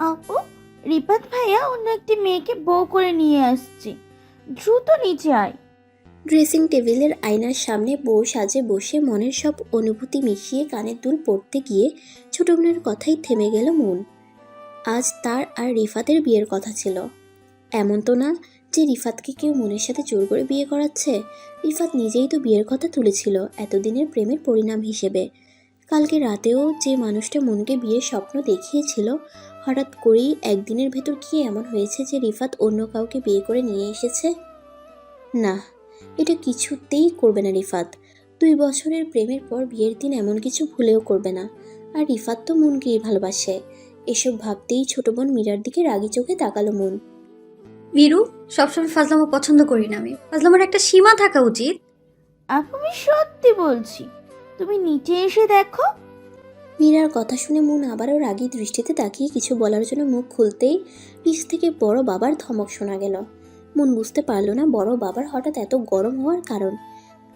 আপু, রিপাত ভাইয়া অন্য একটি মেয়েকে বউ করে নিয়ে আসছে। দ্রুত নিচে আয়। ড্রেসিং টেবিলের আয়নার সামনে বউ সাজে বসে মনের সব অনুভূতি মিশিয়ে কানের দুল পড়তে গিয়ে ছোট বোনের কথাই থেমে গেল মন। আজ তার আর রিফাতের বিয়ের কথা ছিল। এমন তো না যে রিফাতকে কেউ মনের সাথে জোর করে বিয়ে করাচ্ছে। রিফাত নিজেই তো বিয়ের কথা তুলেছিল এতদিনের প্রেমের পরিণাম হিসেবে। কালকে রাতেও যে মানুষটা মনকে বিয়ের স্বপ্ন দেখিয়েছিল, হঠাৎ করেই একদিনের ভেতর কি এমন হয়েছে যে রিফাত অন্য কাউকে বিয়ে করে নিয়ে এসেছে? না, এটা কিছুতেই করবে না রিফাত। 2 বছরের প্রেমের পর বিয়ের দিন এমন কিছু ভুলেও করবে না। আর রিফাত তো মনকেই ভালোবাসে। এসব ভাবতেই ছোট বোন মীরার দিকে রাগি চোখে তাকালো মন। বীরু, সবসময় ফাজলামো পছন্দ করি না আমি। ফাজলামোর একটা সীমা থাকা উচিত। আপু, আমি সত্যি বলছি, তুমি নিচে এসে দেখো। মীরার কথা শুনে মন আবারও রাগী দৃষ্টিতে তাকিয়ে কিছু বলার জন্য মুখ খুলতেই নিচ থেকে বড় বাবার ধমক শোনা গেল। মন বুঝতে পারলো না বড় বাবার হঠাৎ এত গরম হওয়ার কারণ।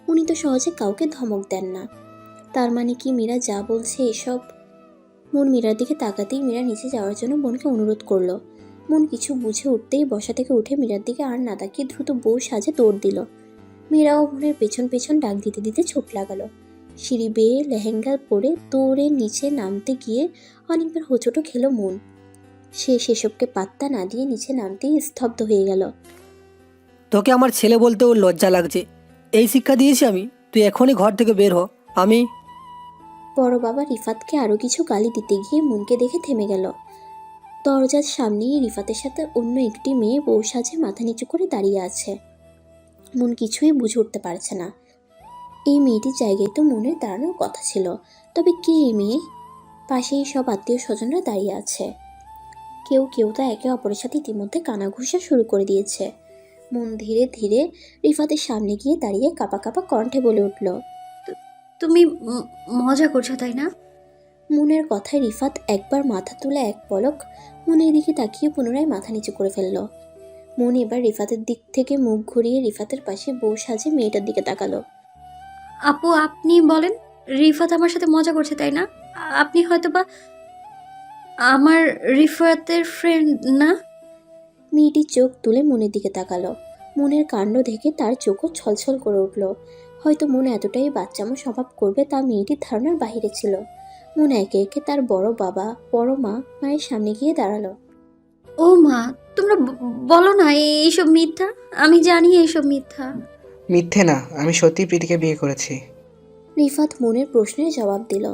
উনি তো সহজে কাউকে ধমক দেন না। তার মানে কি মীরা যা বলছে এসব? মন মীরার দিকে তাকাতেই মীরা নিচে যাওয়ার জন্য বোনকে অনুরোধ করলো। মন কিছু বুঝে উঠতেই বসা থেকে উঠে মীরার দিকে আর না তাকিয়ে দ্রুত বউ সাজে দৌড় দিল। মীরাও মনের পেছন পেছন ডাক দিতে দিতে ছোট লাগালো। সিঁড়ি বেয়ে লেহেঙ্গা পরে দৌড়ে নিচে নামতে গিয়ে অনেকবার হোঁচটও খেলো মন। সে সেসবকে পাত্তা না দিয়ে নিচে নামতেই স্তব্ধ হয়ে গেল। তোকে আমার ছেলে বলতেও লজ্জা লাগছে। এই শিক্ষা দিয়েছি আমি? তুই এখনই ঘর থেকে বের হ। আমি বড় বাবা রিফাতকে আরো কিছু গালি দিতে গিয়ে মনকে দেখে থেমে গেল। দরজার সামনেই রিফাতের সাথে অন্য একটি মেয়ে বউ সাজে মাথা নিচু করে দাঁড়িয়ে আছে। মন কিছুই বুঝে উঠতে পারছে না। এই মেয়েটির জায়গায় তো মনের দাঁড়ানোর কথা ছিল, তবে কে এই মেয়ে? পাশেই সব আত্মীয় স্বজনরা দাঁড়িয়ে আছে। কেউ কেউ তো একে অপরের সাথে ইতিমধ্যে কানাঘুষা শুরু করে দিয়েছে। মন ধীরে ধীরে রিফাতের সামনে গিয়ে দাঁড়িয়ে কাঁপা কাঁপা কণ্ঠে বলে উঠল। তুমি মজা করছো তাই না? মনের কথায় রিফাত একবার মাথা তুলে এক পলক মনের দিকে তাকিয়ে পুনরায় মাথা নিচু করে ফেলল। মন এবার রিফাতের দিক থেকে মুখ ঘুরিয়ে রিফাতের পাশে বউ সাজে মেয়েটার দিকে তাকালো। আপু, আপনি বলেন, রিফাত আমার সাথে মজা করছে তাই না? আপনি হয়তো বা আমার রিফাতের ফ্রেন্ড না? মেয়েটি চোখ তুলে মনের দিকে তাকালো। মনের কাণ্ড দেখে তার চোখও ছলছল করে উঠল। হয়তো মন এতটাই বাচ্চামো স্বভাব করবে তা মেয়েটির ধারণার বাহিরে ছিল। মন একে একে তার বড় বাবা, বড় মা, মায়ের সামনে গিয়ে দাঁড়ালো। ও মা, তোমরা বলো না এইসব মিথ্যা। আমি জানি এইসব মিথ্যা। মিথ্যে না, আমি সত্যি প্রীতিকে বিয়ে করেছি। রিফাত মনের প্রশ্নের জবাব দিল।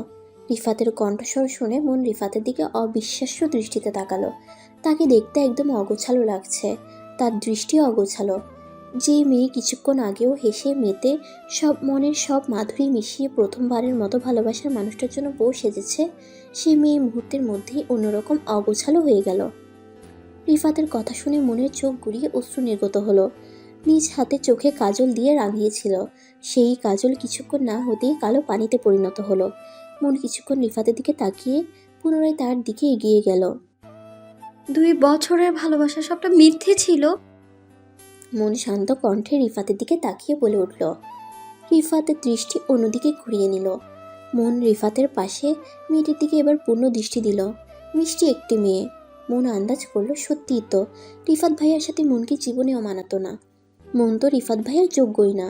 রিফাতের কণ্ঠস্বর শুনে মন রিফাতের দিকে অবিশ্বাস্য দৃষ্টিতে তাকালো। তাকে দেখতে একদম অগোছালো লাগছে। তার দৃষ্টি অগোছালো। যে মেয়ে কিছুক্ষণ আগেও হেসে মেতে সব মনের সব মাধুরী মিশিয়ে প্রথমবারের মতো ভালোবাসার মানুষটার জন্য বউ সেজেছে, সে মেয়ে মুহূর্তের মধ্যেই অন্যরকম অগোছালো হয়ে গেল। রিফাতের কথা শুনে মনের চোখ গুড়িয়ে অশ্রু নির্গত হলো। নিজ হাতে চোখে কাজল দিয়ে রাঙিয়েছিল, সেই কাজল কিছুক্ষণ না হতেই কালো পানিতে পরিণত হলো। মন কিছুক্ষণ রিফাতের দিকে তাকিয়ে পুনরায় তার দিকে এগিয়ে গেল। 2 বছরের ভালোবাসা সবটা মিথ্যে ছিল। মন শান্ত কণ্ঠে রিফাতের দিকে তাকিয়ে বলে উঠল। রিফাতের দৃষ্টি অন্যদিকে ঘুরিয়ে নিল। মন রিফাতের পাশে মেয়েটির দিকে এবার পূর্ণ দৃষ্টি দিল। মিষ্টি একটি মেয়ে। মন আন্দাজ করলো সত্যিই তো রিফাত ভাইয়ার সাথে মনকে জীবনেও মানাতো না। মন তো রিফাত ভাইয়ার যোগ্যই না।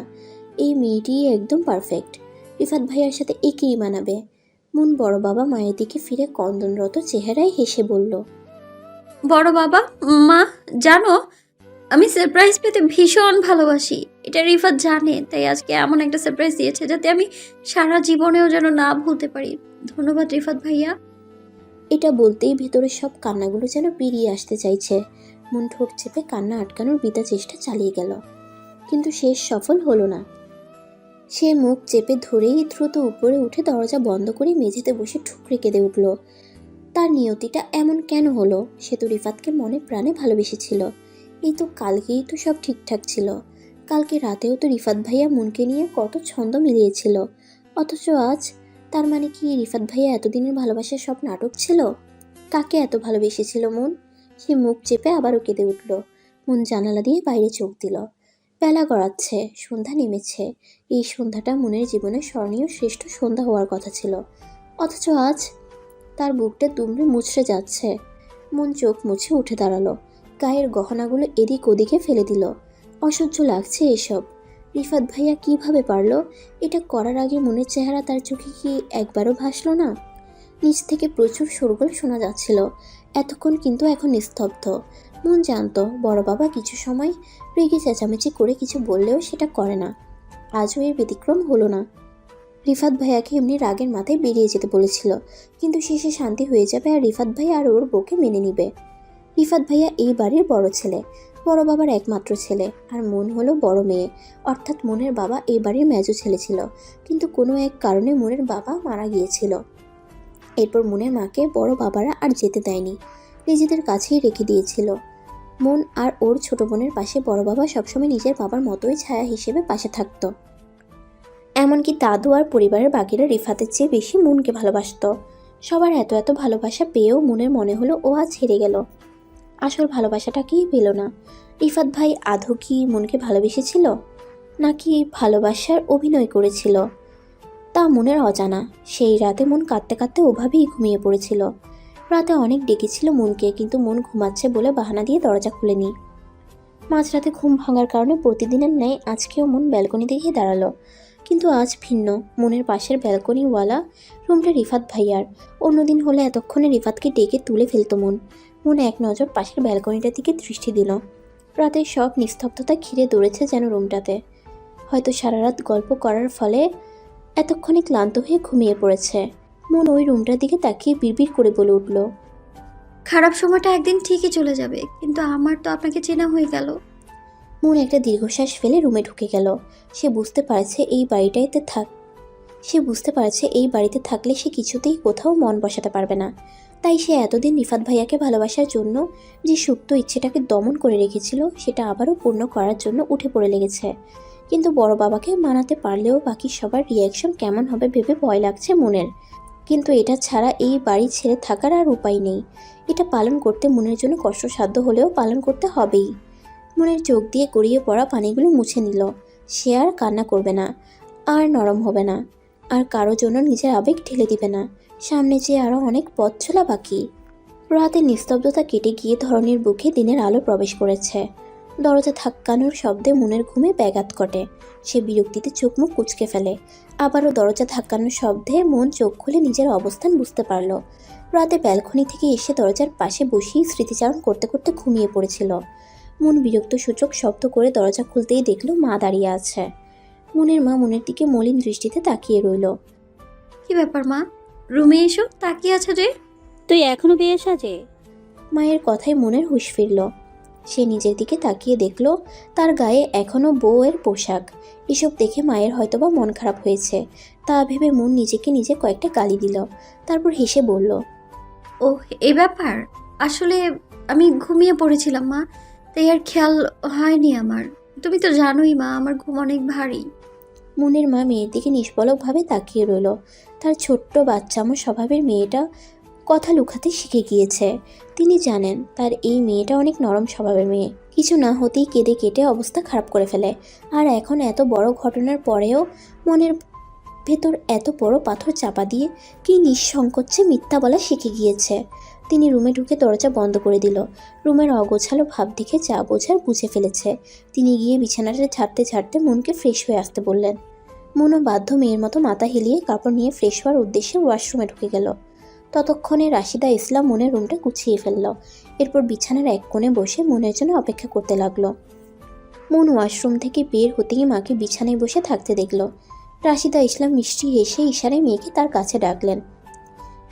এই মেয়েটি একদম পারফেক্ট। রিফাত ভাইয়ার সাথে একেই মানাবে। মন বড় বাবা মায়ের দিকে ফিরে কন্দনরত চেহারায় হেসে বলল। বড় বাবা, মা, জানো আমি সারপ্রাইজ পেতে ভীষণ ভালোবাসি। এটা রিফাত জানে, তাই আজকে এমন একটা সারপ্রাইজ দিয়েছে যাতে আমি সারা জীবনেও যেন না ভুলতে পারি। ধন্যবাদ রিফাত ভাইয়া। এটা বলতেই ভেতরের সব কান্নাগুলো যেন বেরিয়ে আসতে চাইছে। মন ঠোঁট চেপে কান্না আটকানোর বৃথা চেষ্টা চালিয়ে গেল, কিন্তু শেষ সফল হলো না। সে মুখ চেপে ধরেই দ্রুত উপরে উঠে দরজা বন্ধ করে মেঝেতে বসে ঠুকরে কেঁদে উঠল। তার নিয়তিটা এমন কেন হলো? সে তো রিফাতকে মনে প্রাণে ভালোবেসেছিল। এই তো কালকেই তো সব ঠিকঠাক ছিল। কালকে রাতেও তো রিফাত ভাইয়া মনকে নিয়ে কত ছন্দ মিলিয়েছিল। অথচ আজ, তার মানে কি রিফাত ভাইয়া এতদিনের ভালোবাসার সব নাটক ছিল? কাকে এত ভালোবেসেছিল মন? সে মুখ চেপে আবারও কেঁদে উঠল। মন জানালা দিয়ে বাইরে চোখ দিল। বেলা গড়াচ্ছে, সন্ধ্যা নেমেছে। এই সন্ধ্যাটা মনের জীবনের স্মরণীয় শ্রেষ্ঠ সন্ধ্যা হওয়ার কথা ছিল। অথচ আজ তার বুকটা দুমড়ে মুচড়ে যাচ্ছে। মন চোখ মুছে উঠে দাঁড়ালো, গায়ের গহনাগুলো এদিক ওদিকে ফেলে দিল। অসহ্য লাগছে এসব। রিফাত ভাইয়া কিভাবে পারলো এটা করার? আগে মনের চেহারা তার চোখে কি একবারও ভাসলো না? নিচ থেকে প্রচুর শোরগোল শোনা যাচ্ছিল এতক্ষণ, কিন্তু এখন নিস্তব্ধ। মন জানতো বড় বাবা কিছু সময় রেগে চেঁচামেচি করে কিছু বললেও সেটা করে না। আজও এর ব্যতিক্রম হলো না। রিফাত ভাইয়াকে এমনি রাগের মাথায় বেরিয়ে যেতে বলেছিল, কিন্তু শেষে শান্তি হয়ে যাবে আর রিফাত ভাইয়া আর ওর বউকে মেনে নিবে। রিফাত ভাইয়া এই বাড়ির বড় ছেলে, বড় বাবার একমাত্র ছেলে, আর মন হলো বড় মেয়ে, অর্থাৎ মনের বাবা এই বাড়ির মেজো ছেলে ছিল। কিন্তু কোনো এক কারণে মনের বাবা মারা গিয়েছিল। এরপর মনের মাকে বড় বাবারা আর যেতে দেয়নি, নিজেদের কাছেই রেখে দিয়েছিল। মন আর ওর ছোট বোনের পাশে বড় বাবা সবসময় নিজের বাবার মতোই ছায়া হিসেবে পাশে থাকতো। এমনকি দাদু আর পরিবারের বাকিরা রিফাতের চেয়ে বেশি মনকে ভালোবাসত। সবার এত এত ভালোবাসা পেয়েও মনের মনে হলো ও আজ হেরে গেল। আসল ভালোবাসাটাকেই পেল না। রিফাত ভাই আদৌ কি মনকে ভালোবেসেছিল, নাকি ভালোবাসার অভিনয় করেছিল, তা মনের অজানা। সেই রাতে মন কাঁদতে কাঁদতে ওভাবেই ঘুমিয়ে পড়েছিল। রাতে অনেক ডেকেছিল মনকে, কিন্তু মন ঘুমাচ্ছে বলে বাহানা দিয়ে দরজা খুলেনি। মাঝরাতে ঘুম ভাঙার কারণে প্রতিদিনের ন্যায় আজকেও মন ব্যালকনিতে গিয়ে দাঁড়ালো, কিন্তু আজ ভিন্ন। মনের পাশের ব্যালকনিওয়ালা রুমটা রিফাত ভাইয়ার। অন্যদিন হলে এতক্ষণে রিফাতকে ডেকে তুলে ফেলতো মন। মন এক নজর পাশের ব্যালকনিটার দিকে দৃষ্টি দিল। রাতের সব নিস্তব্ধতা ঘিরে দৌড়েছে যেন রুমটাতে। হয়তো সারা রাত গল্প করার ফলে এতক্ষণে ক্লান্ত হয়ে ঘুমিয়ে পড়েছে। মন ওই রুমটার দিকে তাকিয়ে বিড়বিড় করে বলে উঠল, খারাপ সময়টা একদিন ঠিকই চলে যাবে, কিন্তু আমার তো আপনাকে চেনা হয়ে গেল। মন একটা দীর্ঘশ্বাস ফেলে রুমে ঢুকে গেল। সে বুঝতে পারছে এই বাড়িতে থাকলে সে কিছুতেই কোথাও মন বসাতে পারবে না। তাই সে এতদিন রিফাত ভাইয়াকে ভালোবাসার জন্য যে সুপ্ত ইচ্ছেটাকে দমন করে রেখেছিল, সেটা আবারও পূর্ণ করার জন্য উঠে পড়ে লেগেছে। কিন্তু বড় বাবাকে মানাতে পারলেও বাকি সবার রিয়াকশন কেমন হবে ভেবে ভয় লাগছে মনের। কিন্তু এটা ছাড়া এই বাড়ি ছেড়ে থাকার আর উপায় নেই। এটা পালন করতে মনের জন্য কষ্টসাধ্য হলেও পালন করতে হবেই। মনের চোখ দিয়ে গড়িয়ে পড়া পানিগুলো মুছে নিল। সে আর কান্না করবে না, আর নরম হবে না, আর কারো জন্য নিজের আবেগ ঠেলে দিবে না। সামনে যে আরও অনেক পথ চলা বাকি। রাতের নিস্তব্ধতা কেটে গিয়ে ধরনীর বুকে দিনের আলো প্রবেশ করেছে। দরজা ধাক্কানোর শব্দে মনের ঘুমে ব্যাঘাত ঘটে। সে বিরক্তিতে চোখ মুখ কুঁচকে ফেলে। আবারও দরজা ধাক্কানোর শব্দে মন চোখ খুলে নিজের অবস্থান বুঝতে পারল। রাতে ব্যালকনি থেকে এসে দরজার পাশে বসেই স্মৃতিচারণ করতে করতে ঘুমিয়ে পড়েছিল। মন বিরক্ত সূচক শব্দ করে দরজা খুলতেই দেখল মা দাঁড়িয়ে আছে। মনের মা মনের দিকে মলিন দৃষ্টিতে তাকিয়ে রইল। কি ব্যাপার মা, রুমে এসো, তাকিয়ে আছে যে? তুই এখনো বিয়ে সাজে? মায়ের কথায় মনের হুঁশ ফিরল। সে নিজের দিকে তাকিয়ে দেখল তার গায়ে এখনও বউয়ের পোশাক। এসব দেখে মায়ের হয়তোবা মন খারাপ হয়েছে, তা ভেবে মন নিজেকে নিজে কয়েকটা গালি দিল। তারপর হেসে বলল, ও এই ব্যাপার, আসলে আমি ঘুমিয়ে পড়েছিলাম মা, তাই আর খেয়াল হয়নি আমার। তুমি তো জানোই মা, আমার ঘুম অনেক ভারী। মনের মা মেয়ের দিকে নিষ্পলকভাবে তাকিয়ে রইল। তার ছোট্ট বাচ্চামো স্বভাবের মেয়েটা কথা লুকাতে শিখে গিয়েছে। তিনি জানেন তার এই মেয়েটা অনেক নরম স্বভাবের মেয়ে, কিছু না হতেই কেঁদে কেটে অবস্থা খারাপ করে ফেলে। আর এখন এত বড় ঘটনার পরেও মনের ভেতর এত বড় পাথর চাপা দিয়ে কি নিঃসংকোচে মিথ্যা বলা শিখে গিয়েছে। তিনি রুমে ঢুকে দরজা বন্ধ করে দিল। রুমের অগোছালো ভাব দেখে যা বোঝার বুঝে ফেলেছে। তিনি গিয়ে বিছানাটা ঝাড়তে ঝাড়তে মনকে ফ্রেশ হয়ে আসতে বললেন। মনও বাধ্য মেয়ের মতো মাথা হিলিয়ে কাপড় নিয়ে ফ্রেশ হওয়ার উদ্দেশ্যে ওয়াশরুমে ঢুকে গেল। ততক্ষণে রাশিদা ইসলাম মনের রুমটা গুছিয়ে ফেলল। এরপর বিছানার এক কোণে বসে মনের জন্য অপেক্ষা করতে লাগলো। মন ওয়াশরুম থেকে বের হতেই মাকে বিছানায় বসে থাকতে দেখল। রাশিদা ইসলাম মিষ্টি হেসে ইশারায় মেয়েকে তার কাছে ডাকলেন।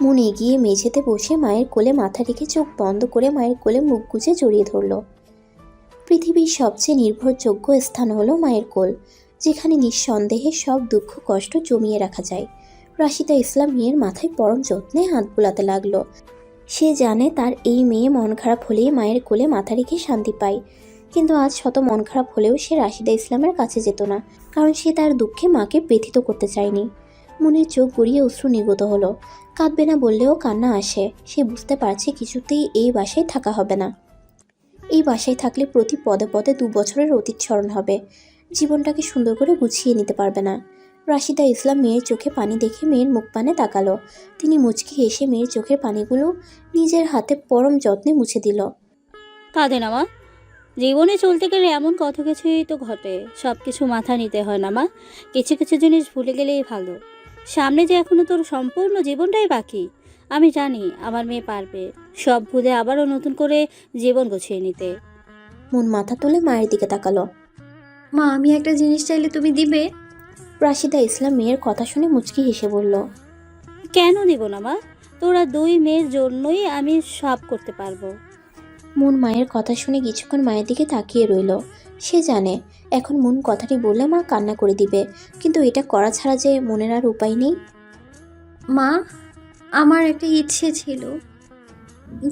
মন এগিয়ে মেঝেতে বসে মায়ের কোলে মাথা রেখে চোখ বন্ধ করে মায়ের কোলে মুখ গুজে জড়িয়ে ধরল। পৃথিবীর সবচেয়ে নির্ভরযোগ্য স্থান হলো মায়ের কোল, যেখানে নিঃসন্দেহে সব দুঃখ কষ্ট জমিয়ে রাখা যায়। রাশিদা ইসলাম মেয়ের মাথায় পরম যত্নে হাত বুলাতে লাগলো। সে জানে তার এই মেয়ে মন খারাপ হলেই মায়ের কোলে মাথা রেখে শান্তি পায়। কিন্তু আজ শত মন খারাপ হলেও সে রাশিদা ইসলামের কাছে যেত না, কারণ সে তার দুঃখে মাকে ব্যথিত করতে চায়নি। মনের চোখ গড়িয়ে অশ্রু নির্গত হলো। কাঁদবে না বললেও কান্না আসে। সে বুঝতে পারছে কিছুতেই এই বাসায় থাকা হবে না। এই বাসায় থাকলে প্রতি পদে পদে 2 বছরের অতীত স্মরণ হবে। জীবনটাকে সুন্দর করে গুছিয়ে নিতে পারবে না। রাশিদা ইসলাম মেয়ের চোখে পানি দেখে মেয়ের মুখ পানে তাকালো। তিনি মুচকি হেসে মেয়ের চোখের পানিগুলো নিজের হাতে পরম যত্নে মুছে দিল। কাঁদে না মা, জীবনে চলতে গেলে এমন কত কিছুই তো ঘটে, সব কিছু মাথা নিতে হয় না মা। কিছু কিছু জিনিস ভুলে গেলেই ভালো। সামনে যে এখনো তোর সম্পূর্ণ জীবনটাই বাকি। আমি জানি আমার মেয়ে পারবে সব ভুলে আবারও নতুন করে জীবন গুছিয়ে নিতে। মন মাথা তুলে মায়ের দিকে তাকালো। মা, আমি একটা জিনিস চাইলে তুমি দিবে? রাশিদা ইসলাম মেয়ের কথা শুনে মুচকি হেসে বলল, কেন দিব না মা, তোরা দুই মেয়ের জন্যই আমি সব করতে পারবো। মন মায়ের কথা শুনে কিছুক্ষণ মায়ের দিকে তাকিয়ে রইল। সে জানে এখন মন কথাটি বললে মা কান্না করে দিবে, কিন্তু এটা করা ছাড়া যে মনের আর উপায় নেই। মা, আমার একটা ইচ্ছে ছিল,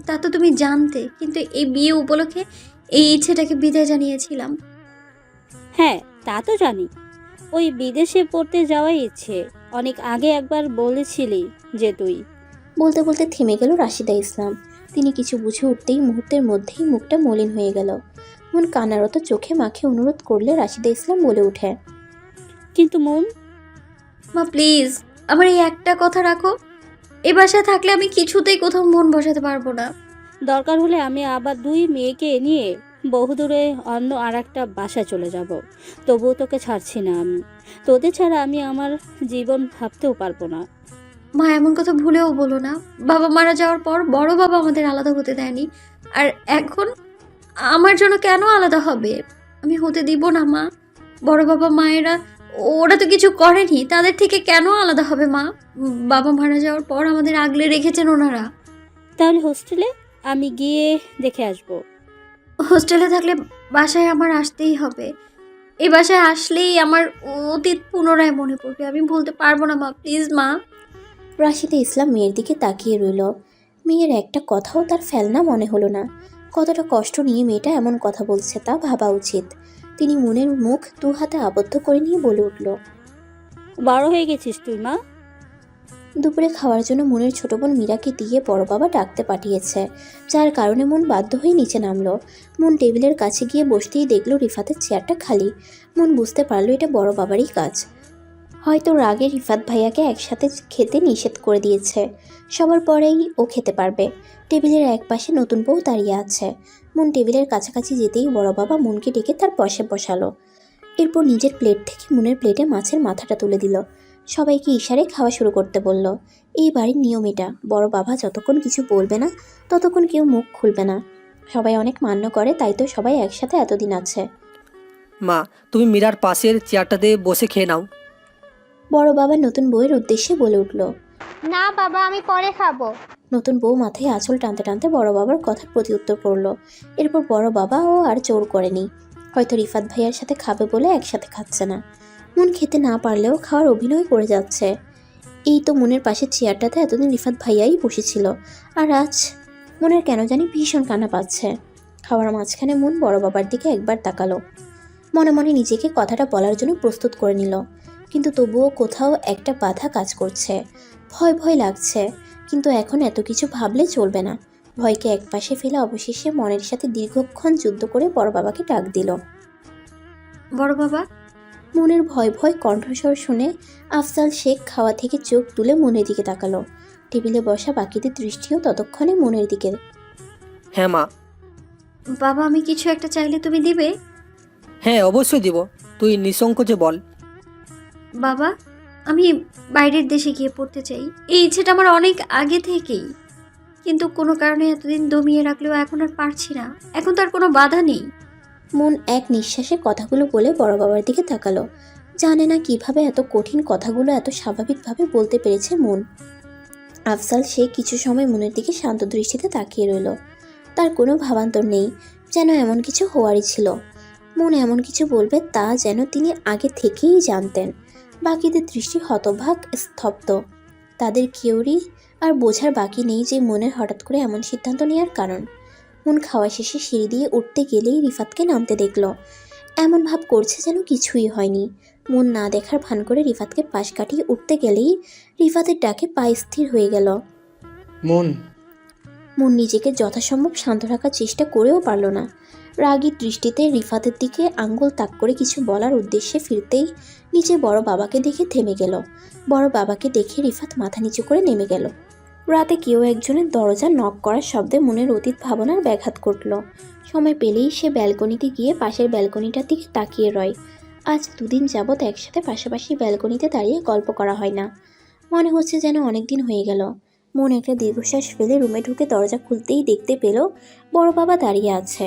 তা তো তুমি জানতে, কিন্তু এই বিয়ে উপলক্ষে এই ইচ্ছেটাকে বিদায় জানিয়েছিলাম। হ্যাঁ, তা তো জানি। ওই বিদেশে পড়তে যাওয়াই ইচ্ছে। অনেক আগে একবার বলেছিলি যে তুই। বলতে বলতে থেমে গেল রাশিদা ইসলাম। তিনি কিছু বুঝে উঠতেই মুহূর্তের মধ্যেই মুখটা মলিন হয়ে গেল। মন কান্নারত চোখে মাখে অনুরোধ করলে রাশিদা ইসলাম বলে ওঠে, কিন্তু মন, মা প্লিজ, আমার এই একটা কথা রাখো। এ বাসায় থাকলে আমি কিছুতেই কোথাও মন বসাতে পারবো না। দরকার হলে আমি আবার দুই মেয়েকে নিয়ে বহুদূরে অন্য আর একটা বাসায় চলে যাব, তবুও তোকে ছাড়ছি না আমি। তোদের ছাড়া আমি আমার জীবন ভাবতেও পারবো না। মা, এমন কথা ভুলেও বলো না। বাবা মারা যাওয়ার পর বড় বাবা আমাদের আলাদা হতে দেয়নি, আর এখন আমার জন্য কেন আলাদা হবে? আমি হতে দিব না মা। বড় বাবা মায়েরা ওরা তো কিছু করেনি, তাদের থেকে কেন আলাদা হবে মা? বাবা মারা যাওয়ার পর আমাদের আগলে রেখেছেন ওনারা। তাহলে হোস্টেলে আমি গিয়ে দেখে আসবো। হোস্টেলে থাকলে বাসায় আমার আসতেই হবে। এই বাসায় আসলেই আমার অতীত পুনরায় মনে পড়বে। আমি ভুলতে পারবো না মা, প্লিজ মা। রাশিদা ইসলাম মেয়ের দিকে তাকিয়ে রইল। মেয়ের একটা কথাও তার ফেলনা মনে হলো না। কতটা কষ্ট নিয়ে মেয়েটা এমন কথা বলছে তা ভাবা উচিত। তিনি মনের মুখ দু হাতে আবদ্ধ করে নিয়ে বলে উঠল, বড় হয়ে গেছিস তুই মা। দুপুরে খাওয়ার জন্য মনের ছোট বোন মীরাকে দিয়ে বড় বাবা ডাকতে পাঠিয়েছে, যার কারণে মন বাধ্য হয়ে নিচে নামলো। মন টেবিলের কাছে গিয়ে বসতেই দেখলো রিফাতের চেয়ারটা খালি। মন বুঝতে পারলো এটা বড় বাবারই কাজ। হয়তো রাগে রিফাত ভাইয়াকে একসাথে খেতে নিষেধ করে দিয়েছে। সবার পরেই ও খেতে পারবে। টেবিলের এক পাশে নতুন বউ দাঁড়িয়ে আছে। মন টেবিলের কাছাকাছি যেতেই বড় বাবা মনকে ডেকে তার পাশে বসালো। এরপর নিজের প্লেট থেকে মনের প্লেটে মাছের মাথাটা তুলে দিল। সবাইকে ইশারে খাওয়া শুরু করতে বলল। এই বাড়ির নিয়ম এটা, বড় বাবা যতক্ষণ কিছু বলবে না ততক্ষণ কেউ মুখ খুলবে না। সবাই অনেক মান্য করে, তাই তো সবাই একসাথে এতদিন আছে। মা, তুমি মীরার পাশের চেয়ারটাতে বসে খেয়ে নাও। বড় বাবা নতুন বউয়ের উদ্দেশ্যে বলে উঠল। না বাবা, আমি পরে খাবো। নতুন বউ মাথায় আঁচল টানতে টানতে বড় বাবার কথার প্রতি উত্তর করলো। এরপর বড় বাবা ও আর জোর করেনি। হয়তো রিফাত ভাইয়ার সাথে খাবে বলে একসাথে খাচ্ছে না। মন খেতে না পারলেও খাওয়ার অভিনয় করে যাচ্ছে। এই তো মনের পাশের চেয়ারটাতে এতদিন রিফাত ভাইয়াই বসেছিল, আর আজ মনের কেন জানি ভীষণ কান্না পাচ্ছে। খাওয়ার মাঝখানে মন বড় বাবার দিকে একবার তাকালো। মনে মনে নিজেকে কথাটা বলার জন্য প্রস্তুত করে নিল, কিন্তু তবুও কোথাও একটা বাধা কাজ করছে। ভয় ভয় লাগছে, কিন্তু এখন এত কিছু ভাবলে চলবে না। ভয়কে একপাশে ফেলে অবশেষে মনের সাথে দীর্ঘক্ষণ যুদ্ধ করে বড় বাবাকে ডাক দিল। বড় বাবা। মনের ভয় ভয় কণ্ঠস্বর শুনে আফজাল শেখ খাওয়া থেকে চোখ তুলে মনের দিকে তাকালো। টেবিলে বসা বাকিদের দৃষ্টিও ততক্ষণে মনের দিকে। হ্যাঁ মা। বাবা, আমি কিছু একটা চাইলে তুমি দিবে? হ্যাঁ, অবশ্যই দিব, তুই নিঃসংকোচে বল। বাবা, আমি বাইরের দেশে গিয়ে পড়তে চাই। এই ইচ্ছেটা আমার অনেক আগে থেকেই, কিন্তু কোনো কারণে এতদিন দমিয়ে রাখলেও এখন আর পারছি না। এখন তো আর কোনো বাধা নেই। মন এক নিঃশ্বাসে কথাগুলো বলে বড় বাবার দিকে তাকালো। জানে না কিভাবে এত কঠিন কথাগুলো এত স্বাভাবিকভাবে বলতে পেরেছে মন। আফজাল সে কিছু সময় মনের দিকে শান্ত দৃষ্টিতে তাকিয়ে রইল। তার কোনো ভাবান্তর নেই, যেন এমন কিছু হওয়ারই ছিল। মন এমন কিছু বলবে তা যেন তিনি আগে থেকেই জানতেন। বাকিদের দৃষ্টি হতভাগ, স্তব্ধ। তাদের কেউরই আর বোঝার বাকি নেই যে মনের হঠাৎ করে এমন সিদ্ধান্ত নেওয়ার কারণ। মন খাওয়া শেষে সিঁড়ি দিয়ে উঠতে গেলেই রিফাতকে নামতে দেখল। এমন ভাব করছে যেন কিছুই হয়নি। মন না দেখার ভান করে রিফাতকে পাশ কাটিয়ে উঠতে গেলেই রিফাতের ডাকে পা স্থির হয়ে গেল। মন। মন নিজেকে যথাসম্ভব শান্ত রাখার চেষ্টা করেও পারল না। রাগী দৃষ্টিতে রিফাতের দিকে আঙ্গুল তাক করে কিছু বলার উদ্দেশ্যে ফিরতেই নিচে বড় বাবাকে দেখে থেমে গেল। বড় বাবাকে দেখে রিফাত মাথা নিচু করে নেমে গেল। রাতে কেউ একজনের দরজা নক করার শব্দে মনের অতীত ভাবনার ব্যাঘাত ঘটল। সময় পেলেই সে ব্যালকনিতে গিয়ে পাশের ব্যালকনিটার দিকে তাকিয়ে রয়। আজ 2 দিন যাবৎ একসাথে পাশাপাশি ব্যালকনিতে দাঁড়িয়ে গল্প করা হয় না। মনে হচ্ছে যেন অনেক দিন হয়ে গেল। মন একটা দীর্ঘশ্বাস ফেলে রুমে ঢুকে দরজা খুলতেই দেখতে পেল বড় বাবা দাঁড়িয়ে আছে।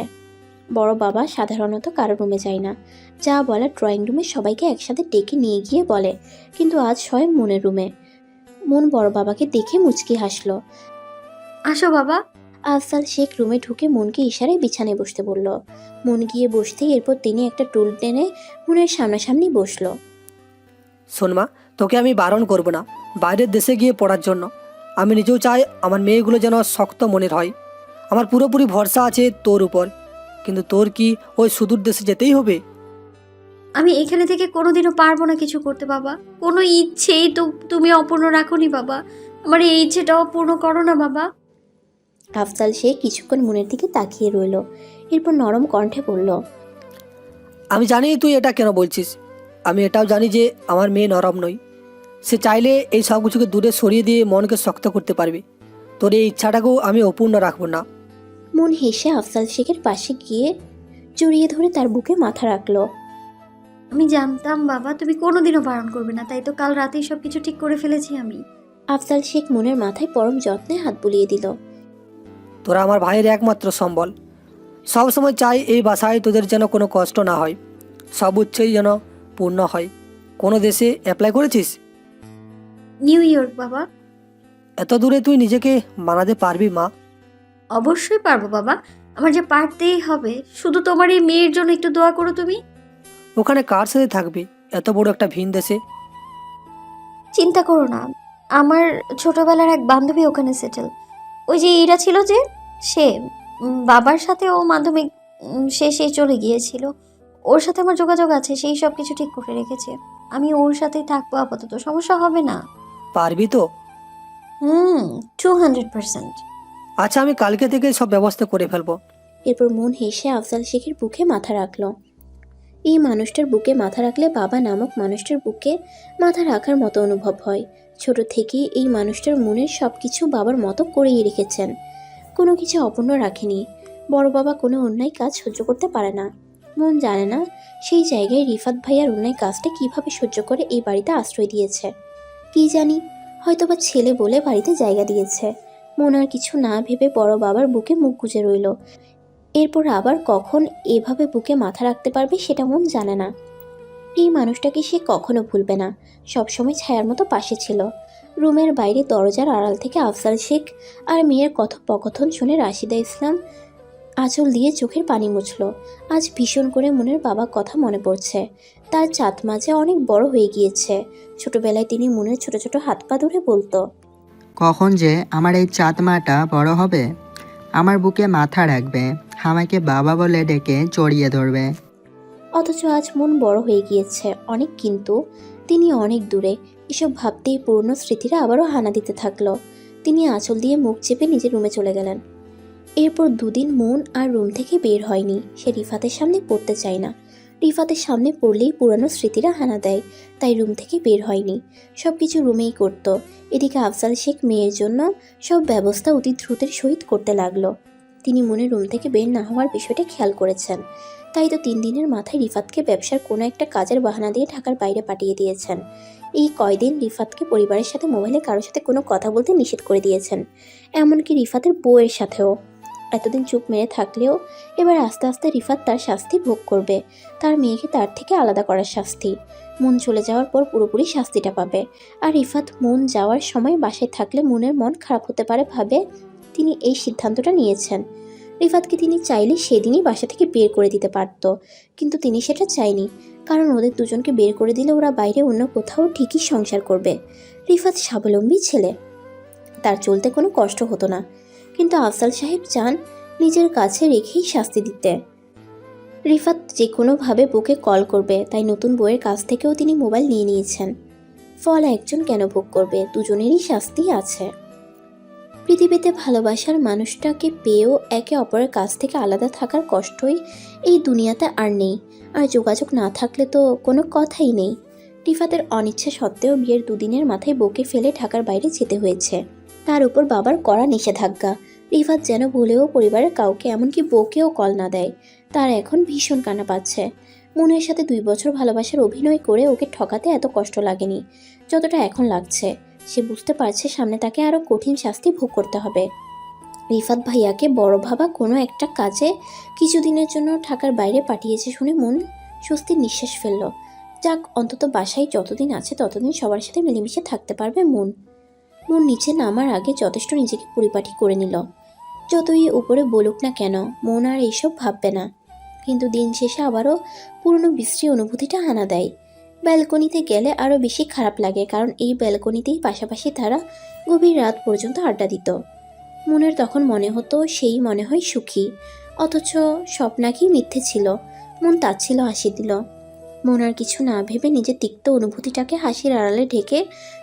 বড় বাবা সাধারণত কারো রুমে যায় না, যা বলার ড্রয়িং রুমে সবাইকে একসাথে ডেকে নিয়ে গিয়ে বলে, কিন্তু আজ স্বয়ং মনের রুমে। মন বড় বাবাকে দেখে মুচকি হাসল। আসো বাবা। আফজাল শেখ রুমে ঢুকে মনকে ইশারায় বিছানায় বসতে বলল। মন গিয়ে বসতেই এরপর তিনি একটা টুল টেনে মনের সামনাসামনি বসল। শোন মা, তোকে আমি বারণ করব না বাইরের দেশে গিয়ে পড়ার জন্য। আমি নিজেও চাই আমার মেয়েগুলো যেন শক্ত মনের হয়। আমার পুরোপুরি ভরসা আছে তোর উপর, কিন্তু তোর কি ওই সুদূর দেশে যেতেই হবে? আমি এখানে থেকে কোনোদিনও পারবো না কিছু করতে বাবা। কোনো ইচ্ছেই তো তুমি অপূর্ণ রাখোনি বাবা। আমার এই ইচ্ছেটাও পূর্ণ করো না বাবা। আফজাল শেখ কিছুক্ষণ মনের দিকে তাকিয়ে রইল, এরপর নরম কণ্ঠে বলল, আমি জানি তুই এটা কেন বলছিস। আমি এটাও জানি যে আমার মেয়ে নরম নয়। সে চাইলে এই সব কিছুকে দূরে সরিয়ে দিয়ে মনকে শক্ত করতে পারবে। তোর এই ইচ্ছাটাকেও আমি অপূর্ণ রাখবো না। মন হেসে আফজাল শেখের পাশে গিয়ে জড়িয়ে ধরে তার বুকে মাথা রাখল। আমি জানতাম বাবা তুমি কোনোদিনও বারণ করবে না, তাই তো কাল রাতেই সব কিছু ঠিক করে ফেলেছি আমি। আফজাল শেখ মনের মাথায় পরম যত্নে হাত বুলিয়ে দিল। তোরা আমার ভাইয়ের একমাত্র সম্বল। সব সময় চাই এই বাসায় তোদের যেন কোনো কষ্ট না হয়, সব ইচ্ছেই যেন পূর্ণ হয়। কোনো দেশে অ্যাপ্লাই করেছিস? নিউ ইয়র্ক বাবা। এত দূরে তুই নিজেকে মানাতে পারবি মা? অবশ্যই পারবো বাবা, আমার যে পারতেই হবে। শুধু তোমার এই মেয়ের জন্য একটু দোয়া করো তুমি। ওখানে কার সাথে থাকবি এত বড় একটা ভিন দেশে? চিন্তা করো না, আমার ছোটবেলার এক বান্ধবী ওখানে সেটেল। ওই যে ইরা ছিল যে, সে বাবার সাথে ও মাধ্যমিক শেষে চলে গিয়েছিল। ওর সাথে আমার যোগাযোগ আছে, সেই সব কিছু ঠিক করে রেখেছে। আমি ওর সাথেই থাকবো আপাতত, সমস্যা হবে না। পারবি তো? 200%। আচ্ছা, আমি কালকে থেকে সব ব্যবস্থা করে ফেলবো। এরপর মন হেসে আফজাল শেখের বুকে মাথা রাখল। এই মানুষটার বুকে মাথা রাখলে বাবা নামক মানুষটার বুকে মাথা রাখার মতো অনুভব হয়। ছোট থেকেই এই মানুষটার মনের সব কিছু বাবার মতো করেই রেখেছেন, কোনো কিছু অপূর্ণ রাখেনি। বড় বাবা কোনো অন্যায় কাজ সহ্য করতে পারে না। মন জানে না সেই জায়গায় রিফাত ভাইয়ার অন্যায় কাজটা কিভাবে সহ্য করে এই বাড়িতে আশ্রয় দিয়েছে। কি জানি, হয়তোবা ছেলে বলে বাড়িতে জায়গা দিয়েছে। মন আর কিছু না ভেবে বড় বাবার বুকে মুখ গুজে রইল। এরপর আবার কখন এভাবে বুকে মাথা রাখতে পারবে সেটা মন জানে না। এই মানুষটাকে সে কখনো ভুলবে না, সবসময় ছায়ার মতো পাশে ছিল। রুমের বাইরে দরজার আড়াল থেকে আফজাল শেখ আর মেয়ের কথোপকথন শুনে রাশিদা ইসলাম আঁচল দিয়ে চোখের পানি মুছল। আজ ভীষণ করে মনের বাবার কথা মনে পড়ছে। তার চাঁদ মাঝে অনেক বড় হয়ে গিয়েছে। ছোটবেলায় তিনি মনের ছোট ছোট হাত পা ধরে বলতো, কখন যে আমার এই চাঁদ মাটা বড় হবে, আমার বুকে মাথা রাখবে, আমাকে বাবা বলে ডেকে জড়িয়ে ধরবে। অথচ আজ মন বড় হয়ে গিয়েছে অনেক, কিন্তু তিনি অনেক দূরে। এসব ভাবতেই পুরনো স্মৃতিরা আবারও হানা দিতে থাকলো। তিনি আঁচল দিয়ে মুখ চেপে নিজের রুমে চলে গেলেন। এরপর 2 দিন মন আর রুম থেকে বের হয়নি। সে রিফাতের সামনে পড়তে চায় না। রিফাতের সামনে পড়লেই পুরানো স্মৃতিরা হানা দেয়, তাই রুম থেকে বের হয়নি। সব কিছু রুমেই করত। এদিকে আফজাল শেখ মেয়ের জন্য সব ব্যবস্থা অতি দ্রুতের সহিত করতে লাগলো। তিনি মনে রুম থেকে বের না হওয়ার বিষয়টা খেয়াল করেছেন, তাই তো 3 দিনের মাথায় রিফাতকে ব্যবসার কোনো একটা কাজের বাহানা দিয়ে ঢাকার বাইরে পাঠিয়ে দিয়েছেন। এই কয়দিন রিফাতকে পরিবারের সাথে মোবাইলে কারোর সাথে কোনো কথা বলতে নিষেধ করে দিয়েছেন, এমনকি রিফাতের বউয়ের সাথেও। এতদিন চুপ মেরে থাকলেও এবার আস্তে আস্তে রিফাত তার শাস্তি ভোগ করবে, তার মেয়েকে তার থেকে আলাদা করার শাস্তি। মন চলে যাওয়ার পর পুরোপুরি শাস্তিটা পাবে। আর রিফাত মন যাওয়ার সময় বাসায় থাকলে মনের মন খারাপ হতে পারে ভাবে তিনি এই সিদ্ধান্তটা নিয়েছেন। রিফাতকে তিনি চাইলে সেদিনই বাসা থেকে বের করে দিতে পারত, কিন্তু তিনি সেটা চায়নি, কারণ ওদের দুজনকে বের করে দিলে ওরা বাইরে অন্য কোথাও ঠিকই সংসার করবে। রিফাত স্বাবলম্বী ছেলে, তার চলতে কোনো কষ্ট হতো না, কিন্তু আফজাল সাহেব চান নিজের কাছে রেখেই শাস্তি দিতে। রিফাত যে কোনোভাবে বুকে কল করবে, তাই নতুন বউয়ের কাছ থেকেও তিনি মোবাইল নিয়ে নিয়েছেন। ফল একজন কেন ভোগ করবে, দুজনেরই শাস্তি আছে। পৃথিবীতে ভালোবাসার মানুষটাকে পেয়েও একে অপরের কাছ থেকে আলাদা থাকার কষ্টই এই দুনিয়াতে আর নেই। আর যোগাযোগ না থাকলে তো কোনো কথাই নেই। রিফাতের অনিচ্ছা সত্ত্বেও বিয়ের দুদিনের মাথায় বউকে ফেলে ঢাকার বাইরে যেতে হয়েছে। তার উপর বাবার কড়া নিষেধাজ্ঞা। রিফাত যেন ভুলেও পরিবারের কাউকে, এমনকি বউকেও কল না দেয়। তার এখন ভীষণ কান্না পাচ্ছে। মনের সাথে 2 বছর ভালোবাসার অভিনয় করে ওকে ঠকাতে এত কষ্ট লাগেনি যতটা এখন লাগছে। সে বুঝতে পারছে সামনে তাকে আরও কঠিন শাস্তি ভোগ করতে হবে। রিফাত ভাইয়াকে বড় ভাবা কোনো একটা কাজে কিছুদিনের জন্য ঢাকার বাইরে পাঠিয়েছে শুনে মন স্বস্তির নিঃশ্বাস ফেলল। যাক, অন্তত বাসায় যতদিন আছে ততদিন সবার সাথে মিলেমিশে থাকতে পারবে মন। নিচে নামার আগে যথেষ্ট নিজেকে পরিপাটি করে নিল। যতই উপরে বলুক না কেন, মন আর এইসব ভাববে না। কিন্তু দিন শেষে আবারও পুরনো বিশ্রী অনুভূতিটা হানা দেয়। ব্যালকনিতে গেলে আরও বেশি খারাপ লাগে, কারণ এই ব্যালকনিতেই পাশাপাশি তারা গভীর রাত পর্যন্ত আড্ডা দিত। মনের তখন মনে হতো সেই মনে হয় সুখী, অথচ সব নাকি মিথ্যে ছিল। মন তাচ্ছিল হাসি দিল। মন আর কিছু না ভেবে নিজের তিক্ত অনুভূতিটাকে হাসির আড়ালে ঢেকে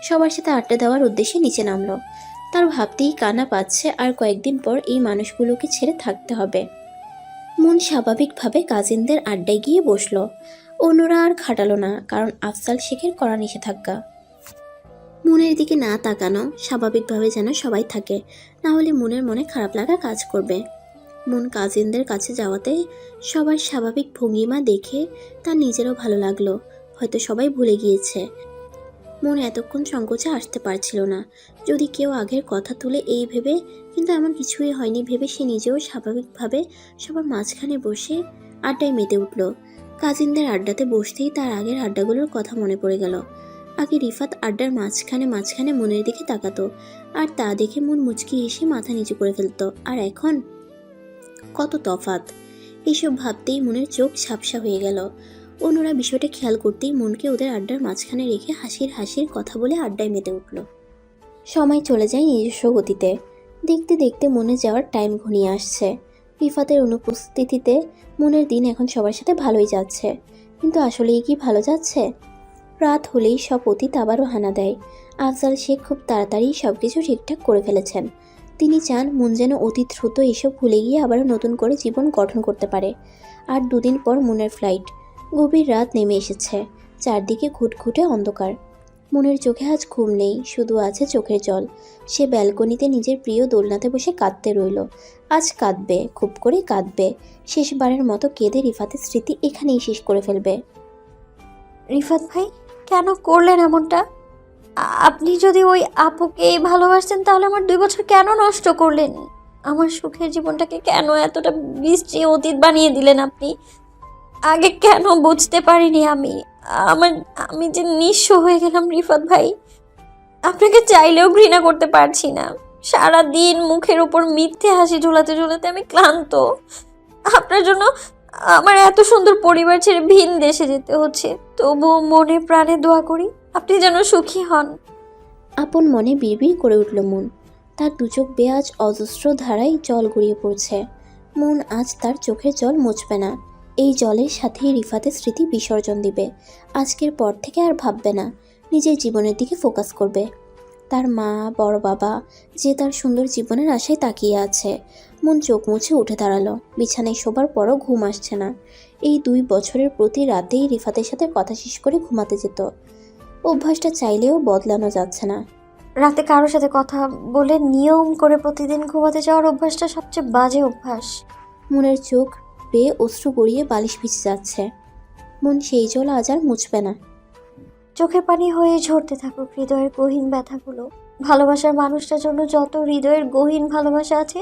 সবার সাথে আড্ডা দেওয়ার উদ্দেশ্যে নিচে নামলো। তার ভাবতেই কান্না পাচ্ছে, আর কয়েকদিন পর এই মানুষগুলোকে ছেড়ে থাকতে হবে। মন স্বাভাবিকভাবে কাজিনদের আড্ডায় গিয়ে বসলো। অন্যরা আর খাটালো না, কারণ আফজাল শেখের কড়া নিষেধাজ্ঞা। মনের দিকে না তাকানো, স্বাভাবিকভাবে যেন সবাই থাকে, না হলে মনের মনে খারাপ লাগা কাজ করবে। মন কাজিনদের কাছে যাওয়াতে সবার স্বাভাবিক ভঙ্গিমা দেখে তার নিজেরও ভালো লাগলো। হয়তো সবাই ভুলে গিয়েছে। মন এতক্ষণ সংকোচে আসতে পারছিল না, যদি কেউ আগের কথা তুলে এই ভেবে, কিন্তু এমন কিছুই হয়নি ভেবে সে নিজেও স্বাভাবিকভাবে সবার মাঝখানে বসে আড্ডায় মেতে উঠল। কাজিনদের আড্ডাতে বসতেই তার আগের আড্ডাগুলোর কথা মনে পড়ে গেল। আগে রিফাত আড্ডার মাঝখানে মনের দিকে তাকাতো, আর তা দেখে মন মুচকি হেসে মাথা নিচু করে ফেলতো। আর এখন কত তফাৎ! এইসব ভাবতেই মনের চোখ ঝাপসা হয়ে গেল। অন্যরা বিষয়টা খেয়াল করতেই মনকে ওদের আড্ডার মাঝখানে রেখে হাসির কথা বলে আড্ডায় মেতে উঠল। সময় চলে যায় নিজস্ব গতিতে। দেখতে দেখতে মনে যাওয়ার টাইম ঘনিয়ে আসছে। রিফাতের অনুপস্থিতিতে মনের দিন এখন সবার সাথে ভালোই যাচ্ছে, কিন্তু আসলেই কি ভালো যাচ্ছে? রাত হলেই সব অতীত আবারও হানা দেয়। আফজাল শেখ খুব তাড়াতাড়ি সবকিছু ঠিকঠাক করে ফেলেছেন। তিনি চান মন যেন অতীত দ্রুত এসব ভুলে গিয়ে আবারও নতুন করে জীবন গঠন করতে পারে। আর 2 দিন পর মনের ফ্লাইট। গভীর রাত নেমে এসেছে, চারদিকে ঘুটঘুটে অন্ধকার। মনের চোখে আজ ঘুম নেই, শুধু আছে চোখের জল। সে ব্যালকনিতে নিজের প্রিয় দোলনাতে বসে কাঁদতে রইল। আজ কাঁদবে, খুব করে কাঁদবে। শেষবারের মতো কেঁদে রিফাতের স্মৃতি এখানেই শেষ করে ফেলবে। রিফাত ভাই, কেন করলেন এমনটা? আপনি যদি ওই আপুকে ভালোবাসতেন তাহলে আমার 2 বছর কেন নষ্ট করলেন? আমার সুখের জীবনটাকে কেন এতটা বিশ্রী অতীত বানিয়ে দিলেন আপনি? আগে কেন বুঝতে পারিনি আমি যে নিঃস্ব হয়ে গেলাম রিফাত ভাই। আপনাকে চাইলেও ঘৃণা করতে পারছি না। সারাদিন মুখের উপর মিথ্যে হাসি ঝোলাতে ঝোলাতে আমি ক্লান্ত। আপনার জন্য আমার এত সুন্দর পরিবার ছেড়ে ভিন দেশে যেতে হচ্ছে, তবুও মনে প্রাণে দোয়া করি আপনি যেন সুখী হন। আপন মনে বিড়বিড় করে উঠল মন। তার 2 চোখ বেয়ে আজ অজস্র ধারায় জল গড়িয়ে পড়ছে। মন আজ তার চোখের জল মুছবে না। এই জলের সাথেই রিফাতের স্মৃতি বিসর্জন দিবে। আজকের পর থেকে আর ভাববে না, নিজের জীবনের দিকে ফোকাস করবে। তার মা, বড় বাবা যে তার সুন্দর জীবনের আশায় তাকিয়ে আছে। মন চোখ মুছে উঠে দাঁড়ালো। বিছানায় শোবার পরও ঘুম আসছে না। এই 2 বছরের প্রতি রাতেই রিফাতের সাথে কথা শেষ করে ঘুমাতে যেত। অভ্যাসটা চাইলেও বদলানো যাচ্ছে না। রাতে কারোর সাথে কথা বলে নিয়ম করে প্রতিদিন ঘুমাতে যাওয়ার অভ্যাসটা সবচেয়ে বাজে অভ্যাস। মনের চোখ বেয়ে অশ্রু গড়িয়ে বালিশ ভিজে যাচ্ছে। মন সেই জল আজ আর মুছবে না। চোখের পানি হয়ে ঝরতে থাকুক হৃদয়ের গহীন ব্যথাগুলো। ভালোবাসার মানুষটার জন্য যত হৃদয়ের গহীন ভালোবাসা আছে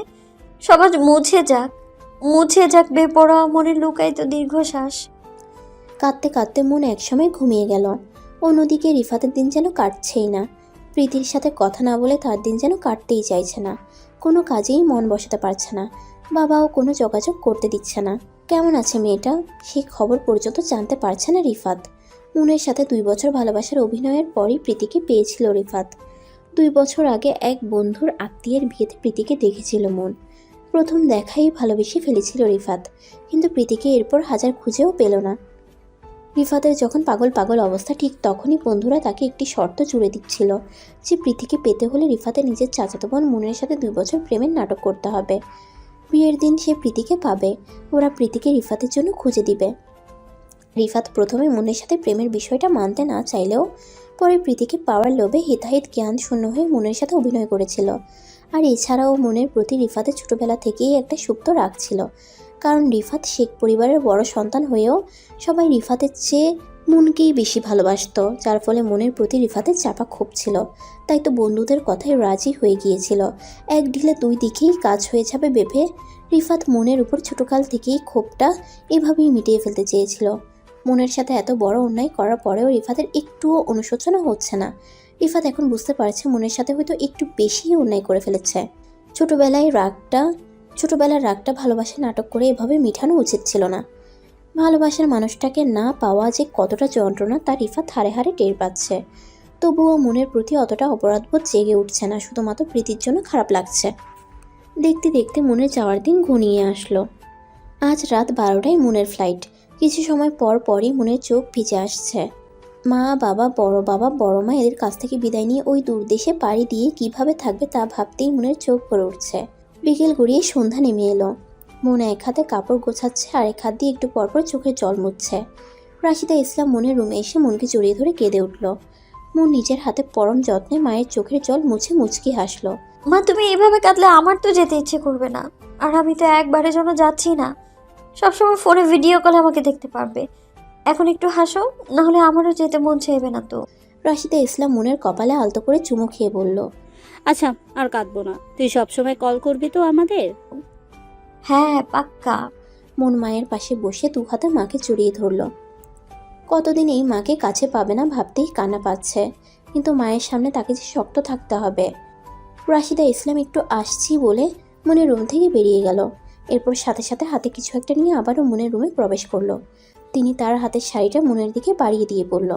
সব আজ মুছে যাক বেপরোয়া মনে লুকায়িত দীর্ঘশ্বাস। কাঁদতে কাঁদতে মন একসময় ঘুমিয়ে গেল। অন্যদিকে রিফাতের দিন যেন কাটছেই না। প্রীতির সাথে কথা না বলে তার দিন যেন কাটতেই চাইছে না। কোনো কাজেই মন বসাতে পারছে না। বাবাও কোনো যোগাযোগ করতে দিচ্ছে না। কেমন আছে মেয়েটা সেই খবর পর্যন্ত জানতে পারছে না রিফাত। মনের সাথে 2 বছর ভালোবাসার অভিনয়ের পরই প্রীতিকে পেয়েছিল রিফাত। 2 বছর আগে এক বন্ধুর আত্মীয়ের বিয়েতে প্রীতিকে দেখেছিল মন। প্রথম দেখাই ভালোবেসে ফেলেছিল রিফাত, কিন্তু প্রীতিকে এরপর হাজার খুঁজেও পেল না। রিফাতের যখন পাগল পাগল অবস্থা, ঠিক তখনই বন্ধুরা তাকে একটি শর্ত জুড়ে দিচ্ছিল যে প্রীতিকে পেতে হলে রিফাতের নিজের চাচাতো বোন মুনের সাথে 2 বছর প্রেমের নাটক করতে হবে। বিয়ের দিন সে প্রীতিকে পাবে, ওরা প্রীতিকে রিফাতের জন্য খুঁজে দিবে। রিফাত প্রথমে মুনের সাথে প্রেমের বিষয়টা মানতে না চাইলেও পরে প্রীতিকে পাওয়ার লোভে হিতাহিত জ্ঞান শূন্য হয়ে মুনের সাথে অভিনয় করেছিল। আর এছাড়াও মুনের প্রতি রিফাতের ছোটোবেলা থেকেই একটা সুপ্ত রাগ ছিল, কারণ রিফাত শেখ পরিবারের বড় সন্তান হয়েও সবাই রিফাতের চেয়ে মুনকেই বেশি ভালোবাসত, যার ফলে মনের প্রতি রিফাতের চাপা ক্ষোভ ছিল। তাই তো বন্ধুদের কথায় রাজি হয়ে গিয়েছিল। এক ঢিলে 2 দিকেই কাজ হয়ে যাবে ভেবে রিফাত মনের উপর ছোটকাল থেকেই ক্ষোভটা এভাবেই মিটিয়ে ফেলতে চেয়েছিল। মনের সাথে এত বড় অন্যায় করার পরেও রিফাতের একটুও অনুশোচনা হচ্ছে না। রিফাত এখন বুঝতে পারছে মনের সাথে হয়তো একটু বেশিই অন্যায় করে ফেলেছে। ছোটবেলার রাগটা ভালোবাসার নাটক করে এভাবে মিঠানো উচিত ছিল না। ভালোবাসার মানুষটাকে না পাওয়া যে কতটা যন্ত্রণা তা রিফাত হাড়ে হাড়ে টের পাচ্ছে। তবুও মনের প্রতি অতটা অপরাধবোধ জেগে উঠছে না, শুধুমাত্র প্রীতির জন্য খারাপ লাগছে। দেখতে দেখতে মনের যাওয়ার দিন ঘনিয়ে আসলো। আজ রাত 12টায় মনের ফ্লাইট। কিছু সময় পরই মনের চোখ ভিজে আসছে। মা বাবা বড় মা এদের কাছ থেকে বিদায় নিয়ে ওই দূর দেশে পাড়ি দিয়ে কিভাবে থাকবে তা ভাবতেই মনের চোখ ভরে উঠছে। বিকেল গড়িয়ে সন্ধ্যা নেমে এলো। মন এক হাতে কাপড় গোছাচ্ছে, আরেক হাত দিয়ে একটু পরপর চোখের জল মুছছে। রাশিদা ইসলাম মনের রুমে এসে মনকে জড়িয়ে ধরে কেঁদে উঠল। মন নিজের হাতে পরম যত্নে মায়ের চোখের জল মুছে মুচকি হাসলো। মা, তুমি এভাবে কাঁদলে আমার তো যেতে ইচ্ছে করবে না। আর আমি তো একবারের জন্য যাচ্ছি না, সবসময় ফোনে ভিডিও কলে আমাকে দেখতে পারবে। এখন একটু হাসো, নাহলে আমারও যেতে মন চাইবে না তো। রাশিদা ইসলাম মনের কপালে আলতো করে চুমু খেয়ে বলল, আচ্ছা আর কাঁদবো না, তুই সবসময় কল করবি তো আমাদের? হ্যাঁ, পাক্কা। মন মায়ের পাশে বসে 2 হাতে মাকে জড়িয়ে ধরল। কতদিন এই মাকে কাছে পাবে না ভাবতেই কান্না পাচ্ছে, কিন্তু মায়ের সামনে তাকে যে শক্ত থাকতে হবে। রাশিদা ইসলাম একটু আসছি বলে মনের রুম থেকে বেরিয়ে গেল। এরপর সাথে সাথে হাতে কিছু একটা নিয়ে আবারও মনের রুমে প্রবেশ করলো। তিনি তার হাতের শাড়িটা মনের দিকে বাড়িয়ে দিয়ে বলল,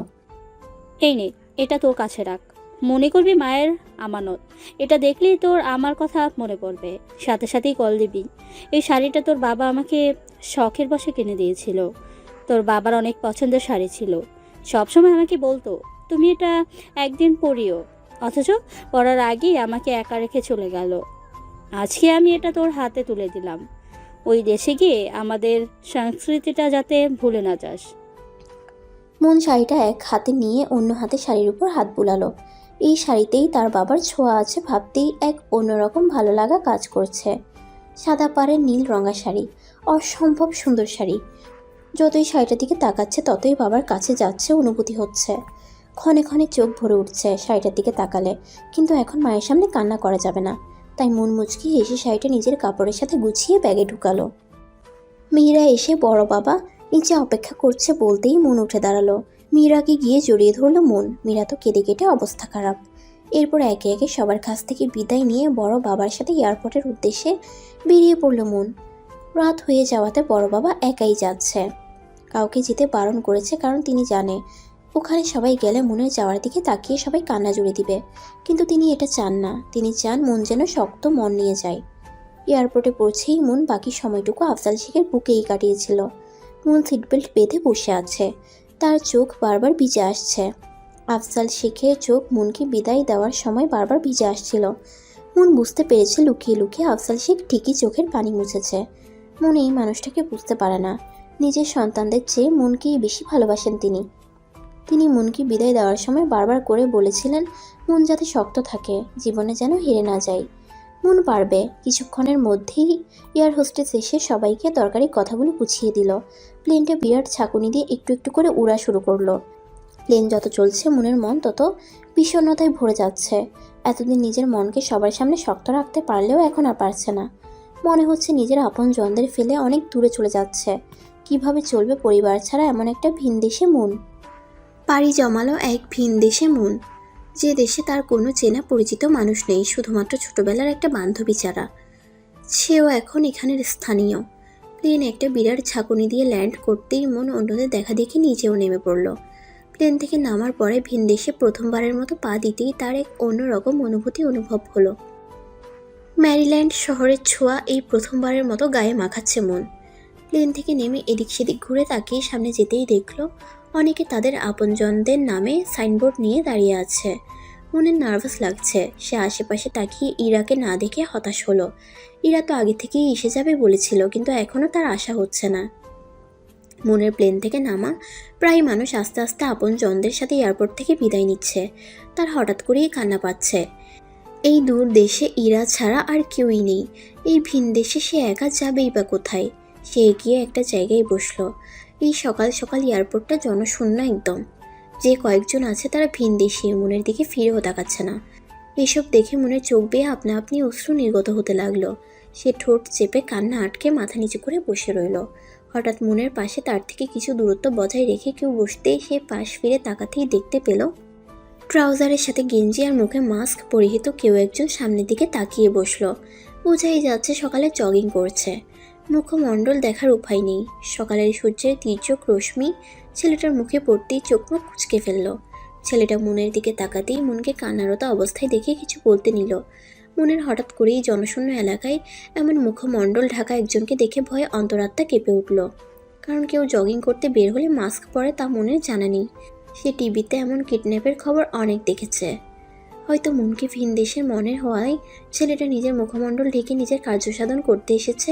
এই নে, এটা তোর কাছে রাখ, মনে করবি মায়ের আমানত। এটা দেখলেই তোর আমার কথা মনে পড়বে, সাথে সাথেই কল দিবি। এই শাড়িটা তোর বাবা আমাকে শখের বশে কিনে দিয়েছিল। তোর বাবার অনেক পছন্দের শাড়ি ছিল, সবসময় আমাকে বলতো তুমি এটা একদিন পরিও, অথচ পরার আগেই আমাকে একা রেখে চলে গেল। আজকে আমি এটা তোর হাতে তুলে দিলাম, ওই দেশে গিয়ে আমাদের সংস্কৃতিটা যাতে ভুলে না যাস। মন শাড়িটা এক হাতে নিয়ে অন্য হাতে শাড়ির উপর হাত বুলালো। এই শাড়িতেই তার বাবার ছোঁয়া আছে ভাবতেই এক অন্যরকম ভালো লাগা কাজ করছে। সাদা পাড়ের নীল রঙা শাড়ি, অসম্ভব সুন্দর শাড়ি। যতই শাড়িটার দিকে তাকাচ্ছে ততই বাবার কাছে যাচ্ছে অনুভূতি হচ্ছে। ক্ষণে ক্ষণে চোখ ভরে উঠছে শাড়িটার দিকে তাকালে, কিন্তু এখন মায়ের সামনে কান্না করা যাবে না। তাই মন মুচকি হেসে শাড়িটা নিজের কাপড়ের সাথে গুছিয়ে ব্যাগে ঢুকালো। মীরা এসে বড় বাবা নিচে অপেক্ষা করছে বলতেই মন উঠে দাঁড়ালো। মীরাকে গিয়ে জড়িয়ে ধরলো মন। মীরা তো কেঁদে কেটে অবস্থা খারাপ। এরপর একে একে সবার কাছ থেকে বিদায় নিয়ে বড় বাবার সাথে এয়ারপোর্টের উদ্দেশ্যে বেরিয়ে পড়লো মন। রাত হয়ে যাওয়াতে বড় বাবা একাই যাচ্ছে। কাউকে যেতে বারণ করেছে, কারণ তিনি জানে ওখানে সবাই গেলে মনের যাওয়ার দিকে তাকিয়ে সবাই কান্না জুড়ে দিবে। কিন্তু তিনি এটা চান না, তিনি চান মন যেন শক্ত মন নিয়ে যায়। এয়ারপোর্টে পৌঁছেই মন বাকি সময়টুকু আফজাল শেখের বুকেই কাটিয়েছিল। মন সিটবেল্ট বেঁধে বসে আছে, তার চোখ বারবার ভিজে আসছে। আফজাল শেখের চোখ মনকে বিদায় দেওয়ার সময় বারবার ভিজে আসছিল। মন বুঝতে পেরেছে লুকিয়ে লুকিয়ে আফজাল শেখ ঠিকই চোখের পানি মুছেছে। মন এই মানুষটাকে বুঝতে পারে না, নিজের সন্তানদের চেয়ে মনকেই বেশি ভালোবাসেন তিনি। তিনি মনকে বিদায় দেওয়ার সময় বারবার করে বলেছিলেন মন যাতে শক্ত থাকে, জীবনে যেন হেরে না যায়। মন পারবে। কিছুক্ষণের মধ্যেই এয়ার হোস্টেস এসে সবাইকে দরকারি কথাগুলো বুঝিয়ে দিল। প্লেনটা বিরাট ছাঁকুনি দিয়ে একটু একটু করে উড়া শুরু করলো। প্লেন যত চলছে মনের মন তত বিষণ্ণতায় ভরে যাচ্ছে। এতদিন নিজের মনকে সবার সামনে শক্ত রাখতে পারলেও এখন আর পারছে না। মনে হচ্ছে নিজের আপন জনদের ফেলে অনেক দূরে চলে যাচ্ছে। কিভাবে চলবে পরিবার ছাড়া এমন একটা ভিন দেশে মন। পাড়ি জমালো এক ভিন দেশে মন, যে দেশে তার কোনো চেনা পরিচিত মানুষ নেই, শুধুমাত্র ছোটবেলার একটা বান্ধবী ছাড়া। সেও এখন এখানের স্থানীয়। প্লেন একটা বিরাট ঝাঁকুনি দিয়ে ল্যান্ড করতেই মন অন্যদের দেখা দেখে নিচেও নেমে পড়ল। প্লেন থেকে নামার পরে ভিনদেশে প্রথমবারের মতো পা দিতেই তার এক অন্যরকম অনুভূতি অনুভব হলো। ম্যারিল্যান্ড শহরের ছোঁয়া এই প্রথমবারের মতো গায়ে মাখাচ্ছে মন। প্লেন থেকে নেমে এদিক সেদিক ঘুরে তাকিয়ে সামনে যেতেই দেখলো অনেকে তাদের আপনজনদের নামে সাইনবোর্ড নিয়ে দাঁড়িয়ে আছে। মনের নার্ভাস লাগছে। সে আশেপাশে তাকিয়ে ইরাকে না দেখে হতাশ হলো। ইরা তো আগে থেকেই এসে যাবে বলেছিল, কিন্তু এখনও তার আশা হচ্ছে না। মনের প্লেন থেকে নামা প্রায় মানুষ আস্তে আস্তে আপনজনদের সাথে এয়ারপোর্ট থেকে বিদায় নিচ্ছে। তার হঠাৎ করেই কান্না পাচ্ছে। এই দূর দেশে ইরা ছাড়া আর কেউই নেই। এই ভিন দেশে সে একা যাবেই বা কোথায়? সে এগিয়ে একটা জায়গায় বসলো। এই সকাল সকাল এয়ারপোর্টটা জনশূন্য একদম। যে কয়েকজন আছে তারা ভিন দেশে, মনের দিকে ফিরেও তাকাচ্ছে না। এসব দেখে মনের চোখ বেয়ে আপনা আপনি অশ্রু নির্গত হতে লাগলো। সে ঠোঁট চেপে কান্না আটকে মাথা নিচু করে বসে রইল। হঠাৎ মনের পাশে তার থেকে কিছু দূরত্ব বজায় রেখে কেউ বসতেই সে পাশ ফিরে তাকাতেই দেখতে পেল ট্রাউজারের সাথে গেঞ্জি আর মুখে মাস্ক পরিহিত কেউ একজন সামনের দিকে তাকিয়ে বসলো। বোঝাই যাচ্ছে সকালে জগিং করছে। মুখমণ্ডল দেখার উপায় নেই। সকালের সূর্যের তীর্যক রশ্মি ছেলেটার মুখে পড়তেই চোখ মুখ কুঁচকে ফেলল। ছেলেটা মনের দিকে তাকাতেই মনকে কান্নারত অবস্থায় দেখে কিছু বলতে নিল। মনের হঠাৎ করেই জনশূন্য এলাকায় এমন মুখমণ্ডল ঢাকা একজনকে দেখে ভয়ে অন্তরাত্মা কেঁপে উঠল। কারণ কেউ জগিং করতে বের হলে মাস্ক পরে তা মনের জানা নেই। সে টিভিতে এমন কিডন্যাপের খবর অনেক দেখেছে। হয়তো মনকে ভিন দেশের মনের হওয়ায় ছেলেটা নিজের মুখমণ্ডল ঢেকে নিজের কার্যসাধন করতে এসেছে।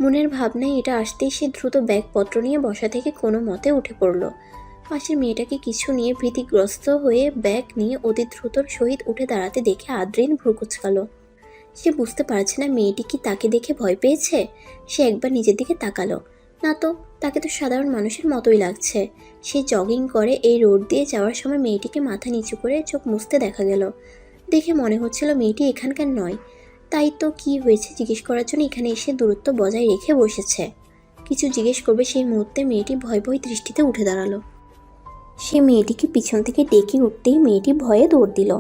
মনের ভাবনায় এটা আসতেই সে দ্রুত ব্যাগপত্র নিয়ে বসা থেকে কোনো মতে উঠে পড়ল। পাশের মেয়েটাকে কিছু নিয়ে ভীতিগ্রস্ত হয়ে ব্যাগ নিয়ে অতি দ্রুতর সহিত উঠে দাঁড়াতে দেখে আদ্রিন ভ্রু কুঁচকালো। সে বুঝতে পারছে না মেয়েটি কি তাকে দেখে ভয় পেয়েছে। সে একবার নিজের দিকে তাকালো। না তো, তাকে তো সাধারণ মানুষের মতোই লাগছে। সে জগিং করে এই রোড দিয়ে যাওয়ার সময় মেয়েটিকে মাথা নিচু করে চোখ মুছতে দেখা গেল। দেখে মনে হচ্ছিল মেয়েটি এখানকার নয়। তাই তো কি হয়েছে জিজ্ঞেস করার জন্য এখানে এসে দূরত্ব বজায় রেখে বসেছে। কিছু জিজ্ঞেস করবে সেই মুহূর্তে মেয়েটি ভয় ভয় দৃষ্টিতে উঠে দাঁড়ালো। সে মেয়েটিকে পিছন থেকে ডেকে উঠতেই মেয়েটি ভয়ে দৌড় দিল।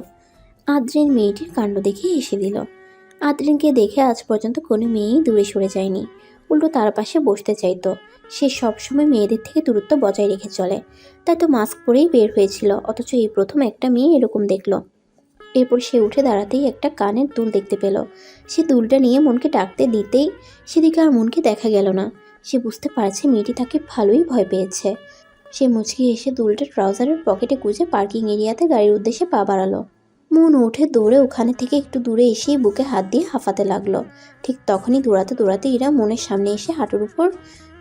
আদ্রিন মেয়েটির কাণ্ড দেখে হেসে দিল। আদ্রিনকে দেখে আজ পর্যন্ত কোনো মেয়েই দূরে সরে যায়নি, উল্টো তার পাশে বসতে চাইতো। সে সবসময় মেয়েদের থেকে দূরত্ব বজায় রেখে চলে, তাই তো মাস্ক পরেই বের হয়েছিল। অথচ এই প্রথম একটা মেয়ে এরকম দেখলো। এরপর সে উঠে দাঁড়াতেই একটা কানের দুল দেখতে পেল। সে দুলটা নিয়ে মনকে ডাকতে দিতেই সেদিকে আর মনকে দেখা গেল না। সে বুঝতে পারছে মেয়েটি তাকে ভালোই ভয় পেয়েছে। সে মুচকি এসে দুলটা ট্রাউজারের পকেটে গুজে পার্কিং এরিয়াতে গাড়ির উদ্দেশ্যে পা বাড়ালো। মন উঠে দৌড়ে ওখানে থেকে একটু দূরে এসেই বুকে হাত দিয়ে হাঁফাতে লাগলো। ঠিক তখনই দৌড়াতে দৌড়াতে ইরা মনের সামনে এসে হাঁটুর উপর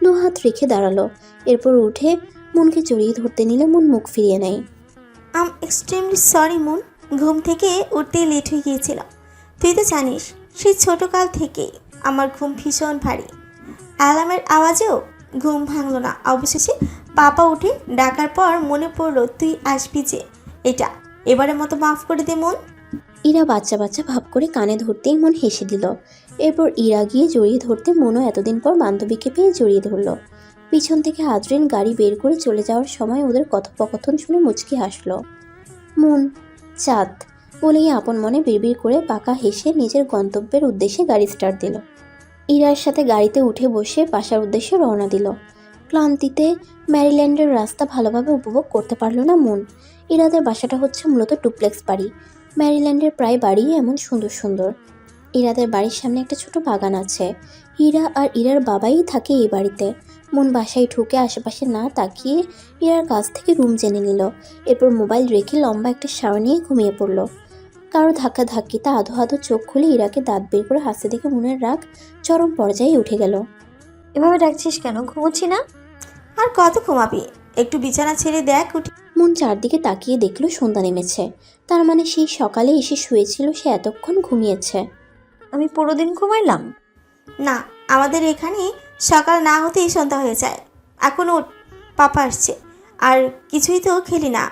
2 হাত রেখে দাঁড়ালো। এরপর উঠে মনকে জড়িয়ে ধরতে নিলে মন মুখ ফিরিয়ে নেয়। আম এক্সট্রিমলি সরি মন, ঘুম থেকে উঠতেই লেট হয়ে গিয়েছিল। তুই তো জানিস সেই ছোটোকাল থেকেই আমার ঘুম ভীষণ ভারী। অ্যালার্মের আওয়াজেও ঘুম ভাঙলো না। অবশেষে পাপা উঠে ডাকার পর মনে পড়লো তুই আসবি যে। এটা এবারের মতো মাফ করে দে মন। ইরা বাচ্চা বাচ্চা ভাব করে কানে ধরতেই মন হেসে দিল। এরপর ইরা গিয়ে জড়িয়ে ধরতে মনও এতদিন পর বান্ধবীকে পেয়ে জড়িয়ে ধরল। পিছন থেকে আদ্রিন গাড়ি বের করে চলে যাওয়ার সময় ওদের কথোপকথন শুনে মুচকি হাসলো। মন চাঁদ বলেই আপন মনে বিড়বিড় করে পাকা হেসে নিজের গন্তব্যের উদ্দেশ্যে গাড়ি স্টার্ট দিল। ইরার সাথে গাড়িতে উঠে বসে বাসার উদ্দেশ্যে রওনা দিল। ক্লান্তিতে ম্যারিল্যান্ডের রাস্তা ভালোভাবে উপভোগ করতে পারল না মন। ইরাদের বাসাটা হচ্ছে মূলত ডুপ্লেক্স বাড়ি। ম্যারিল্যান্ডের প্রায় বাড়ি এমন সুন্দর সুন্দর। ইরাদের বাড়ির সামনে একটা ছোট বাগান আছে। ইরা আর ইরার বাবাই থাকে এই বাড়িতে। মন বাসায় ঢুকে আশেপাশে না তাকিয়ে ইরার কাছ থেকে রুম জেনে নিল। এরপর মোবাইল রেখে লম্বা একটা শাওয়ার নিয়ে ঘুমিয়ে পড়ল। কারো ধাক্কা ধাক্কিতে আধো আধো চোখ খুলে ইরাকে দাঁত বের করে হাসতে দেখে মনের রাগ চরম পর্যায়ে উঠে গেল। এভাবে ডাকছিস কেন? ঘুমোচ্ছি না? আর কত ঘুমাবি? একটু বিছানা ছেড়ে দেখ উঠে। মন চারদিকে তাকিয়ে দেখলো সন্ধ্যা নেমেছে। তার মানে সেই সকালে এসে শুয়েছিল, সে এতক্ষণ ঘুমিয়েছে। আমি পুরো দিন ঘুমাইলাম? না, আমাদের এখানে সকাল না হতেই সন্ধ্যা হয়ে যায়। এখন ওঠ, পাপা আসছে। আর কিছুই তো খেলি না।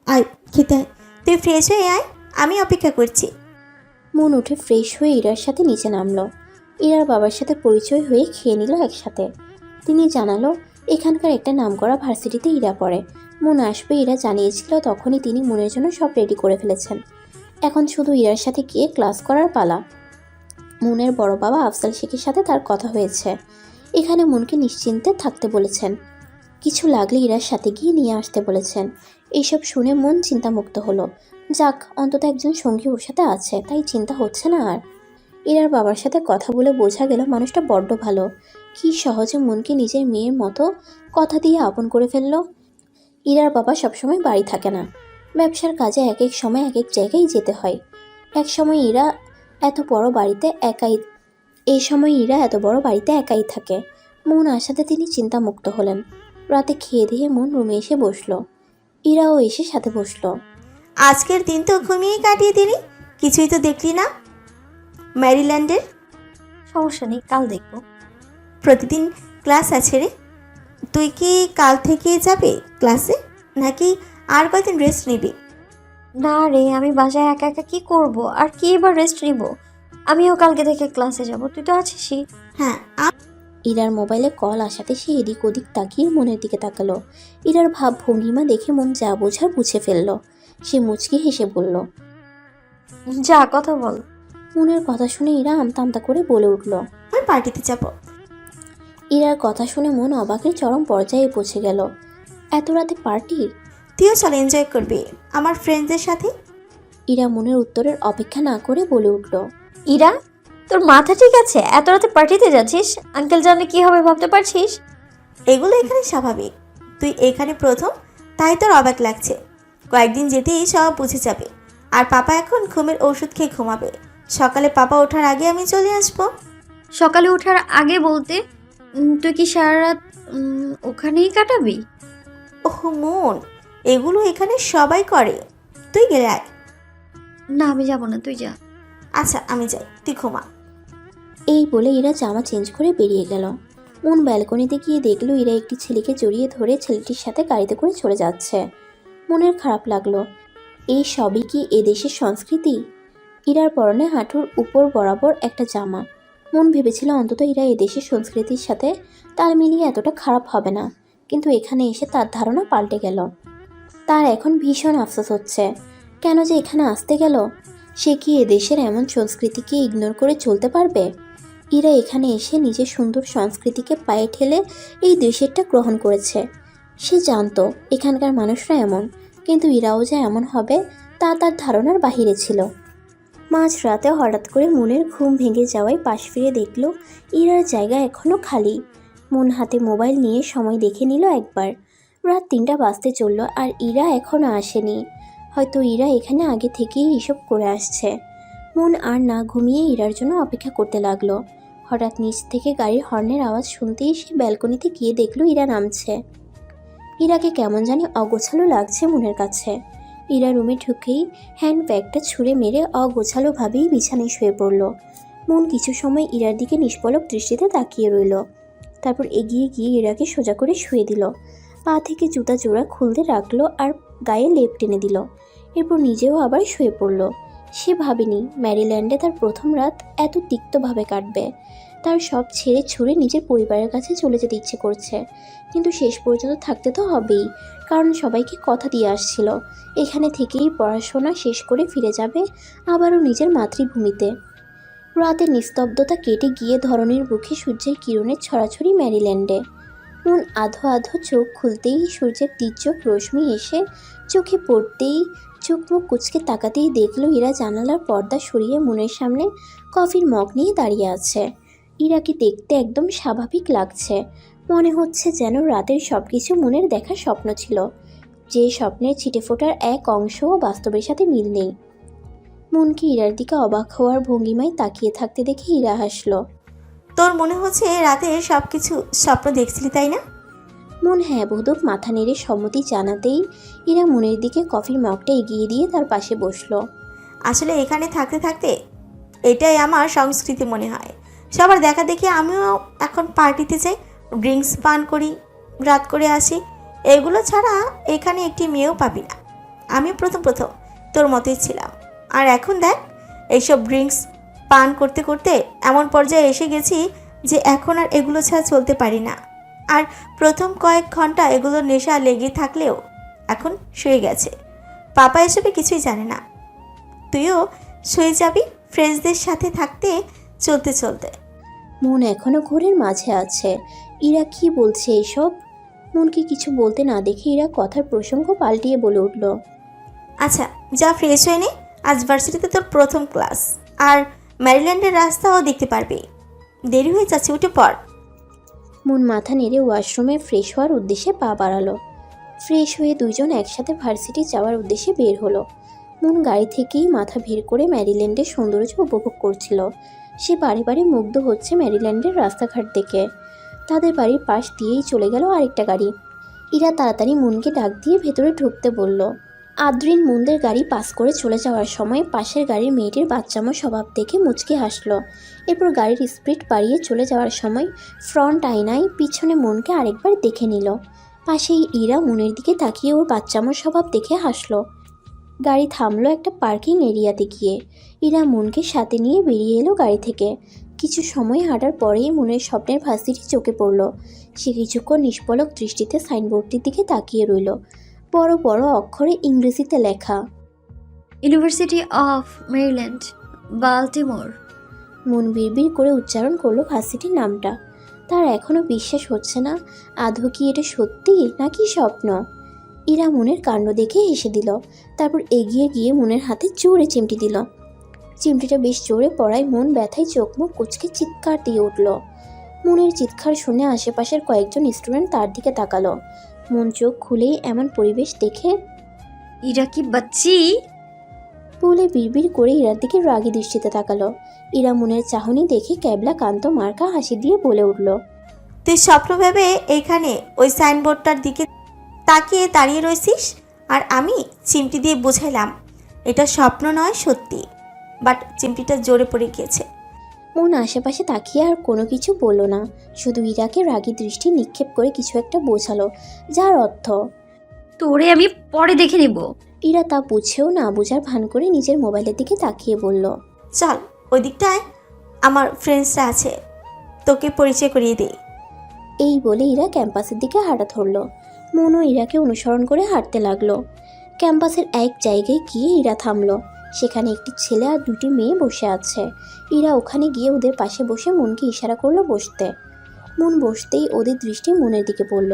আয় খেতে আয়। তুই ফ্রেশ হয়ে আয়, আমি অপেক্ষা করছি। মন উঠে ফ্রেশ হয়ে ইরার সাথে নিচে নামলো। ইরার বাবার সাথে পরিচয় হয়ে খেয়ে নিল একসাথে। তিনি জানালো এখানকার একটা নামকরা ভার্সিটিতে ইরা পড়ে। মন আসবে ইরা জানিয়েছিল, তখনই তিনি মনের জন্য সব রেডি করে ফেলেছেন। এখন শুধু ইরার সাথে গিয়ে ক্লাস করার পালা। মনের বড় বাবা আফজাল শেখের সাথে তার কথা হয়েছে। এখানে মনকে নিশ্চিন্তে থাকতে বলেছেন। কিছু লাগলে ইরার সাথে গিয়ে নিয়ে আসতে বলেছেন। এইসব শুনে মন চিন্তামুক্ত হলো। যাক, অন্তত একজন সঙ্গী ওর সাথে আছে, তাই চিন্তা হচ্ছে না আর। ইরার বাবার সাথে কথা বলে বোঝা গেল মানুষটা বড্ড ভালো। কি সহজে মনকে নিজের মেয়ের মতো কথা দিয়ে আপন করে ফেললো। ইরার বাবা সবসময় বাড়ি থাকে না, ব্যবসার কাজে এক এক সময় এক এক জায়গায় যেতে হয়। এক সময় ইরা এত বড় বাড়িতে একাই এই সময় ইরা এত বড় বাড়িতে একাই থাকে। মন আসাতে তিনি চিন্তামুক্ত হলেন। রাতে খেয়ে দিয়ে মন রুমে এসে বসলো। ইরাও এসে সাথে বসলো। আজকের দিন তো ঘুমিয়ে কাটিয়ে দিলি, কিছুই তো দেখলি না ম্যারিল্যান্ডের। সমস্যা নেই, কাল দেখবো। প্রতিদিন ক্লাস আছে রে, তুই কি কাল থেকে যাবে ক্লাসে, নাকি আর কয়দিন রেস্ট নিবি? না রে, আমি বাসায় একা একা কি করব, আর কি এবার রেস্ট নিব? আমিও কালকে থেকে ক্লাসে যাব, তুই তো আছিসই। হ্যাঁ, ইরার মোবাইলে কল আসাতে সে এদিক ওদিক তাকিয়ে মনের দিকে তাকালো। ইরার ভাব ভঙ্গিমা দেখে মন যা বোঝার বুঝে ফেললো। সে মুচকি হেসে বলল। যা কথা বল। মনের কথা শুনে ইরা আমতা আমতা করে বলে উঠল। আমি পার্টিতে যাব। ইরার কথা শুনে মন অবাকের চরম পর্যায়ে পৌঁছে গেল। এত রাতে পার্টি? তুইও চল, এনজয় করবি আমার ফ্রেন্ডসদের সাথে। ইরা মনের উত্তরের অপেক্ষা না করে বলে উঠল। ইরা, তোর মাথা ঠিক আছে? এত রাতে পার্টিতে যাচ্ছিস? আঙ্কেল জানলে কি হবে ভাবতে পারছিস? এগুলো এখানে স্বাভাবিক, তুই এখানে প্রথম, তাই তোর অবাক লাগছে। কয়েকদিন যেতেই সব বুঝে যাবে। আর পাপা এখন ঘুমের ওষুধ খেয়ে ঘুমাবে, সকালে পাপা ওঠার আগে আমি চলে আসবো। সকালে ওঠার আগে বলতে তুই কি সারা রাত ওখানেই কাটাবি? ওহ মন, এগুলো এখানে সবাই করে, তুই গেলে আয়। না, আমি যাব না, তুই যা। আচ্ছা আমি যাই, তুই ঘুমা। এই বলে ইরা জামা চেঞ্জ করে বেরিয়ে গেল। মন ব্যালকনিতে গিয়ে দেখলো ইরা একটি ছেলেকে জড়িয়ে ধরে ছেলেটির সাথে গাড়িতে করে চলে যাচ্ছে। মনের খারাপ লাগলো। এই সবই কি এদেশের সংস্কৃতি? ইরার পরনে হাঁটুর উপর বরাবর একটা জামা। মন ভেবেছিল অন্তত ইরা এদেশের সংস্কৃতির সাথে তাল মিলিয়ে এতটা খারাপ হবে না, কিন্তু এখানে এসে তার ধারণা পাল্টে গেল। তার এখন ভীষণ আফসোস হচ্ছে, কেন যে এখানে আসতে গেল। সে কি এদেশের এমন সংস্কৃতিকে ইগনোর করে চলতে পারবে? ইরা এখানে এসে নিজের সুন্দর সংস্কৃতিকে পায়ে ঠেলে এই দেশেরটা গ্রহণ করেছে। সে জানতো এখানকার মানুষরা এমন, কিন্তু ইরাও যে এমন হবে তা তার ধারণার বাহিরে ছিল। মাঝ রাতে হঠাৎ করে মনের ঘুম ভেঙে যাওয়ায় পাশ ফিরে দেখল ইরার জায়গা এখনও খালি। মন হাতে মোবাইল নিয়ে সময় দেখে নিল একবার। রাত 3টা বাজতে চলল আর ইরা এখনও আসেনি। হয়তো ইরা এখানে আগে থেকেই এসব করে আসছে। মন আর না ঘুমিয়ে ইরার জন্য অপেক্ষা করতে লাগলো। হঠাৎ নিচ থেকে গাড়ির হর্নের আওয়াজ শুনতেই সে ব্যালকনিতে গিয়ে দেখল ইরা নামছে। ইরাকে কেমন জানি অগোছালো লাগছে মনের কাছে। ইরা রুমে ঢুকেই হ্যান্ডব্যাগটা ছুঁড়ে মেরে অগোছালোভাবেই বিছানায় শুয়ে পড়ল। মন কিছু সময় ইরার দিকে নিষ্পলক দৃষ্টিতে তাকিয়ে রইল। তারপর এগিয়ে গিয়ে ইরাকে সোজা করে শুয়ে দিল। পা থেকে জুতা জোড়া খুলতে রাখলো আর গায়ে লেপ টেনে দিল। এরপর নিজেও আবার শুয়ে পড়ল। সে ভাবেনি ম্যারিল্যান্ডে তার প্রথম রাত এত তিক্তভাবে কাটবে। তার সব ছেড়ে ছুড়ে নিজের পরিবারের কাছে চলে যেতে ইচ্ছে করছে, কিন্তু শেষ পর্যন্ত থাকতে তো হবেই, কারণ সবাইকে কথা দিয়ে আসছিল এখানে থেকেই পড়াশোনা শেষ করে ফিরে যাবে আবারও নিজের মাতৃভূমিতে। রাতের নিস্তব্ধতা কেটে গিয়ে ধরনের বুকে সূর্যের কিরণের ছড়াছড়ি ম্যারিল্যান্ডে। মন আধো আধো চোখ খুলতেই সূর্যের তীর্যক রশ্মি এসে চোখে পড়তেই চোখ মুখ কুচকে তাকাতেই দেখল ইরা জানালার পর্দা সরিয়ে মনের সামনে কফির মগ নিয়ে দাঁড়িয়ে আছে। ইরাকে দেখতে একদম স্বাভাবিক লাগছে। মনে হচ্ছে যেন রাতের সব কিছু মনের দেখা স্বপ্ন ছিল, যে স্বপ্নের ছিটেফোঁটার এক অংশও বাস্তবের সাথে মিল নেই। মনকে ইরার দিকে অবাক হওয়ার ভঙ্গিমায় তাকিয়ে থাকতে দেখে ইরা হাসলো। তোর মনে হচ্ছে রাতে সব কিছু স্বপ্ন দেখছিলি, তাই না? মন হ্যাঁ বোধক মাথা নেড়ে সম্মতি জানাতেই ইরা মনের দিকে কফির মগটা এগিয়ে দিয়ে তার পাশে বসলো। আসলে এখানে থাকতে থাকতে এটাই আমার সংস্কৃতি মনে হয়। সবার দেখা দেখি আমিও এখন পার্টিতে যাই, ড্রিঙ্কস পান করি, রাত করে আসি। এগুলো ছাড়া এখানে একটি মেয়েও পাবি না। আমি প্রথম তোর মতোই ছিলাম, আর এখন দেখ এইসব ড্রিঙ্কস পান করতে করতে এমন পর্যায়ে এসে গেছি যে এখন আর এগুলো ছাড়া চলতে পারি না। আর প্রথম কয়েক ঘন্টা এগুলোর নেশা লেগে থাকলেও এখন শুয়ে গেছে। পাপা এসবে কিছুই জানে না। তুইও শুয়ে যাবি ফ্রেন্ডসদের সাথে থাকতে চলতে চলতে। মন এখনো ঘোরের মাঝে আছে। ইরা কি বলছে এসব? মনকে কিছু বলতে না দেখে ইরা কথার প্রসঙ্গ পাল্টিয়ে বলে উঠল। আচ্ছা যা, ফ্রেশ হয়ে নে, আজ ভার্সিটিতে তোর প্রথম ক্লাস, আর ম্যারিল্যান্ডের রাস্তাও দেখতে পারবি। দেরি হয়ে যাচ্ছে, উঠে পড়। মন মাথা নেড়ে ওয়াশরুমে ফ্রেশ হওয়ার উদ্দেশ্যে পা বাড়ালো। ফ্রেশ হয়ে দুইজন একসাথে ভার্সিটি যাওয়ার উদ্দেশ্যে বের হলো। মন গাড়ি থেকেই মাথা ভিড় করে ম্যারিল্যান্ডের সৌন্দর্য উপভোগ করছিল। সে বারে বারে মুগ্ধ হচ্ছে ম্যারিল্যান্ডের রাস্তাঘাট দেখে। তাদের বাড়ির পাশ দিয়েই চলে গেল আরেকটা গাড়ি। ইরা তাড়াতাড়ি মনকে ডাক দিয়ে ভেতরে ঢুকতে বলল। আদ্রিন মুনদের গাড়ি পাস করে চলে যাওয়ার সময় পাশের গাড়ির মেয়েটির বাচ্চামো স্বভাব দেখে মুচকে হাসলো। এরপর গাড়ির স্পিড বাড়িয়ে চলে যাওয়ার সময় ফ্রন্ট আয়নায় পিছনে মনকে আরেকবার দেখে নিল। পাশেই ইরা মনের দিকে তাকিয়ে ওর বাচ্চামো স্বভাব দেখে হাসলো। গাড়ি থামলো একটা পার্কিং এরিয়াতে গিয়ে। ইরা মনকে সাথে নিয়ে বেরিয়ে এলো গাড়ি থেকে। কিছু সময় হাঁটার পরেই মনের স্বপ্নের ভার্সিটি চোখে পড়ল। সে কিছুক্ষণ নিষ্পলক দৃষ্টিতে সাইনবোর্ডটির দিকে তাকিয়ে রইল। বড় বড় অক্ষরে ইংরেজিতে লেখা, ইউনিভার্সিটি অফ মেরিল্যান্ড, বাল্টিমোর। মন বিড়বিড় করে উচ্চারণ করলো ভার্সিটির নামটা। তার এখনও বিশ্বাস হচ্ছে না, আদৌ কি এটা সত্যি নাকি স্বপ্ন। ইরা মনের কাণ্ড দেখে হেসে দিল। তারপর এগিয়ে গিয়ে মনের হাতে জোরে চিমটি দিল। চিমটিটা বেশ জোরে পড়ায় মন ব্যথায় চোখ মুখ কুচকে চিৎকার দিয়ে উঠল। মনের চিৎকার শুনে আশেপাশের কয়েকজন স্টুডেন্ট তার দিকে তাকালো। মন চোখ খুলেই এমন পরিবেশ দেখে ইরা কি বাচ্চি? বলে বিড়বিড় করে ইরার দিকে রাগী দৃষ্টিতে তাকালো। ইরা মনের চাহনি দেখে ক্যাবলা কান্ত মার্কা হাসি দিয়ে বলে উঠল, তুই স্বপ্ন ভেবে এখানে ওই সাইনবোর্ডটার দিকে তাকিয়ে দাঁড়িয়ে রয়েছিস, আর আমি চিমটি দিয়ে বুঝাইলাম এটা স্বপ্ন নয় সত্যি, বাট চিমটিটা জোরে পড়ে গিয়েছে। মন আশেপাশে তাকিয়ে আর কোনো কিছু বলল না, শুধু ইরাকে রাগী দৃষ্টি নিক্ষেপ করে কিছু একটা বোঝালো, যার অর্থ তোরে আমি পরে দেখে নিব। ইরা তা বুঝেও না বোঝার ভান করে নিজের মোবাইলের দিকে তাকিয়ে বলল, চল ওই দিকটায় আমার ফ্রেন্ডসরা আছে, তোকে পরিচয় করিয়ে দিই। এই বলে ইরা ক্যাম্পাসের দিকে হাঁটা ধরল। মনও ইরাকে অনুসরণ করে হাঁটতে লাগলো। ক্যাম্পাসের এক জায়গায় গিয়ে ইরা থামলো। সেখানে একটি ছেলে আর দুটি মেয়ে বসে আছে। ইরা ওখানে গিয়ে ওদের পাশে বসে মনকে ইশারা করলো বসতে। মন বসতেই ওদের দৃষ্টি মনের দিকে পড়ল।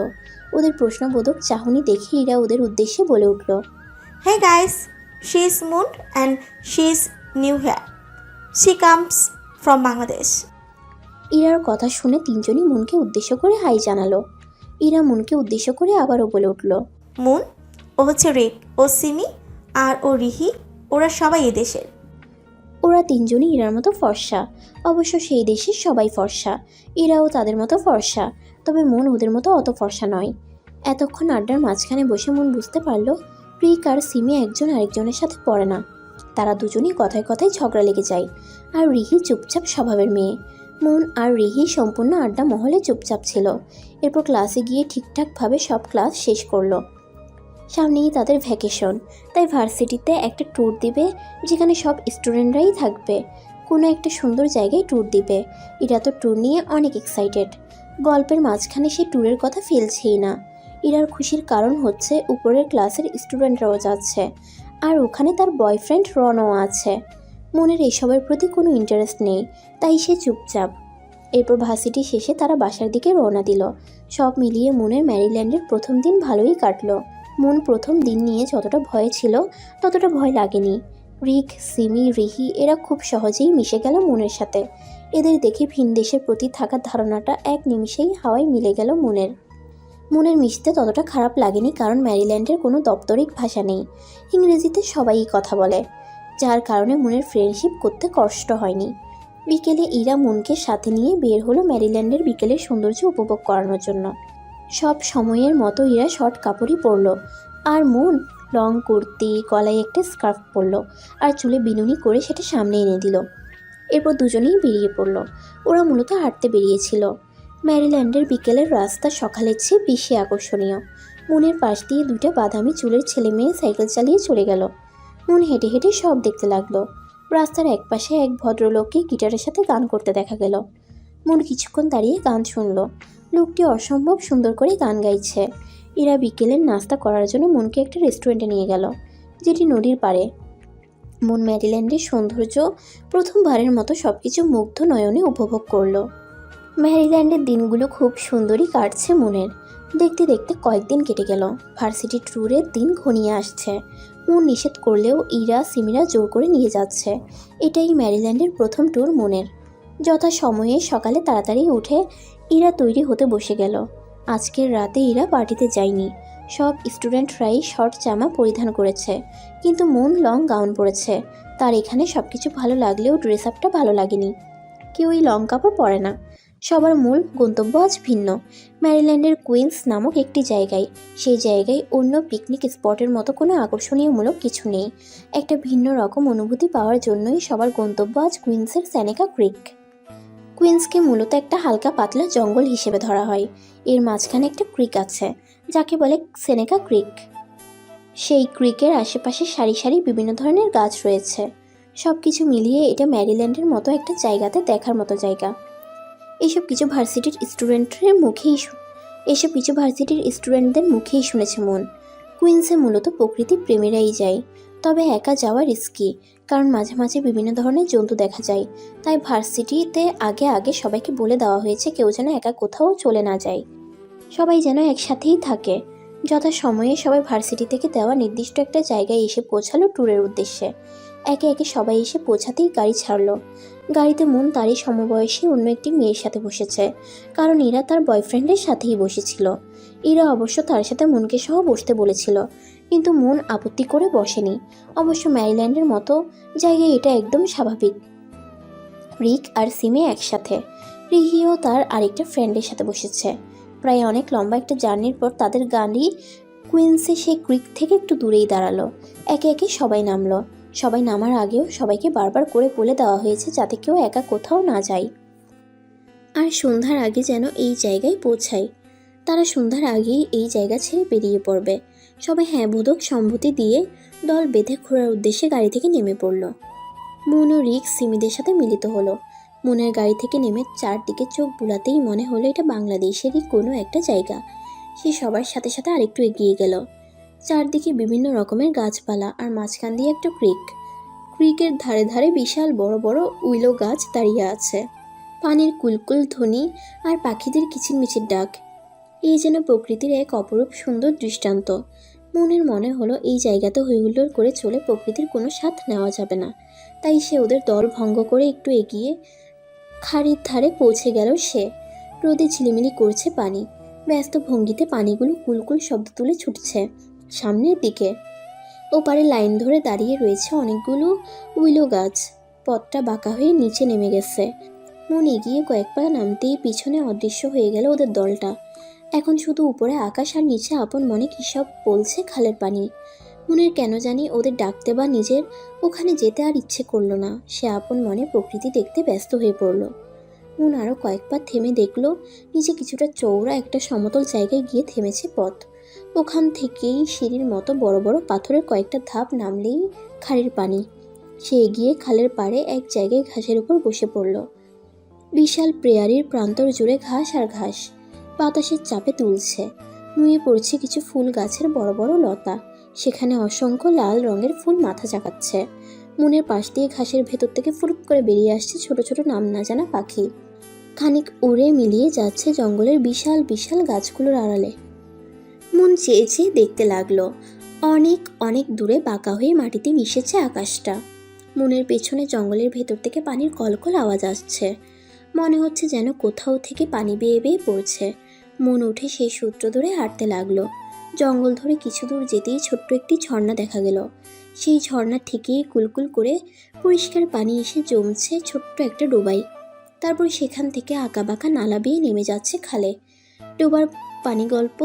ওদের প্রশ্নবোধক চাহনি দেখে ইরা ওদের উদ্দেশ্যে বলে উঠল, Hey guys, she is Moon and she is new here. She comes from Bangladesh. ইরার কথা শুনে তিনজনই মনকে উদ্দেশ্য করে হাই জানালো। ইরা মনকে উদ্দেশ্য করে আবারও বলে উঠল, মুন, ও হচ্ছে রিক, ও সিমি, আর ও রিহি, ওরা সবাই এদেশের। ওরা তিনজনই ইরার মতো ফর্সা। অবশ্য সেই দেশের সবাই ফর্সা, ইরাও তাদের মতো ফর্সা, তবে মন ওদের মতো অত ফর্সা নয়। এতক্ষণ আড্ডার মাঝখানে বসে মন বুঝতে পারল রিক আর সিমি একজন আরেকজনের সাথে পড়ে না। তারা দুজনই কথায় কথায় ঝগড়া লেগে যায়। আর রিহি চুপচাপ স্বভাবের মেয়ে। মন আর রিহি সম্পূর্ণ আড্ডা মহলে চুপচাপ ছিল। এরপর ক্লাসে গিয়ে ঠিকঠাকভাবে সব ক্লাস শেষ করলো। সামনেই তাদের ভ্যাকেশন, তাই ভার্সিটিতে একটা ট্যুর দিবে যেখানে সব স্টুডেন্টরাই থাকবে। কোনো একটা সুন্দর জায়গায় ট্যুর দিবে। এরা তো ট্যুর নিয়ে অনেক এক্সাইটেড। গল্পের মাঝখানে সে ট্যুরের কথা ফেলছেই না। ইরার খুশির কারণ হচ্ছে উপরের ক্লাসের স্টুডেন্টরাও যাচ্ছে, আর ওখানে তার বয়ফ্রেন্ড রনও আছে। মনের এসবের প্রতি কোনো ইন্টারেস্ট নেই, তাই সে চুপচাপ। এরপর ভার্সিটি শেষে তারা বাসার দিকে রওনা দিল। সব মিলিয়ে মনের ম্যারিল্যান্ডের প্রথম দিন ভালোই কাটলো। মন প্রথম দিন নিয়ে যতটা ভয় ছিল ততটা ভয় লাগেনি। রিক, সিমি, রিহি এরা খুব সহজেই মিশে গেল মনের সাথে। এদের দেখে ভিন দেশের প্রতি থাকা ধারণাটা এক নিমিষেই হাওয়ায় মিলে গেল মনের মিশতে ততটা খারাপ লাগেনি, কারণ ম্যারিল্যান্ডের কোনো দপ্তরিক ভাষা নেই। ইংরেজিতে সবাই কথা বলে, যার কারণে মনের ফ্রেন্ডশিপ করতে কষ্ট হয়নি। বিকেলে ইরা মনকে সাথে নিয়ে বের হলো ম্যারিল্যান্ডের বিকেলের সৌন্দর্য উপভোগ করানোর জন্য। সব সময়ের মতো ইরা শর্ট কাপড়ই পরলো, আর মন লং কুর্তি, গলায় একটা স্কার্ফ পরলো, আর চুলে বিনুনি করে সেটা সামনে এনে দিল। এরপর দুজনেই বেরিয়ে পড়ল। ওরা মূলত হাঁটতে বেরিয়েছিল। ম্যারিল্যান্ডের বিকেলের রাস্তা সকালের চেয়ে বেশি আকর্ষণীয়। মনের পাশ দিয়ে দুইটা বাদামি চুলের ছেলে মেয়ে সাইকেল চালিয়ে চলে গেল। মন হেঁটে হেঁটে সব দেখতে লাগলো। রাস্তার একপাশে এক ভদ্রলোককে গিটারের সাথে গান করতে দেখা গেল। মন কিছুক্ষণ দাঁড়িয়ে গান শুনল। লোকটি অসম্ভব সুন্দর করে গান গাইছে। এরা বিকেলের নাস্তা করার জন্য মনকে একটা রেস্টুরেন্টে নিয়ে গেল, যেটি নদীর পাড়ে। মন ম্যারিল্যান্ডের সৌন্দর্য প্রথমবারের মতো সব কিছু মুগ্ধ নয়নে উপভোগ করলো। ম্যারিল্যান্ডের দিনগুলো খুব সুন্দরই কাটছে মনের। দেখতে দেখতে কয়েকদিন কেটে গেল। ভার্সিটি ট্যুরের দিন ঘনিয়ে আসছে। মন নিষেধ করলেও ইরা, সিমিরা জোর করে নিয়ে যাচ্ছে। এটাই ম্যারিল্যান্ডের প্রথম ট্যুর মনের। যথা সময়ে সকালে তাড়াতাড়ি উঠে ইরা তৈরি হতে বসে গেল। আজকের রাতে ইরা পার্টিতে যায়নি। সব স্টুডেন্টরাই শর্ট জামা পরিধান করেছে, কিন্তু মন লং গাউন পরেছে। তার এখানে সব কিছু ভালো লাগলেও ড্রেস আপটা ভালো লাগেনি। কেউই লং কাপড় পরে না। সবার মূল গন্তব্য আজ ভিন্ন। ম্যারিল্যান্ডের কুইন্স নামক একটি জায়গায়। সেই জায়গায় অন্য পিকনিক স্পটের মতো কোনো আকর্ষণীয়মূলক কিছু নেই। একটা ভিন্ন রকম অনুভূতি পাওয়ার জন্যই সবার গন্তব্য আজ কুইন্সের সেনেকা ক্রিক। কুইন্সকে মূলত একটা হালকা পাতলা জঙ্গল হিসেবে ধরা হয়। এর মাঝখানে একটা ক্রিক আছে, যাকে বলে সেনেকা ক্রিক। সেই ক্রিকের আশেপাশে সারি সারি বিভিন্ন ধরনের গাছ রয়েছে। সব কিছু মিলিয়ে এটা ম্যারিল্যান্ডের মতো একটা জায়গাতে দেখার মতো জায়গা। এসব কিছু ভার্সিটির স্টুডেন্টদের মুখেই শুনেছে মন। কুইন্সে মূলত প্রকৃতি প্রেমীরাই যায়, তবে একা যাওয়া রিস্কি, কারণ মাঝে মাঝে বিভিন্ন ধরনের জন্তু দেখা যায়। তাই ভার্সিটিতে আগে আগে সবাইকে বলে দেওয়া হয়েছে কেউ যেন একা কোথাও চলে না যায়, সবাই যেন একসাথেই থাকে। যথাসময়ে সবাই ভার্সিটি থেকে দেওয়া নির্দিষ্ট একটা জায়গায় এসে পৌঁছালো ট্যুরের উদ্দেশ্যে। একে একে সবাই এসে পৌঁছাতেই গাড়ি ছাড়লো। গাড়িতে মন তারই সমবয়সী অন্য একটি মেয়ের সাথে বসেছে, কারণ ইরা তার বয়ফ্রেন্ডের সাথেই বসেছিল। ইরা অবশ্য তার সাথে মনকে সহ বসতে বলেছিল, কিন্তু মন আপত্তি করে বসেনি। অবশ্য ম্যারিল্যান্ডের মতো জায়গায় এটা একদম স্বাভাবিক। রিক আর সিমি একসাথে, রিহিও তার আরেকটা ফ্রেন্ডের সাথে বসেছে। প্রায় অনেক লম্বা একটা জার্নির পর তাদের গাড়ি কুইন্সে সেই ক্রিক থেকে একটু দূরেই দাঁড়ালো। একে একে সবাই নামলো। সবাই নামার আগেও সবাইকে বারবার করে বলে দেওয়া হয়েছে যাতে কেউ একা কোথাও না যায়, আর সন্ধ্যার আগে যেন এই জায়গায় পৌঁছায়। তারা সন্ধ্যার আগেই এই জায়গা ছেড়ে বেরিয়ে পড়বে। সবাই হ্যাঁ বোধক সম্মতি দিয়ে দল বেঁধে ঘোরার উদ্দেশ্যে গাড়ি থেকে নেমে পড়ল। মন ও রিক সিমিদের সাথে মিলিত হলো। মনের গাড়ি থেকে নেমে চারদিকে চোখ বুলাতেই মনে হলো এটা বাংলাদেশেরই কোনো একটা জায়গা। সে সবার সাথে সাথে আরেকটু এগিয়ে গেল। চারদিকে বিভিন্ন রকমের গাছপালা, আর মাঝখান দিয়ে একটা ক্রিক। ক্রিকের ধারে ধারে বিশাল বড় বড় উইলো গাছ দাঁড়িয়ে আছে। পানির কুলকুল ধ্বনি আর পাখিদের কিচিরমিচির ডাক, এই যেন প্রকৃতির এক অপরূপ সুন্দর দৃষ্টান্ত। মনের মনে হলো এই জায়গাতে হইহুল্লোড় করে চলে প্রকৃতির কোনো স্বাদ নেওয়া যাবে না। তাই সে ওদের দল ভঙ্গ করে একটু এগিয়ে খাড়ির ধারে পৌঁছে গেল সে। রোদে ঝিলিমিলি করছে পানি। ব্যস্ত ভঙ্গিতে পানিগুলো কুলকুল শব্দ তুলে ছুটছে সামনের দিকে। ওপারে লাইন ধরে দাঁড়িয়ে রয়েছে অনেকগুলো উইলো গাছ। পথটা বাঁকা হয়ে নিচে নেমে গেছে। মন এগিয়ে কয়েক পা নামতেই পিছনে অদৃশ্য হয়ে গেল ওদের দলটা। এখন শুধু উপরে আকাশ আর নিচে আপন মনে কী সব বলছে খালের পানি। মনের কেন জানি ওদের ডাকতে বা নিজের ওখানে যেতে আর ইচ্ছে করলো না। সে আপন মনে প্রকৃতি দেখতে ব্যস্ত হয়ে পড়ল। মন আরও কয়েক পা থেমে দেখলো নিচে কিছুটা চওড়া একটা সমতল জায়গায় গিয়ে থেমেছে পথ। ওখান থেকেই সিঁড়ির মতো বড় বড় পাথরের কয়েকটা ধাপ নামলেই খাড়ির পানি। সে এগিয়ে খালের পাড়ে এক জায়গায় ঘাসের উপর বসে পড়ল। বিশাল প্রেয়ারির প্রান্তর জুড়ে ঘাস আর ঘাস বাতাসের চাপে তুলছে। নুয়ে পড়ছে কিছু ফুল গাছের বড় বড় লতা। সেখানে অসংখ্য লাল রঙের ফুল মাথা চাকাচ্ছে। মনের পাশ দিয়ে ঘাসের ভেতর থেকে ফুরুত করে বেরিয়ে আসছে ছোট ছোট নাম না জানা পাখি। খানিক উড়ে মিলিয়ে যাচ্ছে জঙ্গলের বিশাল বিশাল গাছগুলোর আড়ালে। মন চেয়ে চেয়ে দেখতে লাগলো। অনেক অনেক দূরে বাঁকা হয়ে মাটিতে মিশেছে আকাশটা। মনের পেছনে জঙ্গলের ভেতর থেকে পানির কলকল আওয়াজ আসছে। মনে হচ্ছে যেন কোথাও থেকে পানি বেয়ে বেয়ে পড়ছে। মন উঠে সেই সূত্র ধরে হাঁটতে লাগলো। জঙ্গল ধরে কিছু দূর যেতেই ছোট্ট একটি ঝর্ণা দেখা গেল। সেই ঝর্ণা থেকেই কুলকুল করে পরিষ্কার পানি এসে জমছে ছোট্ট একটা ডোবায়। তারপর সেখান থেকে আঁকাবাঁকা নালা বেয়ে নেমে যাচ্ছে খালে। ডোবার পানি গল্প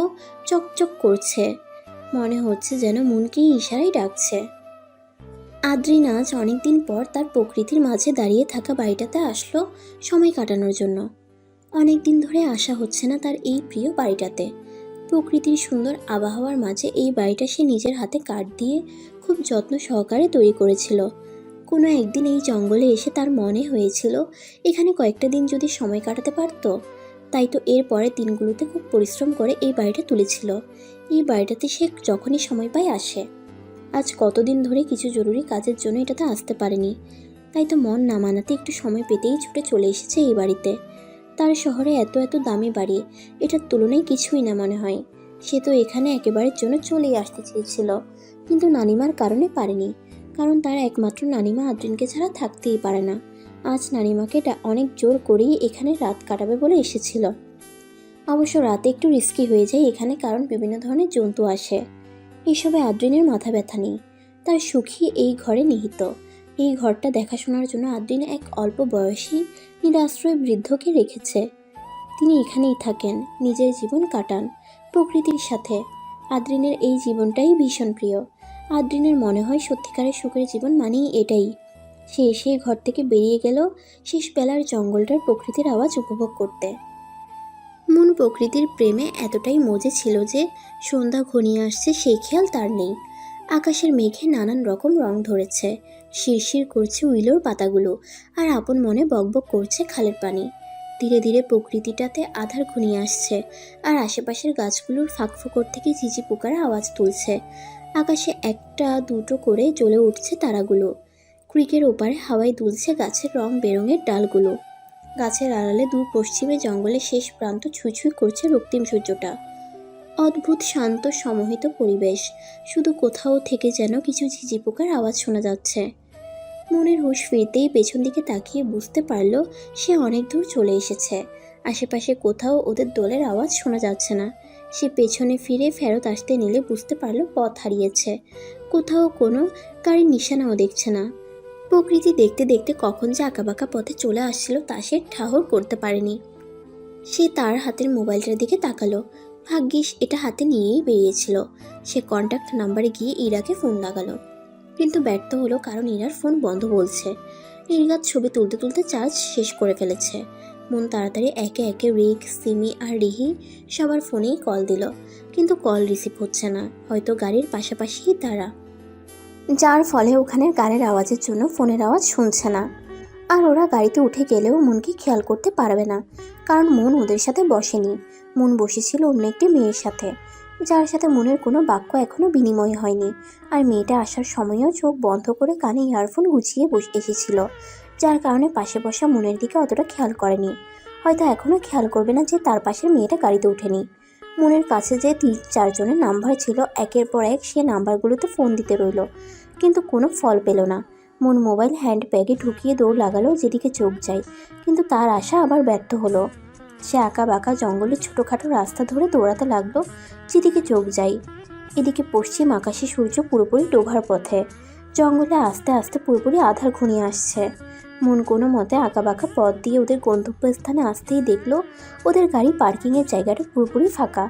চকচক করছে। মনে হচ্ছে যেন মনকেই ইশারায় ডাকছে। আদ্রিন আজ অনেকদিন পর তার প্রকৃতির মাঝে দাঁড়িয়ে থাকা বাড়িটাতে আসলো সময় কাটানোর জন্য। অনেক দিন ধরে আসা হচ্ছে না তার এই প্রিয় বাড়িটাতে। প্রকৃতির সুন্দর আবহাওয়ার মাঝে এই বাড়িটা সে নিজের হাতে কাঠ দিয়ে খুব যত্ন সহকারে তৈরি করেছিল। কোনো একদিন এই জঙ্গলে এসে তার মনে হয়েছিল এখানে কয়েকটা দিন যদি সময় কাটাতে পারত। তাই তো এর পরের দিনগুলোতে খুব পরিশ্রম করে এই বাড়িটা তুলেছিল। এই বাড়িটাতে সে যখনই সময় পায় আসে। আজ কতদিন ধরে কিছু জরুরি কাজের জন্য এটাতে আসতে পারেনি। তাই তো মন না মানাতে একটু সময় পেতেই ছুটে চলে এসেছে এই বাড়িতে। তার শহরে এত এত দামি বাড়ি, এটার তুলনায় কিছুই না মনে হয়। সে তো এখানে একেবারের জন্য চলেই আসতে চেয়েছিল, কিন্তু নানিমার কারণে পারেনি। কারণ তার একমাত্র নানিমা আদ্রিনকে ছাড়া থাকতেই পারে না। আজ নানিমাকে অনেক জোর করেই এখানে রাত কাটাবে বলে এসেছিল। অবশ্য রাতে একটু রিস্কি হয়ে যায় এখানে, কারণ বিভিন্ন ধরনের জন্তু আসে। এসবে আদ্রিনের মাথা ব্যথা নেই, তার সুখী এই ঘরে নিহিত। এই ঘরটা দেখাশোনার জন্য আদ্রিন এক অল্প বয়সী নিরাশ্রয় বৃদ্ধকে রেখেছে। তিনি এখানেই থাকেন, নিজের জীবন কাটান প্রকৃতির সাথে। আদ্রিনের এই জীবনটাই ভীষণ প্রিয়। আদ্রিনের মনে হয় সত্যিকারের সুখের জীবন মানেই এটাই। সে এসে ঘর থেকে বেরিয়ে গেল শেষ বেলার জঙ্গলটার প্রকৃতির আওয়াজ উপভোগ করতে। মন প্রকৃতির প্রেমে এতটাই মজে ছিল যে সন্ধ্যা ঘনিয়ে আসছে সেই খেয়াল তার নেই। আকাশের মেঘে নানান রকম রং ধরেছে, শিরশির করছে উইলোর পাতাগুলো, আর আপন মনে বকবক করছে খালের পানি। ধীরে ধীরে প্রকৃতিটাতে আধার ঘনিয়ে আসছে, আর আশেপাশের গাছগুলোর ফাঁকফোকর থেকে ঝিঝি পোকার আওয়াজ তুলছে। আকাশে একটা দুটো করে জ্বলে উঠছে তারাগুলো। ক্রিকের ওপারে হাওয়ায় দুলছে গাছের রং বেরঙের ডালগুলো। গাছের আড়ালে দূর পশ্চিমে জঙ্গলের শেষ প্রান্ত ছুঁই করছে রক্তিম সূর্যটা। অদ্ভুত শান্ত সমোহিত পরিবেশ, শুধু কোথাও থেকে যেন কিছু ঝিঝি পোকার আওয়াজ শোনা যাচ্ছে। মনের হুঁশ ফিরতেই পেছন দিকে তাকিয়ে বুঝতে পারল সে অনেক দূর চলে এসেছে। আশেপাশে কোথাও ওদের দোলের আওয়াজ শোনা যাচ্ছে না। সে পেছনে ফিরে ফেরত আসতে নিলে বুঝতে পারল পথ হারিয়েছে। কোথাও কোনো গাড়ির নিশানাও দেখছে না। প্রকৃতি দেখতে দেখতে কখন যে আঁকাবাঁকা পথে চলে আসছিল তা সে ঠাহর করতে পারেনি। সে তার হাতের মোবাইলটার দিকে তাকালো। ভাগ্যিস এটা হাতে নিয়েই বেরিয়েছিল। সে কন্ট্যাক্ট নাম্বারে গিয়ে ইরাকে ফোন লাগালো, কিন্তু ব্যর্থ হলো, কারণ ইরার ফোন বন্ধ বলছে। নির্ঘাত ছবি তুলতে তুলতে চার্জ শেষ করে ফেলেছে। মন তাড়াতাড়ি একে একে রিক, সিমি আর রিহি সবার ফোনেই কল দিল, কিন্তু কল রিসিভ হচ্ছে না। হয়তো গাড়ির পাশাপাশিই তারা, যার ফলে ওখানের গানের আওয়াজের জন্য ফোনের আওয়াজ শুনছে না। আর ওরা গাড়িতে উঠে গেলেও মনকে খেয়াল করতে পারবে না, কারণ মন ওদের সাথে বসেনি। মন বসেছিল অন্য একটি মেয়ের সাথে, যার সাথে মনের কোনো বাক্য এখনও বিনিময় হয়নি। আর মেয়েটা আসার সময়ও চোখ বন্ধ করে কানে ইয়ারফোন গুছিয়ে এসেছিল, যার কারণে পাশে বসা মনের দিকে অতটা খেয়াল করেনি। হয়তো এখনও খেয়াল করবে না যে তার পাশের মেয়েটা গাড়িতে ওঠেনি। মনের কাছে যে 3-4 জনের নাম্বার ছিল, একের পর এক সে নাম্বারগুলোতে ফোন দিতে রইল, কিন্তু কোনো ফল পেল না। মন মোবাইল হ্যান্ড ব্যাগে ঢুকিয়ে দৌড় লাগালো যেদিকে চোখ যায়, কিন্তু তার আশা আবার ব্যর্থ হলো। সে আঁকা বাঁকা জঙ্গলের ছোটোখাটো রাস্তা ধরে দৌড়াতে লাগলো যেদিকে চোখ যায়। এদিকে পশ্চিম আকাশে সূর্য পুরোপুরি ডোবার পথে। জঙ্গলে আস্তে আস্তে পুরোপুরি আধার ঘনিয়ে আসছে। মন কোনো মতে আঁকা বাঁকা পথ দিয়ে ওদের গন্তব্যস্থানে আসতেই দেখলো ওদের গাড়ি পার্কিংয়ের জায়গাটা পুরোপুরি ফাঁকা।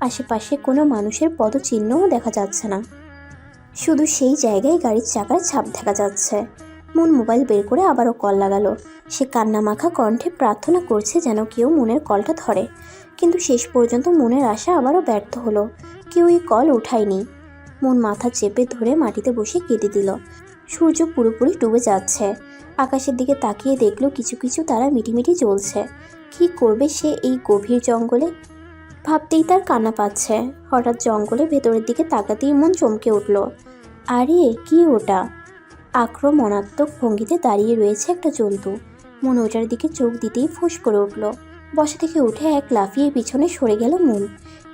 আশেপাশে কোনো মানুষের পদচিহ্নও দেখা যাচ্ছে না, শুধু সেই জায়গায় গাড়ির চাকার ছাপ দেখা যাচ্ছে। মন মোবাইল বের করে আবারও কল লাগালো। সে কান্নামাখা কণ্ঠে প্রার্থনা করছে যেন কেউ মনের কলটা ধরে, কিন্তু শেষ পর্যন্ত মনের আশা আবারও ব্যর্থ হলো। কেউই কল উঠায়নি। মন মাথা চেপে ধরে মাটিতে বসে কেঁদে দিল। সূর্য পুরোপুরি ডুবে যাচ্ছে। আকাশের দিকে তাকিয়ে দেখলো কিছু কিছু তারা মিটিমিটি জ্বলছে। কী করবে সে এই গভীর জঙ্গলে, ভাবতেই তার কান্না পাচ্ছে। হঠাৎ জঙ্গলে ভেতরের দিকে তাকাতেই মন চমকে উঠল। আরে কি ওটা? আক্রমণাত্মক ভঙ্গিতে দাঁড়িয়ে রয়েছে একটা জন্তু। মন ওটার দিকে চোখ দিতেই ফোঁস করে উঠল। বসা থেকে উঠে এক লাফিয়ে পিছনে সরে গেল মন।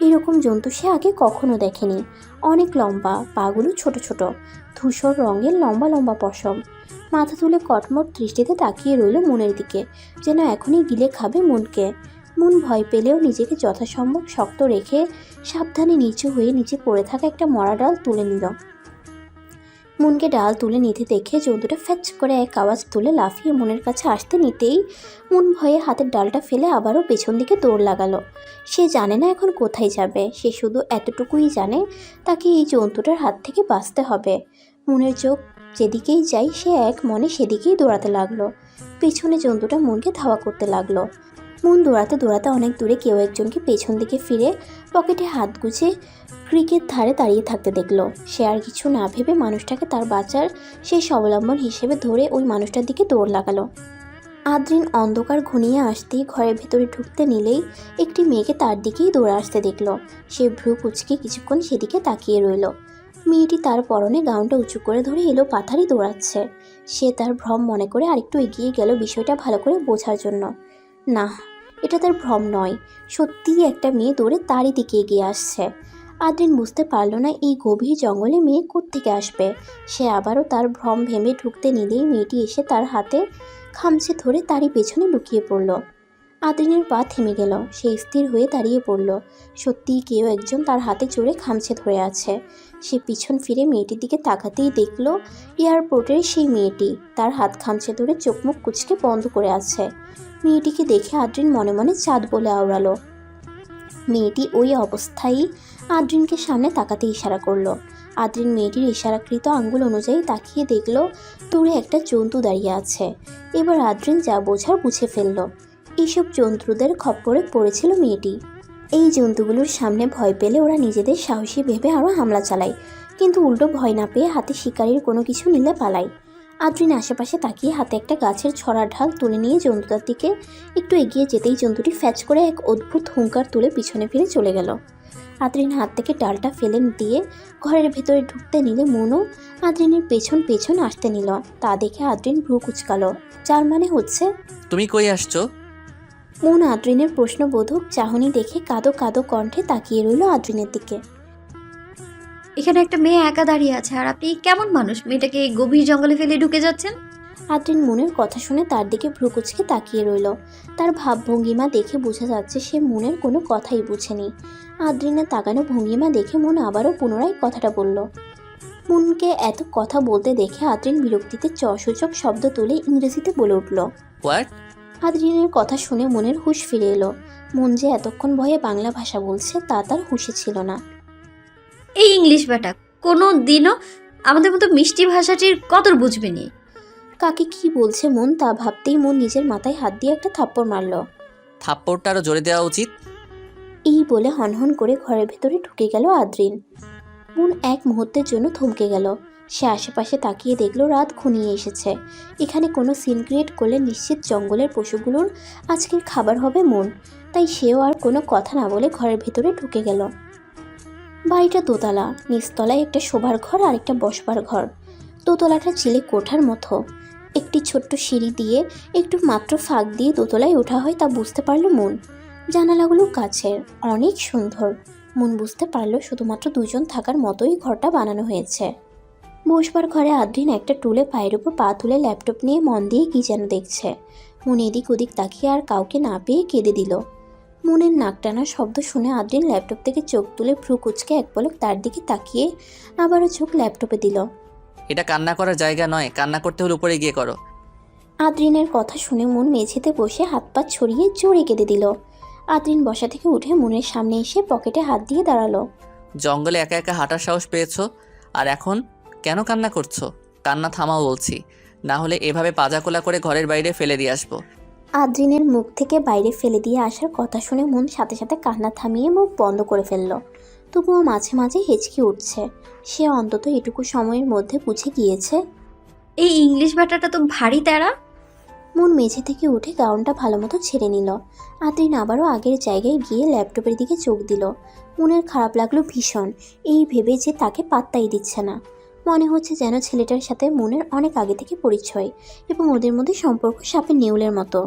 এরকম জন্তু সে আগে কখনো দেখেনি। অনেক লম্বা, পাগুলো ছোট ছোট, ধূসর রঙের লম্বা লম্বা পশম। মাথা তুলে কটমট দৃষ্টিতে তাকিয়ে রইল মনের দিকে, যেন এখনই গিলে খাবে মনকে। মন ভয় পেলেও নিজেকে যথাসম্ভব শক্ত রেখে সাবধানে নিচু হয়ে নিচে পড়ে থাকা একটা মরা ডাল তুলে নিল। মনকে ডাল তুলে নিতে দেখে জন্তুটা ফ্যাচ করে এক আওয়াজ তুলে লাফিয়ে মনের কাছে আসতে নিতেই মন ভয়ে হাতের ডালটা ফেলে আবারও পেছন দিকে দৌড় লাগালো। সে জানে না এখন কোথায় যাবে, সে শুধু এতটুকুই জানে তাকে এই জন্তুটার হাত থেকে বাঁচতে হবে। মনের চোখ যেদিকেই যায় সে এক মনে সেদিকেই দৌড়াতে লাগলো। পেছনে জন্তুটা মনকে ধাওয়া করতে লাগলো। মন দৌড়াতে দৌড়াতে অনেক দূরে কেউ একজনকে পেছন দিকে ফিরে পকেটে হাত গুজে ক্রিকের ধারে দাঁড়িয়ে থাকতে দেখলো। সে আর কিছু না ভেবে মানুষটাকে তার বাঁচার শেষ অবলম্বন হিসেবে ধরে ওই মানুষটার দিকে দৌড় লাগালো। আদ্রিন অন্ধকার ঘনিয়ে আসতেই ঘরের ভেতরে ঢুকতে নিলেই একটি মেয়েকে তার দিকেই দৌড়ে আসতে দেখলো। সে ভ্রু কুচকে কিছুক্ষণ সেদিকে তাকিয়ে রইল। মেয়েটি তার পরনে গাউনটা উঁচু করে ধরে এলো পাথারি দৌড়াচ্ছে। সে তার ভ্রম মনে করে আরেকটু এগিয়ে গেল বিষয়টা ভালো করে বোঝার জন্য। না, এটা তার ভ্রম নয়, সত্যিই একটা মেয়ে দৌড়ে তারই দিকে এগিয়ে আসছে। আদ্রিন বুঝতে পারল না এই গভীর জঙ্গলে মেয়ে কোত্থেকে আসবে। সে আবারও তার ভ্রম ভেবে ঢুকতে নিলেই মেয়েটি এসে তার হাতে খামচে ধরে তারই পেছনে লুকিয়ে পড়ল। আদ্রিনের পা থেমে গেল। সে স্থির হয়ে দাঁড়িয়ে পড়ল। সত্যিই কেউ একজন তার হাতে জোরে খামচে ধরে আছে। সে পিছন ফিরে মেয়েটির দিকে তাকাতেই দেখল এয়ারপোর্টের সেই মেয়েটি তার হাত খামচে ধরে চোখ মুখ কুঁচকে বন্ধ করে আছে। মেয়েটিকে দেখে আদ্রিন মনে মনে চাঁদ বলে আওড়ালো। মেয়েটি ওই অবস্থায় আদ্রিনকে সামনে তাকাতে ইশারা করলো। আদ্রিন মেয়েটির ইশারাকৃত আঙ্গুল অনুযায়ী তাকিয়ে দেখল দূরে একটা জন্তু দাঁড়িয়ে আছে। এবার আদ্রিন যা বোঝার বুঝে ফেলল। এইসব জন্তুদের খপ্পরে পড়েছিল মেয়েটি। এই জন্তুগুলোর সামনে ভয় পেলে ওরা নিজেদের সাহসী ভেবে আরও হামলা চালায়, কিন্তু উল্টো ভয় না পেয়ে হাতে শিকারির কোনো কিছু নিলে পালায়। আদ্রিন আশেপাশে তাকিয়ে হাতে একটা গাছের ছড়া ঢাল তুলে নিয়ে জন্তুটার দিকে একটু এগিয়ে যেতেই জন্তুটি ফ্যাচ করে এক অদ্ভুত হুঙ্কার তুলে পিছনে ফিরে চলে গেল। আদ্রিন হাত থেকে ডালটা ফেলে দিয়ে ঘরের ভেতরে ঢুকতে নিলে মনও আদ্রিনের পেছন পেছন আসতে নিল। তা দেখে আদ্রিন ভ্রু কুচকালো, যার মানে হচ্ছে তুমি কই আসছো? মন আদ্রিনের প্রশ্নবোধক চাহনি দেখে কাঁদো কাঁদো কণ্ঠে তাকিয়ে রইল আদ্রিনের দিকে। এখানে একটা মেয়ে একা দাঁড়িয়ে আছে, আর আপনি কেমন মানুষ মেয়েটাকে এই গভীর জঙ্গলে ফেলে ঢুকে যাচ্ছেন? আদ্রিন মনের কথা শুনে তার দিকে ভ্রু কুচকে তাকিয়ে রইল। তার ভাবভঙ্গিমা দেখে বোঝা যাচ্ছে সে মনের কোনো কথাই বুঝেনি। আদ্রিনের তাকানো ভঙ্গিমা দেখে মন আবারও পুনরায় কথাটা বলল। মনকে এত কথা বলতে দেখে আদ্রিন বিরক্তিতে চসূচক শব্দ তুলে ইংরেজিতে বলে উঠল। হোয়াট? আদ্রিনের কথা শুনে মনের হুঁশ ফিরে এলো। মন যে এতক্ষণ ভয়ে বাংলা ভাষা বলছে তা তার হুঁশে ছিল না। এই ইংলিশ ব্যাটা কোনো দিনও আমাদের মতো মিষ্টি ভাষাটির কদর বুঝবেনি। কাকে কি বলছে মন তা ভাবতেই মন নিজের মাথায় হাত দিয়ে একটা থাপ্পড় মারল। থাপ্পড়টা আরো জোরে দেওয়া উচিত। এই বলে হনহন করে ঘরের ভেতরে ঢুকে গেল আদ্রিন। মন এক মুহূর্তের জন্য থমকে গেল। সে আশেপাশে তাকিয়ে দেখল রাত ঘনিয়ে এসেছে। এখানে কোনো সিন ক্রিয়েট করলে নিশ্চিত জঙ্গলের পশুগুলোর আজকের খাবার হবে মন। তাই সেও আর কোনো কথা না বলে ঘরের ভেতরে ঢুকে গেল। বাড়িটা দোতলা, নিচতলায় একটা শোবার ঘর আর একটা বসবার ঘর। দোতলাটা চিলে কোঠার মতো। একটি ছোট্ট সিঁড়ি দিয়ে একটু মাত্র ফাঁক দিয়ে দোতলায় ওঠা হয় তা বুঝতে পারল মন। জানালাগুলো কাচের, অনেক সুন্দর। মন বুঝতে পারলো শুধুমাত্র দুজন থাকার মতোই ঘরটা বানানো হয়েছে। বসবার ঘরে আদ্রিন একটা টুলে পায়ের উপর পা তুলে ল্যাপটপ নিয়ে মন দিয়ে কী যেন দেখছে। মন এদিক ওদিক তাকিয়ে আর কাউকে না পেয়ে কেঁদে দিল। মনের নাক টানা শব্দ শুনে আদ্রিন ল্যাপটপ থেকে চোখ তুলে ভ্রু কুচকে এক পলক তার দিকে তাকিয়ে আবারও চোখ ল্যাপটপে দিল। এটা কান্না করার জায়গা নয়, কান্না করতে হলে উপরে গিয়ে করো। আদ্রিনের কথা শুনে মন মেঝেতে বসে হাত পা ছড়িয়ে জোরে কেঁদে দিল। আদ্রিন বসা থেকে উঠে মনের সামনে এসে পকেটে হাত দিয়ে দাঁড়ালো। জঙ্গলে একা একা হাঁটার সাহস পেয়েছো, আর এখন কেন কান্না করছো? কান্না থামাও বলছি, না হলে এভাবে পাজাকোলা করে ঘরের বাইরে ফেলে দিয়ে আসবো। আদ্রিনের মুখ থেকে বাইরে ফেলে দিয়ে আসার কথা শুনে মন সাথে সাথে কান্না থামিয়ে মুখ বন্ধ করে ফেলল। তবুও মাঝে মাঝে হেঁচকি উঠছে। সে অন্তত এটুকু সময়ের মধ্যে বুঝে গিয়েছে এই ইংলিশ ব্যাটাটা তো ভারী তেরা। মন মেঝে থেকে উঠে গাউনটা ভালো মতো ছেড়ে নিল। আদ্রিন আবারও আগের জায়গায় গিয়ে ল্যাপটপের দিকে চোখ দিল। মনের খারাপ লাগলো ভীষণ, এই ভেবে যে তাকে পাত্তাই দিচ্ছে না। মনে হচ্ছে যেন ছেলেটার সাথে মনের অনেক আগে থেকে পরিচয় এবং ওদের মধ্যে সম্পর্ক সাপে নেউলের মতো।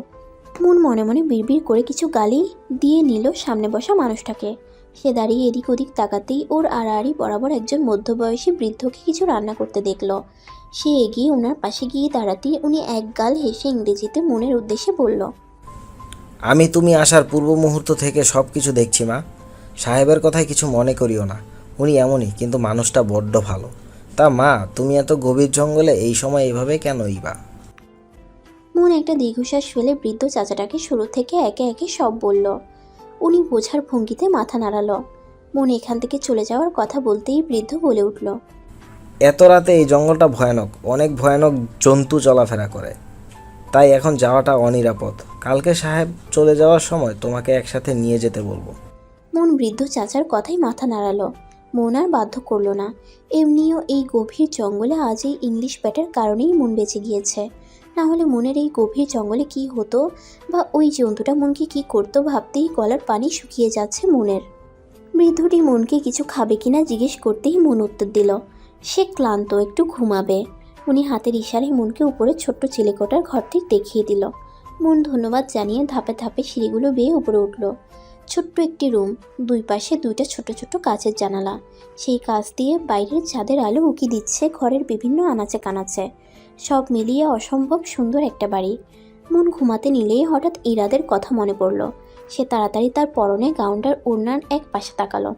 মন মনে মনে বিড়বিড় করে কিছু গালি দিয়ে নিল সামনে বসা মানুষটাকে। সে দাঁড়িয়ে এদিক ওদিক তাকাতেই ওর আড়াআড়ি বরাবর একজন মধ্যবয়সী বৃদ্ধকে কিছু রান্না করতে দেখল। সে এগিয়ে ওনার পাশে গিয়ে দাঁড়াতেই উনি এক গাল হেসে ইংরেজিতে মনের উদ্দেশ্যে বলল, আমি তুমি আসার পূর্ব মুহূর্ত থেকে সব কিছু দেখছি মা। সাহেবের কথায় কিছু মনে করিও না, উনি এমনই, কিন্তু মানুষটা বড্ড ভালো। তা মা, তুমি এত গভীর জঙ্গলে এই সময় এভাবে কেনই বা? মন একটা দীর্ঘশ্বাস ফেলে বৃদ্ধ চাচাটাকে শুরু থেকে একে একে সব বলল। উনি বোঝার ভঙ্গিতে মাথা নাড়ালো। মন এখান থেকে চলে যাওয়ার কথা বলতেই বৃদ্ধ বলে উঠল, এত রাতে এই জঙ্গলটা ভয়ানক, অনেক ভয়ানক জন্তু চলাফেরা করে, তাই এখন যাওয়াটা অনিরাপদ। কালকে সাহেব চলে যাওয়ার সময় তোমাকে একসাথে নিয়ে যেতে বলবো। মন বৃদ্ধ চাচার কথাই মাথা নাড়ালো। মন আর বাধ্য করলো না। এমনিও এই গভীর জঙ্গলে আজ এই ইংলিশ ব্যাটার কারণেই মন বেঁচে গিয়েছে। না হলে মনের এই গভীর জঙ্গলে কি হতো বা ওই জন্তুটা মনকে কি করতো ভাবতেই গলার পানি শুকিয়ে যাচ্ছে মনের। বৃদ্ধটি মনকে কিছু খাবে কিনা জিজ্ঞেস করতেই মন উত্তর দিল সে ক্লান্ত, একটু ঘুমাবে। উনি হাতের ইশারায় মনকে উপরে ছোট্ট চিলেকোঠার ঘরটি দেখিয়ে দিল। মন ধন্যবাদ জানিয়ে ধাপে ধাপে সিঁড়িগুলো বেয়ে উপরে উঠল। ছোট্ট একটি রুম, দুই পাশে দুইটা ছোট ছোট কাচের জানালা। সেই কাচ দিয়ে বাইরের চাঁদের আলো উকি দিচ্ছে ঘরের বিভিন্ন আনাচে কানাচে। সব মিলিয়ে অসম্ভব সুন্দর একটা বাড়ি। মন ঘুমাতে নিলেই হঠাৎ ইরাদের কথা মনে পড়ল। সে তাড়াতাড়ি তার পরনে গাউনটার ওড়নার এক পাশে তাকালো।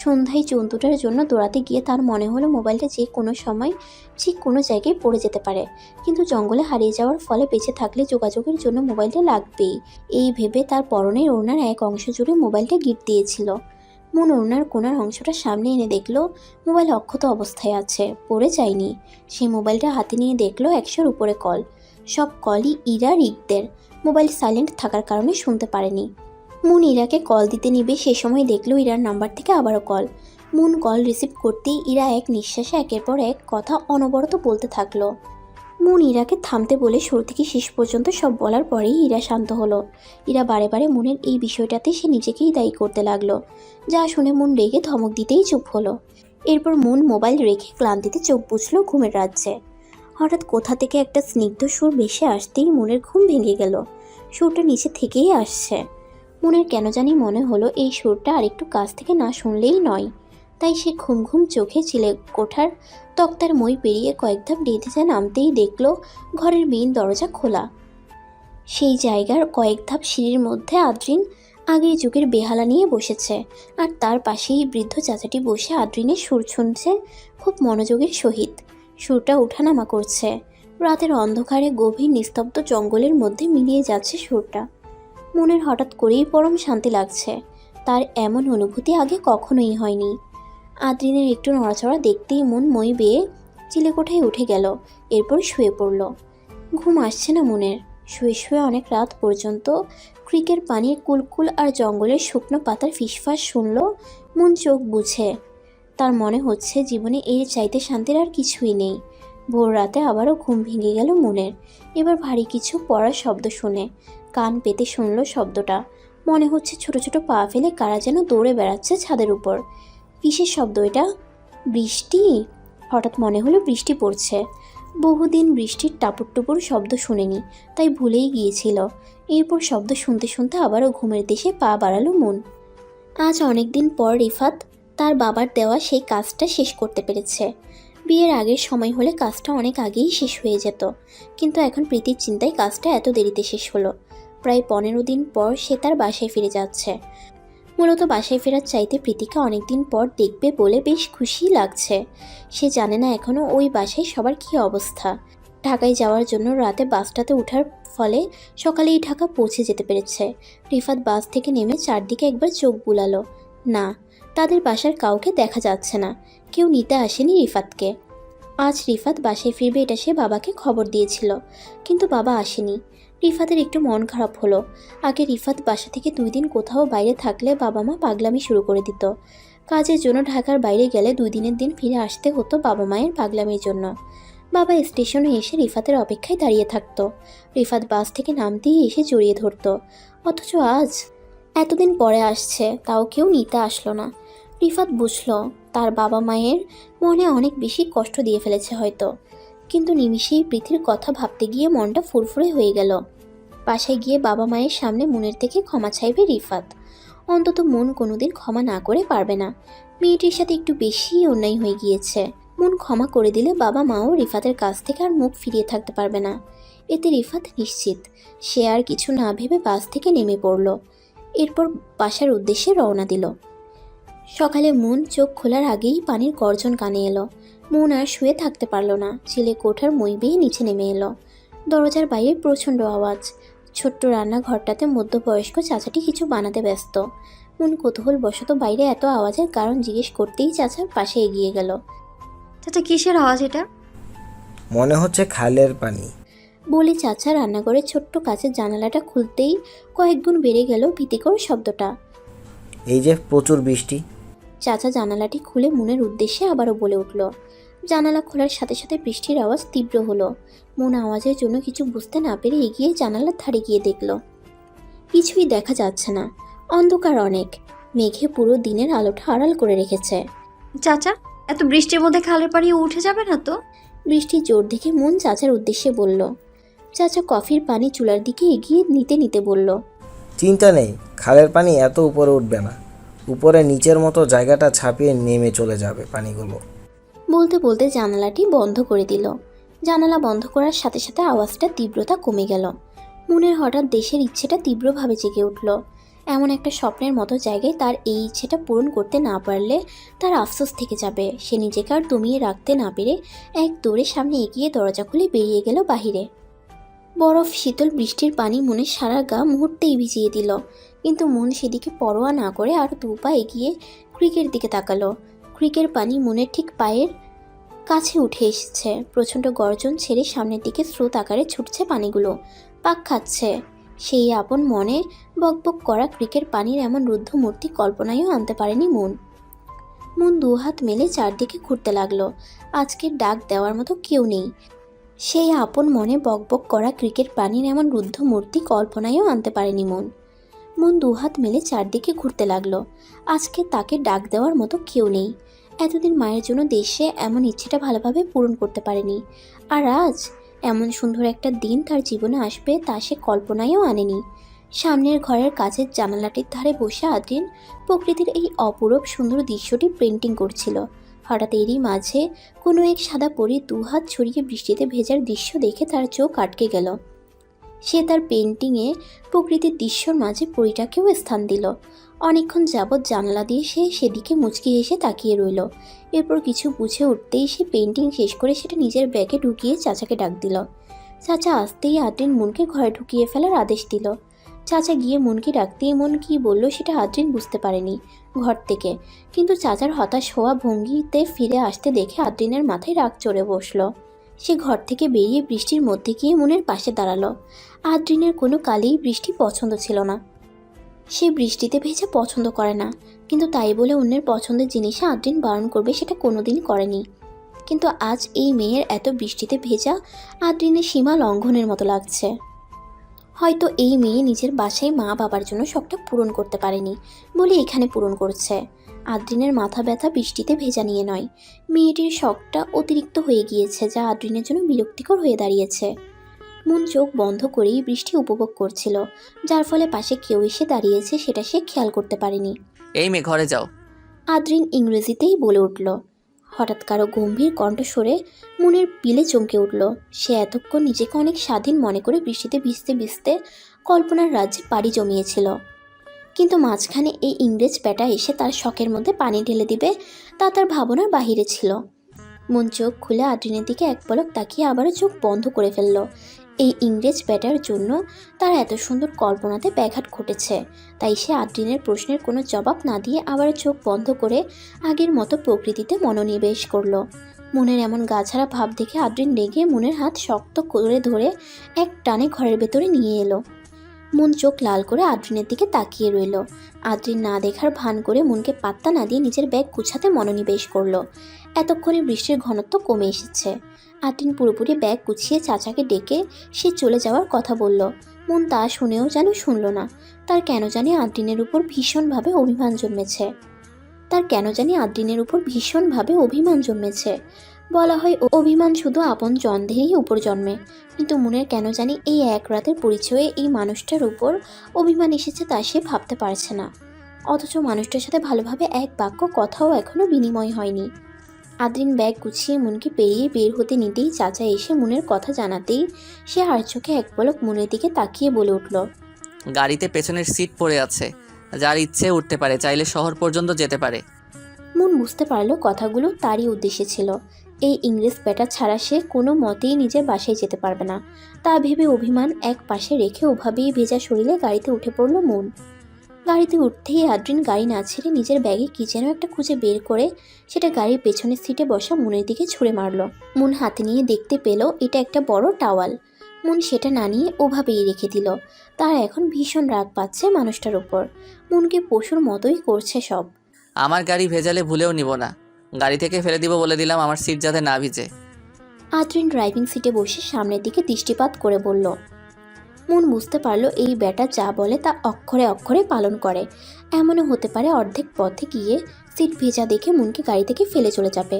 সন্ধ্যায় জন্তুটার জন্য দৌড়াতে গিয়ে তার মনে হলো মোবাইলটা যে কোনো সময় যে কোনো জায়গায় পড়ে যেতে পারে, কিন্তু জঙ্গলে হারিয়ে যাওয়ার ফলে বেঁচে থাকলে যোগাযোগের জন্য মোবাইলটা লাগবেই। এই ভেবে তার পরনের ওড়নার এক অংশ জুড়ে মোবাইলটা গিট দিয়েছিল। মন ওড়নার কোনার অংশটা সামনে এনে দেখলো মোবাইল অক্ষত অবস্থায় আছে, পড়ে যায়নি। সে মোবাইলটা হাতে নিয়ে দেখলো 100-র উপরে কল। সব কলই ইরা রিকদের। মোবাইল সাইলেন্ট থাকার কারণে শুনতে পারেনি। মুন ইরাকে কল দিতে নিবে সে সময় দেখলো ইরার নাম্বার থেকে আবারও কল। মুন কল রিসিভ করতেই ইরা এক নিঃশ্বাসে একের পর এক কথা অনবরত বলতে থাকলো। মুন ইরাকে থামতে বলে শুরু থেকে শেষ পর্যন্ত সব বলার পরেই ইরা শান্ত হলো। ইরা বারে বারে মুনের এই বিষয়টাতে সে নিজেকেই দায়ী করতে লাগলো, যা শুনে মুন রেগে ধমক দিতেই চুপ হলো। এরপর মুন মোবাইল রেখে ক্লান্তিতে চোখ বুঝলো ঘুমের রাজ্যে। হঠাৎ কোথা থেকে একটা স্নিগ্ধ সুর ভেসে আসতেই মুনের ঘুম ভেঙে গেল। সুরটা নিচে থেকেই আসছে। মুনের কেন জানি মনে হলো এই সুরটা আরেকটু কাছ থেকে না শুনলেই নয়। তাই সে ঘুম ঘুম চোখে চিলে কোঠার তক্তার মই পেরিয়ে কয়েক ধাপ ডেঁধে নামতেই দেখলো ঘরের মেইন দরজা খোলা। সেই জায়গার কয়েক ধাপ সিঁড়ির মধ্যে আদ্রিন আগের যুগের বেহালা নিয়ে বসেছে, আর তার পাশেই বৃদ্ধ চাচাটি বসে আদ্রিনের সুর শুনছে খুব মনোযোগের সহিত। সুরটা ওঠানামা করছে। রাতের অন্ধকারে গভীর নিস্তব্ধ জঙ্গলের মধ্যে মিলিয়ে যাচ্ছে সুরটা। মনের হঠাৎ করেই পরম শান্তি লাগছে। তার এমন অনুভূতি আগে কখনোই হয়নি। আদ্রিনের একটু নড়াচড়া দেখতেই মন মই বেয়ে চিলেকোঠায় উঠে গেল। এরপর শুয়ে পড়ল। ঘুম আসছে না মনের। শুয়ে শুয়ে অনেক রাত পর্যন্ত ক্রিকের পানির কুলকুল আর জঙ্গলের শুকনো পাতার ফিসফাস শুনল মন চোখ বুঝে। তার মনে হচ্ছে জীবনে এর চাইতে শান্তির আর কিছুই নেই। ভোর রাতে আবারও ঘুম ভেঙে গেল মনের। এবার ভারী কিছু পড়ার শব্দ শুনে কান পেতে শুনল শব্দটা। মনে হচ্ছে ছোট ছোট পা ফেলে কারা যেন দৌড়ে বেড়াচ্ছে ছাদের উপর। কিসের শব্দ এটা? বৃষ্টি? হঠাৎ মনে হলো বৃষ্টি পড়ছে। বহুদিন বৃষ্টির টাপুর টুপুর শব্দ শুনেনি, তাই ভুলেই গিয়েছিল। এরপর শব্দ শুনতে শুনতে আবারও ঘুমের দেশে পা বাড়ালো মন। আজ অনেক দিন পর রিফাত তার বাবার দেওয়া সেই কাজটা শেষ করতে পেরেছে। বিয়ের আগের সময় হলে কাজটা অনেক আগেই শেষ হয়ে যেত, কিন্তু এখন প্রীতির চিন্তায় কাজটা এত দেরিতে শেষ হলো। প্রায় 15 দিন পর সে তার বাসায় ফিরে যাচ্ছে। মূলত বাসায় ফেরার চাইতে প্রীতিকে অনেকদিন পর দেখবে বলে বেশ খুশিই লাগছে। সে জানে না এখনও ওই বাসায় সবার কী অবস্থা। ঢাকায় যাওয়ার জন্য রাতে বাসটাতে ওঠার ফলে সকালেই ঢাকা পৌঁছে যেতে পেরেছে। রিফাত বাস থেকে নেমে চারদিকে একবার চোখ বুলালো। না, তাদের বাসার কাউকে দেখা যাচ্ছে না। কেউ নিতে আসেনি রিফাতকে। আজ রিফাত বাসায় ফিরবে এটা সে বাবাকে খবর দিয়েছিল, কিন্তু বাবা আসেনি। রিফাতের একটু মন খারাপ হলো। আগে রিফাত বাসা থেকে 2 দিন কোথাও বাইরে থাকলে বাবা মা পাগলামি শুরু করে দিত। কাজের জন্য ঢাকার বাইরে গেলে 2 দিনের দিন ফিরে আসতে হতো বাবা মায়ের পাগলামির জন্য। বাবা স্টেশনে এসে রিফাতের অপেক্ষায় দাঁড়িয়ে থাকতো। রিফাত বাস থেকে নামতেই এসে জড়িয়ে ধরতো। অথচ আজ এতদিন পরে আসছে, তাও কেউ নিতে আসলো না। রিফাত বুঝলো তার বাবা মায়ের মনে অনেক বেশি কষ্ট দিয়ে ফেলেছে হয়তো। কিন্তু নিমিষেই প্রীতির কথা ভাবতে গিয়ে মনটা ফুরফুরে হয়ে গেল। বাসায় গিয়ে বাবা মায়ের সামনে মনের থেকে ক্ষমা চাইবে রিফাত। অন্তত মন কোনোদিন ক্ষমা না করে পারবে না। মেয়েটির সাথে একটু বেশিই অন্যায় হয়ে গিয়েছে। মন ক্ষমা করে দিলে বাবা মাও রিফাতের কাছ থেকে আর মুখ ফিরিয়ে থাকতে পারবে না। এতে রিফাত নিশ্চিত। সে আর কিছু না ভেবে বাস থেকে নেমে পড়ল। এরপর বাসার উদ্দেশ্যে রওনা দিল। সকালে মন চোখ খোলার আগেই পানির গর্জন কানে এলো। মন আর শুয়ে থাকতে পারল না। ছেলে কোঠার মই বেয়ে নিচে নেমে এলো। দরজার বাইরে প্রচণ্ড আওয়াজ। ছোট্ট রান্নাঘরটাতে মধ্যবয়স্ক চাচাটি কিছু বানাতে ব্যস্ত। মন কৌতূহলবশত বাইরে এত আওয়াজের কারণ জিজ্ঞেস করতেই চাচার পাশে এগিয়ে গেল। চাচা, কিসের আওয়াজ এটা? মনে হচ্ছে খালের পানি। বলে চাচা রান্নাঘরের ছোট্ট কাচের জানালাটা খুলতেই কয়েক গুণ বেড়ে গেল ভীতিকর শব্দটা। এই যে প্রচুর বৃষ্টি। চাচা জানালাটি খুলে মনের উদ্দেশ্যে আবারও বলে উঠল। জানালা খোলার সাথে সাথে বৃষ্টির আওয়াজ তীব্র হলো। মন আওয়াজের জন্য কিছু বুঝতে না পেরে এগিয়ে জানালার ধারে গিয়ে দেখল কিছুই দেখা যাচ্ছে না। অন্ধকার অনেক। মেঘে পুরো দিনের আলোটা আড়াল করে রেখেছে। চাচা, এত বৃষ্টির মধ্যে খালের পানি উঠে যাবে না তো? বৃষ্টির জোর দেখে মন চাচার উদ্দেশ্যে বলল। চাচা কফির পানি চুলার দিকে এগিয়ে নিতে নিতে বলল, চিন্তা নেই, খালের পানি এত উপরে উঠবে না। উপরে নিচের মতো জায়গাটা ছাপিয়ে নেমে চলে যাবে পানিগুলো। বলতে বলতে জানালাটি বন্ধ করে দিল। জানালা বন্ধ করার সাথে সাথে আওয়াজটা তীব্রতা কমে গেল। মনের হঠাৎ দেশের ইচ্ছেটা তীব্রভাবে জেগে উঠল। এমন একটা স্বপ্নের মতো জায়গায় তার এই ইচ্ছেটা পূরণ করতে না পারলে তার আফসোস থেকে যাবে। সে নিজেকে আর দমিয়ে রাখতে না পেরে এক দৌড়ে সামনে এগিয়ে দরজা খুলে বেরিয়ে গেল বাহিরে। বরফ শীতল বৃষ্টির পানি মনের সারা গা মুহূর্তেই ভিজিয়ে দিল, কিন্তু মন সেদিকে পরোয়া না করে আর 2 পা এগিয়ে ক্রিকের দিকে তাকালো। ক্রিকের পানি মনের ঠিক পায়ের কাছে উঠে এসেছে। প্রচণ্ড গর্জন ছেড়ে সামনের দিকে স্রোত আকারে ছুটছে পানিগুলো, পাক খাচ্ছে। সেই আপন মনে বকবক করা ক্রিকের পানির এমন রুদ্ধ মূর্তি কল্পনায়ও আনতে পারেনি মন। 2 হাত মেলে চারদিকে ঘুরতে লাগলো। আজকের ডাক দেওয়ার মতো কেউ নেই। সেই আপন মনে বকবক করা ক্রিকেট পানির এমন রুদ্ধ মূর্তি কল্পনায়ও আনতে পারেনি মন 2 হাত মেলে চারদিকে ঘুরতে লাগলো। আজকে তাকে ডাক দেওয়ার মতো কেউ নেই। এতদিন মায়ের জন্য দেশে এমন ইচ্ছেটা ভালোভাবে পূরণ করতে পারেনি, আর আজ এমন সুন্দর একটা দিন তার জীবনে আসবে তা সে কল্পনায়ও আনেনি। সামনের ঘরের কাছের জানালাটির ধারে বসে আদ্রিন প্রকৃতির এই অপূরব সুন্দর দৃশ্যটি পেন্টিং করছিল। হঠাৎ এরই মাঝে কোনো এক সাদা পরী 2 হাত ছড়িয়ে বৃষ্টিতে ভেজার দৃশ্য দেখে তার চোখ আটকে গেল। সে তার পেন্টিংয়ে প্রকৃতির দৃশ্যর মাঝে পরীটাকেও স্থান দিল। অনেকক্ষণ যাবৎ জানালা দিয়ে সে সেদিকে মুচকি হেসে তাকিয়ে রইল। এরপর কিছু বুঝে উঠতেই সে পেন্টিং শেষ করে সেটা নিজের ব্যাগে ঢুকিয়ে চাচাকে ডাক দিল। চাচা আসতেই আদ্রিন মনকে ঘরে ঢুকিয়ে ফেলার আদেশ দিল। চাচা গিয়ে মনকে ডাকতেই মন কী বলল সেটা আদ্রিন বুঝতে পারেনি ঘর থেকে, কিন্তু চাচার হতাশ হওয়া ভঙ্গিতে ফিরে আসতে দেখে আদ্রিনের মাথায় রাগ চড়ে বসল। সে ঘর থেকে বেরিয়ে বৃষ্টির মধ্যে গিয়ে মনের পাশে দাঁড়ালো। আদ্রিনের কোনো কালেই বৃষ্টি পছন্দ ছিল না। সে বৃষ্টিতে ভেজা পছন্দ করে না, কিন্তু তাই বলে অন্যের পছন্দের জিনিসে আদ্রিন বারণ করবে সেটা কোনোদিনই করেনি। কিন্তু আজ এই মেয়ের এত বৃষ্টিতে ভেজা আদ্রিনের সীমা লঙ্ঘনের মতো লাগছে। হয়তো এই মেয়ে নিজের বাসায় মা বাবার জন্য শখটা পূরণ করতে পারেনি বলে এখানে পূরণ করছে। আদ্রিনের মাথা ব্যথা বৃষ্টিতে ভেজা নিয়ে নয়, মেয়েটির শখটা অতিরিক্ত হয়ে গিয়েছে, যা আদ্রিনের জন্য বিরক্তিকর হয়ে দাঁড়িয়েছে। মন চোখ বন্ধ করেই বৃষ্টি উপভোগ করছিল, যার ফলে পাশে কেউ এসে দাঁড়িয়েছে সেটা সে খেয়াল করতে পারেনি। এই মেয়ে ঘরে যাও। আদ্রিন ইংরেজিতেই বলে উঠল। হঠাৎ কারো গম্ভীর কণ্ঠস্বরে মনের পিলে চমকে উঠল। সে এতক্ষণ নিজেকে অনেক স্বাধীন মনে করে বৃষ্টিতে ভিজতে ভিজতে কল্পনার রাজ্যে পাড়ি জমিয়েছিল, কিন্তু মাঝখানে এই ইংরেজ ব্যাটা এসে তার শখের মধ্যে পানি ঢেলে দিবে তা তার ভাবনার বাহিরে ছিল। মন চোখ খুলে আদ্রিনের দিকে এক পলক তাকিয়ে আবারও চোখ বন্ধ করে ফেলল। এই ইংরেজ ব্যাটার জন্য তার এত সুন্দর কল্পনাতে ব্যাঘাত ঘটেছে, তাই সে আদ্রিনের প্রশ্নের কোনো জবাব না দিয়ে আবার চোখ বন্ধ করে আগের মতো প্রকৃতিতে মনোনিবেশ করলো। মনের এমন গাছাড়া ভাব দেখে আদ্রিন রেগে মনের হাত শক্ত করে ধরে এক টানে ঘরের ভেতরে নিয়ে এলো। মন চোখ লাল করে আদ্রিনের দিকে তাকিয়ে রইল। আদ্রিন না দেখার ভান করে মনকে পাত্তা না দিয়ে নিজের ব্যাগ গুছাতে মনোনিবেশ করলো। এতক্ষণে বৃষ্টির ঘনত্ব কমে এসেছে। আদ্রিন পুরোপুরি ব্যাগ গুছিয়ে চাচাকে ডেকে সে চলে যাওয়ার কথা বলল। মন তা শুনেও যেন শুনল না। তার কেন জানি আদ্রিনের উপর ভীষণভাবে অভিমান জন্মেছে। বলা হয় অভিমান শুধু আপন জনদেরই উপর জন্মে, কিন্তু মনের কেন জানি এই এক রাতের পরিচয়ে এই মানুষটার উপর অভিমান এসেছে তা সে ভাবতে পারছে না। অথচ মানুষটার সাথে ভালোভাবে এক বাক্য কথাও এখনও বিনিময় হয়নি। আদ্রিন ব্যাগ গুছিয়ে মনকে পেরিয়ে বের হতে নিতেই চাচা এসে মনের কথা জানাতেই সে আর চোখে এক পলক মনের দিকে তাকিয়ে বলে উঠল, গাড়িতে পেছনের সিট পড়ে আছে, যার ইচ্ছে উঠতে পারে, চাইলে শহর পর্যন্ত যেতে পারে। মন বুঝতে পারল কথাগুলো তারই উদ্দেশ্যে ছিল। এই ইংরেজ ব্যাটা ছাড়া সে কোনো মতেই নিজের বাসায় যেতে পারবে না। তা ভেবে অভিমান এক পাশে রেখে ওভাবেই ভেজা শরীরে গাড়িতে উঠে পড়ল মন। গাড়িতে উঠতেই আদ্রিন গাড়ি না ছেড়ে নিজের ব্যাগে কী যেন একটা খুঁজে বের করে সেটা গাড়ির পেছনের সিটে বসা মনের দিকে ছুঁড়ে মারল। মন হাতে নিয়ে দেখতে পেল এটা একটা বড় টাওয়াল। মন সেটা না নিয়ে ওভাবেই রেখে দিল। তার এখন ভীষণ রাগ পাচ্ছে মানুষটার উপর। মনকে পশুর মতোই করছে সব। আমার গাড়ি ভেজালে ভুলেও নিব না, গাড়ি থেকে ফেলে দিব বলে দিলাম, আমার সিট যাতে না ভিজে। আদ্রিন ড্রাইভিং সিটে বসে সামনের দিকে দৃষ্টিপাত করে বলল। মন বুঝতে পারলো এই ব্যাটা যা বলে তা অক্ষরে অক্ষরে পালন করে। এমনও হতে পারে অর্ধেক পথে গিয়ে সিট ভেজা দেখে মনকে গাড়ি থেকে ফেলে চলে যাবে।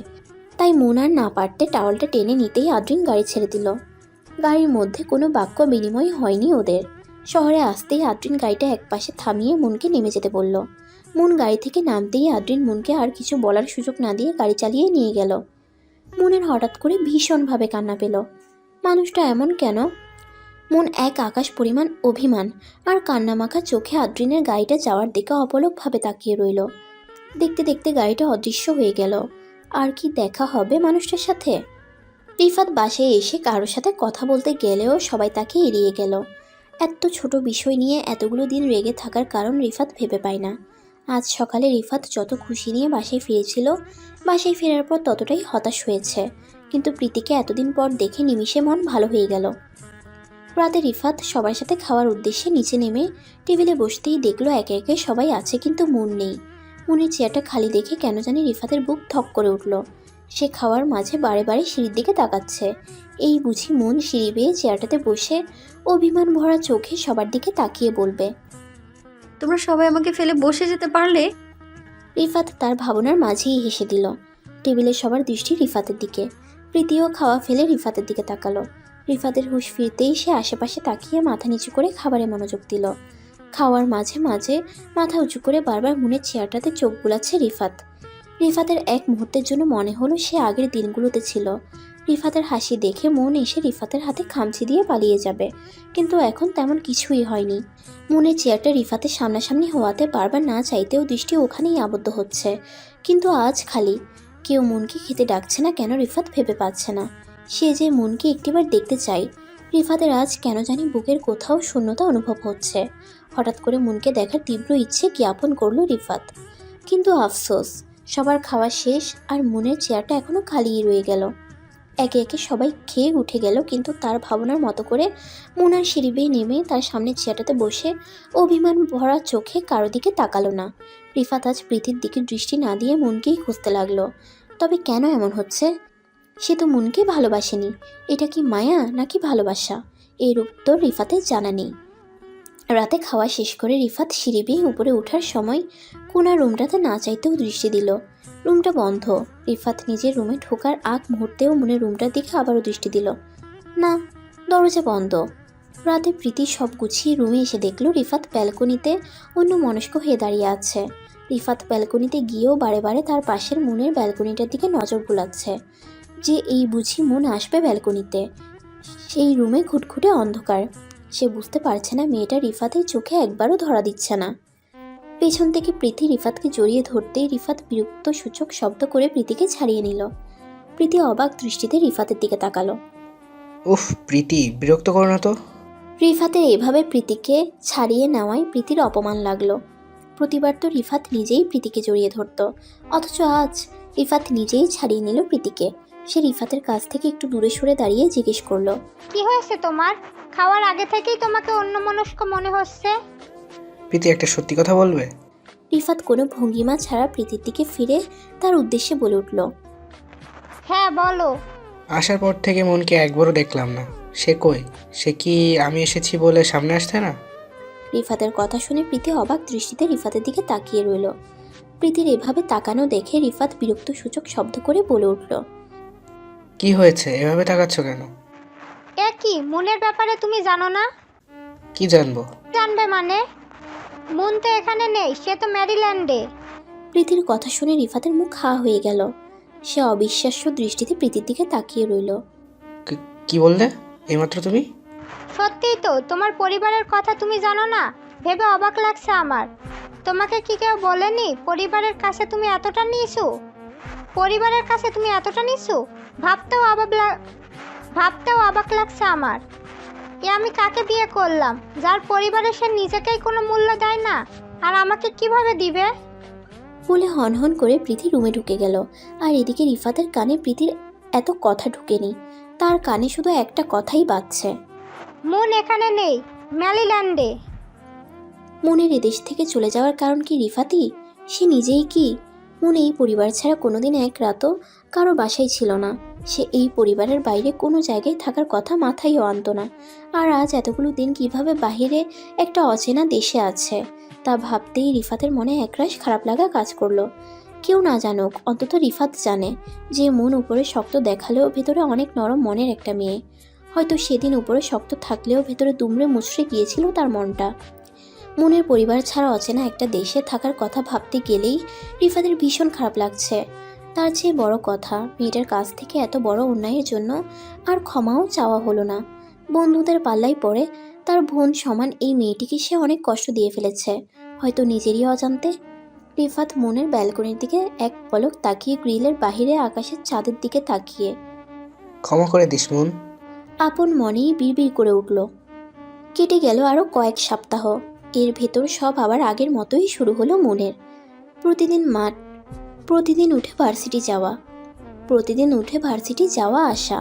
তাই মন আর না পারতে টাওয়ালটা টেনে নিতেই আদ্রিন গাড়ি ছেড়ে দিল। গাড়ির মধ্যে কোনো বাক্য বিনিময় হয়নি ওদের। শহরে আসতেই আদ্রিন গাড়িটা একপাশে থামিয়ে মনকে নেমে যেতে বলল। মন গাড়ি থেকে নামতেই আদ্রিন মনকে আর কিছু বলার সুযোগ না দিয়ে গাড়ি চালিয়ে নিয়ে গেল। মনের হঠাৎ করে ভীষণভাবে কান্না পেল। মানুষটা এমন কেন? মন এক আকাশ পরিমাণ অভিমান আর কান্নামাখা চোখে আদ্রিনের গাড়িটা যাওয়ার দিকে অপলকভাবে তাকিয়ে রইল। দেখতে দেখতে গাড়িটা অদৃশ্য হয়ে গেল। আর কি দেখা হবে মানুষটার সাথে? রিফাত বাসায় এসে কারোর সাথে কথা বলতে গেলেও সবাই তাকে এড়িয়ে গেল। এত ছোট বিষয় নিয়ে এতগুলো দিন রেগে থাকার কারণ রিফাত ভেবে পায় না। আজ সকালে রিফাত যত খুশি নিয়ে বাসায় ফিরেছিল, বাসায় ফেরার পর ততটাই হতাশ হয়েছে। কিন্তু প্রীতিকে এতদিন পর দেখে নিমিষে মন ভালো হয়ে গেল। রাতে রিফাত সবার সাথে খাওয়ার উদ্দেশ্যে নিচে নেমে টেবিলে বসতেই দেখলো একে একে সবাই আছে কিন্তু মন নেই। মনের চেয়ারটা খালি দেখে কেন জানি রিফাতের বুক থক করে উঠল। সে খাওয়ার মাঝে বারে বারে সিঁড়ির দিকে তাকাচ্ছে। এই বুঝি মন সিঁড়ি বেয়ে চেয়ারটাতে বসে অভিমান ভরা চোখে সবার দিকে তাকিয়ে বলবে, তোমরা সবাই আমাকে ফেলে বসে যেতে পারলে? রিফাত তার ভাবনার মাঝেই হেসে দিল। টেবিলে সবার দৃষ্টি রিফাতের দিকে। প্রীতিও খাওয়া ফেলে রিফাতের দিকে তাকালো। রিফাতের হুঁশ ফিরতেই সে আশেপাশে তাকিয়ে মাথা নিচু করে খাবারে মনোযোগ দিল। খাওয়ার মাঝে মাঝে মাথা উঁচু করে বারবার মনের চেয়ারটাতে চোখ বুলাচ্ছে রিফাত। রিফাতের এক মুহূর্তের জন্য মনে হলো সে আগের দিনগুলোতে ছিল। রিফাতের হাসি দেখে মন এসে রিফাতের হাতে খামচি দিয়ে পালিয়ে যাবে, কিন্তু এখন তেমন কিছুই হয়নি। মনের চেয়ারটা রিফাতের সামনাসামনি হওয়াতে বারবার না চাইতেও দৃষ্টি ওখানেই আবদ্ধ হচ্ছে। কিন্তু আজ খালি। কেউ মনকে খেতে ডাকছে না কেন রিফাত ভেবে পাচ্ছে না। সে যে মনকে একটিবার দেখতে চায়। রিফাতের আজ কেন জানি বুকের কোথাও শূন্যতা অনুভব হচ্ছে। হঠাৎ করে মনকে দেখার তীব্র ইচ্ছে জ্ঞাপন করলো রিফাত। কিন্তু আফসোস, সবার খাওয়া শেষ আর মনের চেয়ারটা এখনো খালিই রয়ে গেল। একে একে সবাই খেয়ে উঠে গেল, কিন্তু তার ভাবনার মতো করে মন আর সিঁড়ি বেয়ে নেমে তার সামনের চেয়ারটাতে বসে অভিমান ভরা চোখে কারো দিকে তাকালো না। রিফাত আজ প্রীতির দিকে দৃষ্টি না দিয়ে মনকেই খুঁজতে লাগলো। তবে কেন এমন হচ্ছে? সে তো মনকে ভালোবাসেনি। এটা কি মায়া নাকি ভালোবাসা? এর উত্তর রিফাতের জানা নেই। রাতে খাওয়া শেষ করে রিফাত সিঁড়ি বেয়ে উপরে ওঠার সময় কোনার রুমটাতে না চাইতেও দৃষ্টি দিল। রুমটা বন্ধ। রিফাত নিজের রুমে ঢোকার আগ মুহূর্তেও মনে রুমটার দিকে আবারও দৃষ্টি দিল। না, দরজা বন্ধ। রাতে প্রীতি সব গুছিয়ে রুমে এসে দেখল রিফাত ব্যালকনিতে অন্য মনস্ক হয়ে দাঁড়িয়ে আছে। রিফাত ব্যালকনিতে গিয়েও বারে বারে তার পাশের মনের ব্যালকনিটার দিকে নজর বুলাচ্ছে, যে এই বুঝি মন আসবে ব্যালকনিতে। সেই রুমে ঘুটঘুটে অন্ধকার। সে বুঝতে পারছে না মেয়েটা রিফাতের চোখে একবারও ধরা দিচ্ছে না। পেছন থেকে প্রীতি রিফাতকে জড়িয়ে ধরতেই রিফাত বিরক্ত সূচক শব্দ করে প্রীতিকে ছাড়িয়ে নিল। প্রীতি অবাক দৃষ্টিতে রিফাতের দিকে তাকালো। উফ প্রীতি, বিরক্ত করো না তো। রিফাতের এভাবে প্রীতিকে ছাড়িয়ে নেওয়ায় প্রীতির অপমান লাগলো। প্রতিবার তো রিফাত নিজেই প্রীতিকে জড়িয়ে ধরত, অথচ আজ রিফাত নিজেই ছাড়িয়ে নিল প্রীতিকে। সে রিফাতের কাছ থেকে একটু দূরে সরে দাঁড়িয়ে জিজ্ঞেস করলো, কি হয়েছে তোমার? খাওয়ার আগে থেকেই তোমাকে অন্যমনস্ক মনে হচ্ছে। প্রীতি, একটা সত্যি কথা বলবে? রিফাত কোনো ভঙ্গিমা ছাড়া প্রীতির দিকে ফিরে তার উদ্দেশ্যে বলে উঠল, হ্যাঁ বলো। আসার পর থেকে মনকে একবারও দেখলাম না। সে কই? সে কি আমি এসেছি বলে সামনে আসছে না? রিফাতের কথা শুনে প্রীতি অবাক দৃষ্টিতে রিফাতের দিকে তাকিয়ে রইল। প্রীতির এভাবে তাকানো দেখে রিফাত বিরক্ত সূচক শব্দ করে বলে উঠল, কি হয়েছে, এভাবে তাকাচ্ছ কেন? এ কি, মনের ব্যাপারে তুমি জানো না? কি জানবো? জানবে মানে? মন তো এখানে নেই, সে তো ম্যারিল্যান্ডে। প্রীতির কথা শুনে রিফাতের মুখ হা হয়ে গেল। সে অবিশ্বাস্য দৃষ্টিতে প্রীতির দিকে তাকিয়ে রইল। কি বললে এইমাত্র তুমি? সত্যিই তো, তোমার পরিবারের কথা তুমি জানো না? ভেবে অবাক লাগছে আমার। তোমাকে কি কেউ বলেনি পরিবারের কাছে তুমি এতটা নিচু? পরিবারের কাছে তুমি এতটা নিচু ভাবতেও অবাক লাগছে আমার। এ আমি কাকে বিয়ে করলাম, যার পরিবারে সে নিজেকেই কোনো মূল্য দেয় না, আর আমাকে কিভাবে দিবে? বলে হনহন করে প্রীতি রুমে ঢুকে গেল। আর এদিকে রিফাতের কানে প্রীতির এত কথা ঢুকেনি। তার কানে শুধু একটা কথাই বাজছে, মন এখানে নেই, ম্যারিল্যান্ডে। মনের এদেশ থেকে চলে যাওয়ার কারণ কি রিফাতই? সে নিজেই কি? মন এই পরিবার ছাড়া কোনোদিন এক রাতও কারো বাসায় ছিল না। সে এই পরিবারের বাইরে কোনো জায়গায় থাকার কথা মাথায়ও আনত না। আর আজ এতগুলো দিন কিভাবে বাহিরে একটা অচেনা দেশে আছে তা ভাবতেই রিফাতের মনে একরাশ খারাপ লাগা কাজ করলো। কেউ না জানুক, অন্তত রিফাত জানে যে মন উপরে শক্ত দেখালেও ভেতরে অনেক নরম মনের একটা মেয়ে। হয়তো সেদিন উপরে শক্ত থাকলেও ভেতরে দুমড়ে মুচড়ে গিয়েছিল তার মনটা। মনের পরিবার ছাড়া অচেনা একটা দেশে থাকার কথা ভাবতে গেলেই রিফাতের ভীষণ খারাপ লাগছে। তার চেয়ে বড় কথা, মেয়েটার কাছ থেকে এত বড় অন্যায়ের জন্য আর ক্ষমাও চাওয়া হলো না। বন্ধুদের পাল্লায় পড়ে তার বোন সমান এই মেয়েটিকে সে অনেক কষ্ট দিয়ে ফেলেছে, হয়তো নিজেরই অজান্তে। রিফাত মনের ব্যালকনির দিকে এক পলক তাকিয়ে গ্রিলের বাহিরে আকাশের চাঁদের দিকে তাকিয়ে ক্ষমা করে দিস মন। আপন মনেই বিড়বিড় করে উঠল। কেটে গেল আরও কয়েক সপ্তাহ। এর ভেতর সব আবার আগের মতোই শুরু হলো মনের। প্রতিদিন উঠে ভার্সিটি যাওয়া আসা,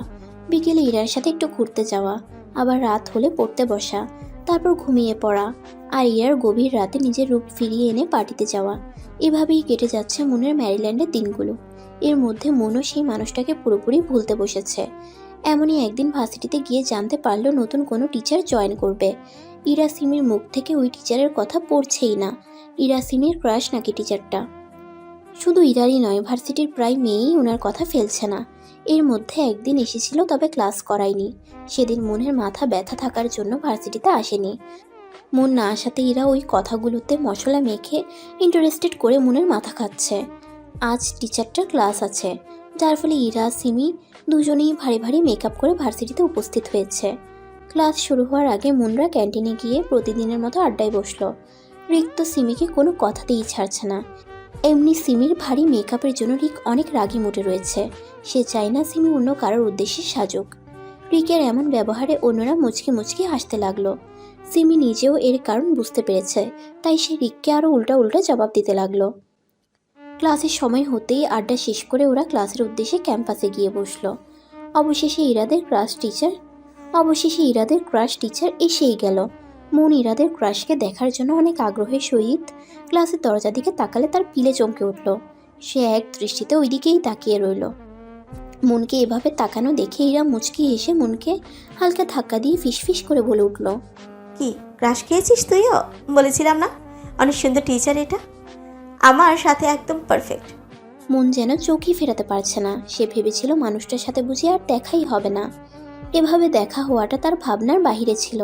বিকেলে ইরার সাথে একটু ঘুরতে যাওয়া, আবার রাত হলে পড়তে বসা, তারপর ঘুমিয়ে পড়া, আর ইরার গভীর রাতে নিজের রূপ ফিরিয়ে এনে পার্টিতে যাওয়া। এভাবেই কেটে যাচ্ছে মনের ম্যারিল্যান্ডের দিনগুলো। এর মধ্যে মনও সেই মানুষটাকে পুরোপুরি ভুলতে বসেছে। এমনই একদিন ভার্সিটিতে গিয়ে জানতে পারলো নতুন কোনো টিচার জয়েন করবে। ইরা সিমির মুখ থেকে ওই টিচারের কথা পড়ছেই না। ইরা সিমির ক্রাশ নাকি টিচারটা। শুধু ইরারই নয়, ভার্সিটির প্রায় মেয়েই ওনার কথা ফেলছে না। এর মধ্যে একদিন এসেছিল, তবে ক্লাস করায়নি। সেদিন মনের মাথা ব্যথা থাকার জন্য ভার্সিটিতে আসেনি। মন না আসাতে ইরা ওই কথাগুলোতে মশলা মেখে ইন্টারেস্টেড করে মনের মাথা খাচ্ছে। আজ টিচারটার ক্লাস আছে, যার ফলে ইরা সিমি দুজনেই ভারী ভারী মেকআপ করে ভার্সিটিতে উপস্থিত হয়েছে। ক্লাস শুরু হওয়ার আগে মনরা ক্যান্টিনে গিয়ে প্রতিদিনের মতো আড্ডায় বসলো। রিক তো সিমিকে কোনো কথাতেই ছাড়ছে না। এমনি সিমির ভারী মেকআপের জন্য রিক অনেক রাগি মুডে রয়েছে। সে চায় না সিমি অন্য কারোর উদ্দেশ্যে সাজুক। রিকের এমন ব্যবহারে অন্যরা মুচকি মুচকি হাসতে লাগলো। সিমি নিজেও এর কারণ বুঝতে পেরেছে, তাই সে রিককে আরও উল্টা উল্টা জবাব দিতে লাগলো। ক্লাসের সময় হতেই আড্ডা শেষ করে ওরা ক্লাসের উদ্দেশ্যে ক্যাম্পাসে গিয়ে বসলো। অবশেষে ইরাদের ক্রাশ টিচার এসেই গেল। মন ইরাদের ক্রাশকে দেখার জন্য অনেক আগ্রহের সহিত ক্লাসের দরজা দিকে তাকালে তার পিলে চমকে উঠল। সে এক দৃষ্টিতে ওই দিকেই তাকিয়ে রইল। মনকে এভাবে তাকানো দেখে ইরা মুচকি হেসে মনকে হালকা ধাক্কা দিয়ে ফিসফিস করে বলে উঠল, কি ক্রাশ খেয়েছিস তুইও? বলেছিলাম না অনেক সুন্দর টিচার, এটা আমার সাথে একদম পারফেক্ট। মন যেন চোখই ফেরাতে পারছে না। সে ভেবেছিল মানুষটার সাথে বুঝি আর দেখাই হবে না। এভাবে দেখা হওয়াটা তার ভাবনার বাহিরে ছিল,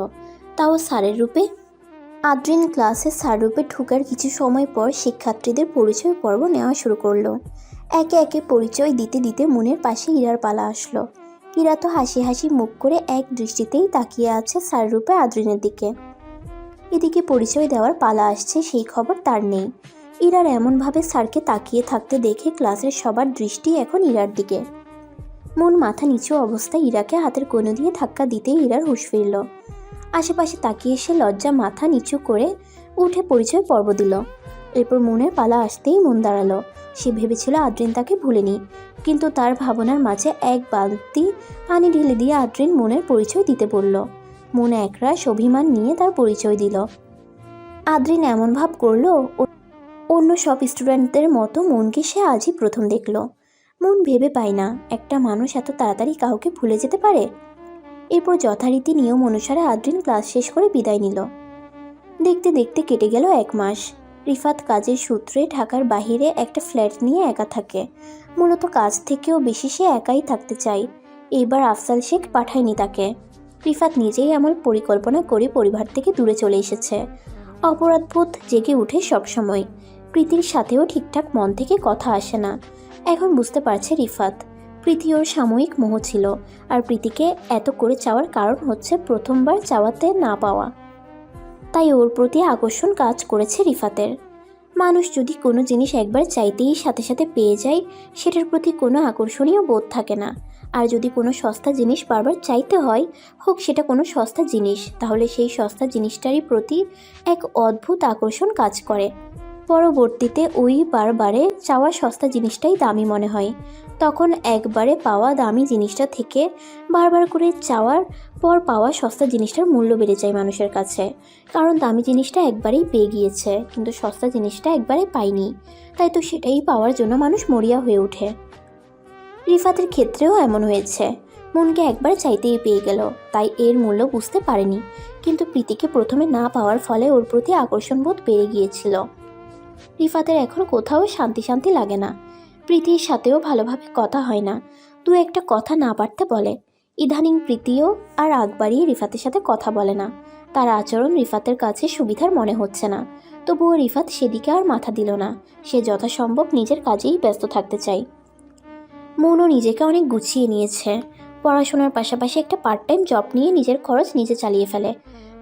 তাও স্যারের রূপে। আদ্রিন ক্লাসে স্যার রূপে ঢোকার কিছু সময় পর শিক্ষার্থীদের পরিচয় পর্ব নেওয়া শুরু করলো। একে একে পরিচয় দিতে দিতে মনের পাশে ইরার পালা আসলো। ইরা তো হাসি হাসি মুখ করে এক দৃষ্টিতেই তাকিয়ে আছে স্যার রূপে আদ্রিনের দিকে। এদিকে পরিচয় দেওয়ার পালা আসছে, সেই খবর তার নেই। ইরার এমনভাবে স্যারকে তাকিয়ে থাকতে দেখে ক্লাসের সবার দৃষ্টি এখন ইরার দিকে। মন মাথা নিচু অবস্থায় ইরাকে হাতের কোণে দিয়ে ধাক্কা দিতেই ইরার হুঁশ ফিরল। আশেপাশে তাকিয়ে সে লজ্জা মাথা নিচু করে উঠে পরিচয় পর্ব দিল। এরপর মনের পালা আসতেই মন দাঁড়ালো। সে ভেবেছিল আদ্রিন তাকে ভুলেনি, কিন্তু তার ভাবনার মাঝে এক বালতি পানি ঢেলে দিয়ে আদ্রিন মনের পরিচয় দিতে বলল। মন একরাশ অভিমান নিয়ে তার পরিচয় দিল। আদ্রিন এমন ভাব করলো অন্য সব স্টুডেন্টদের মতো মনকে সে আজই প্রথম দেখল। মন ভেবে পায় না একটা মানুষ এত তাড়াতাড়ি কাউকে ভুলে যেতে পারে। এরপর যথারীতি নিয়ম অনুসারে আদ্রিন ক্লাস শেষ করে বিদায় নিল। দেখতে দেখতে কেটে গেল 1 মাস। রিফাত কাজের সূত্রে ঢাকার বাহিরে একটা ফ্ল্যাট নিয়ে একা থাকে। মূলত কাজ থেকেও বেশি সে একাই থাকতে চায়। এইবার আফসাল শেখ পাঠায়নি তাকে। রিফাত নিজেই এমন পরিকল্পনা করে পরিবার থেকে দূরে চলে এসেছে। অপরাধবোধ জেগে উঠে সবসময়। প্রীতির সাথেও ঠিকঠাক মন থেকে কথা আসে না। এখন বুঝতে পারছে রিফাত, প্রীতি ওর সাময়িক মোহ ছিল, আর প্রীতিকে এত করে চাওয়ার কারণ হচ্ছে প্রথমবার চাওয়াতে না পাওয়া। তাই ওর প্রতি আকর্ষণ কাজ করেছে রিফাতের। মানুষ যদি কোনো জিনিস একবার চাইতেই সাথে সাথে পেয়ে যায়, সেটার প্রতি কোনো আকর্ষণীয় বোধ থাকে না। আর যদি কোনো সস্তা জিনিস বারবার চাইতে হয়, হোক সেটা কোনো সস্তা জিনিস, তাহলে সেই সস্তা জিনিসটারই প্রতি এক অদ্ভুত আকর্ষণ কাজ করে। পরবর্তীতে ওই বারবারে চাওয়া সস্তা জিনিসটাই দামি মনে হয়। তখন একবারে পাওয়া দামি জিনিসটা থেকে বারবার করে চাওয়ার পর পাওয়া সস্তা জিনিসটার মূল্য বেড়ে যায় মানুষের কাছে। কারণ দামি জিনিসটা একবারেই পেয়ে গিয়েছে, কিন্তু সস্তা জিনিসটা একবারে পায়নি, তাই তো সেটাই পাওয়ার জন্য মানুষ মরিয়া হয়ে ওঠে। রিফাতের ক্ষেত্রেও এমন হয়েছে। মনকে একবার চাইতেই পেয়ে গেল, তাই এর মূল্য বুঝতে পারেনি। কিন্তু প্রীতিকে প্রথমে না পাওয়ার ফলে ওর প্রতি আকর্ষণবোধ বেড়ে গিয়েছিল। রিফাতের এখন কোথাও শান্তি শান্তি লাগে না। প্রীতির সাথেও ভালোভাবে কথা হয় না, দু একটা কথা না পারতে বলে। ইদানিং প্রীতিও আর আগ বাড়িয়ে রিফাতের সাথে কথা বলে না। তার আচরণ রিফাতের কাছে সুবিধার মনে হচ্ছে না। তবুও রিফাত সেদিকে আর মাথা দিল না। সে যথাসম্ভব নিজের কাজেই ব্যস্ত থাকতে চায়। মনও নিজেকে অনেক গুছিয়ে নিয়েছে। পড়াশোনার পাশাপাশি একটা পার্ট টাইম জব নিয়ে নিজের খরচ নিজে চালিয়ে ফেলে।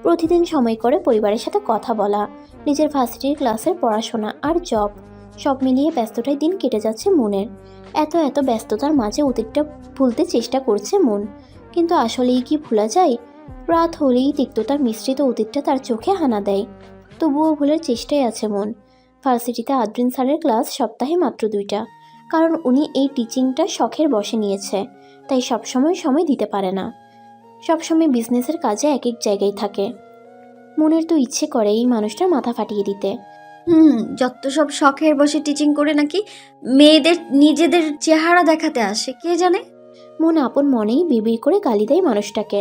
প্রতিদিন সময় করে পরিবারের সাথে কথা বলা, নিজের ভার্সিটির ক্লাসের পড়াশোনা আর জব সব মিলিয়ে ব্যস্ততায় দিন কেটে যাচ্ছে মনের। এত ব্যস্ততার মাঝে অতীতটা ভুলতে চেষ্টা করছে মন, কিন্তু আসলেই কি ভোলা যায়? রাত হলেই তিক্ততার মিশ্রিত অতীতটা তার চোখে হানা দেয়। তবুও ভুলার চেষ্টায় আছে মন। ভার্সিটিতে আদ্রিন স্যারের ক্লাস সপ্তাহে মাত্র 2টা, কারণ উনি এই টিচিংটা শখের বশে নিয়েছে, তাই সময় দিতে পারে না। সবসময় বিজনেসের কাজে এক জায়গায় থাকে। মনের তো ইচ্ছে করে এই মানুষটার মাথা ফাটিয়ে দিতে। যত সব শখের বসে টিচিং করে নাকি মেয়েদের নিজেদের চেহারা দেখাতে আসে কে জানে। মন আপন মনেই বিড়বিড় করে গালি দেয় মানুষটাকে।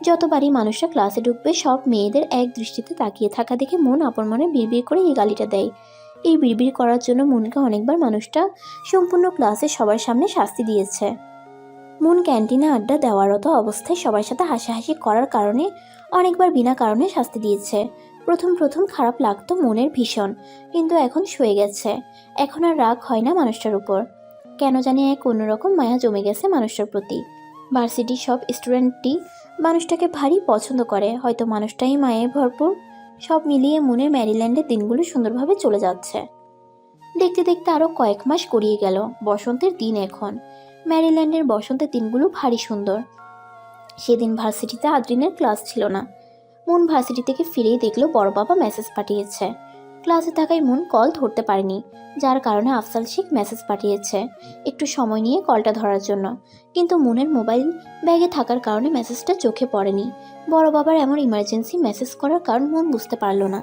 যতবারই মানুষটা ক্লাসে ঢুকবে সব মেয়েদের এক দৃষ্টিতে তাকিয়ে থাকা দেখে মন আপন মনে বিড়বিড় করে এই গালিটা দেয়। এই বিড়বিড় করার জন্য মনকে অনেকবার মানুষটা সম্পূর্ণ ক্লাসে সবার সামনে শাস্তি দিয়েছে। মন ক্যান্টিনে আড্ডা দেওয়ারত অবস্থায় সবার সাথে হাসাহাসি করার কারণে অনেকবার বিনা কারণে শাস্তি দিয়েছে। প্রথম খারাপ লাগতো মনের ভীষণ, কিন্তু এখন সয়ে গেছে। এখন আর রাগ হয় না মানুষটার উপর। কেন জানি এক অন্যরকম মায়া জমে গেছে মানুষটার প্রতি। ভার্সিটির সব স্টুডেন্টই মানুষটাকে ভারী পছন্দ করে, হয়তো মানুষটাই মায়ে ভরপুর। সব মিলিয়ে মনের ম্যারিল্যান্ডের দিনগুলো সুন্দরভাবে চলে যাচ্ছে। দেখতে দেখতে আরও কয়েক মাস গড়িয়ে গেল। বসন্তের দিন এখন। ম্যারিল্যান্ডের বসন্তের দিনগুলো ভারী সুন্দর। সেদিন ভার্সিটিতে আদ্রিনের ক্লাস ছিল না। মন ভার্সিটি থেকে ফিরেই দেখলো বড় বাবা মেসেজ পাঠিয়েছে। ক্লাসে থাকায় মন কল ধরতে পারেনি, যার কারণে আফসাল শেখ মেসেজ পাঠিয়েছে একটু সময় নিয়ে কলটা ধরার জন্য। কিন্তু মনের মোবাইল ব্যাগে থাকার কারণে মেসেজটা চোখে পড়েনি। বড় বাবার এমন ইমার্জেন্সি মেসেজ করার কারণ মন বুঝতে পারলো না,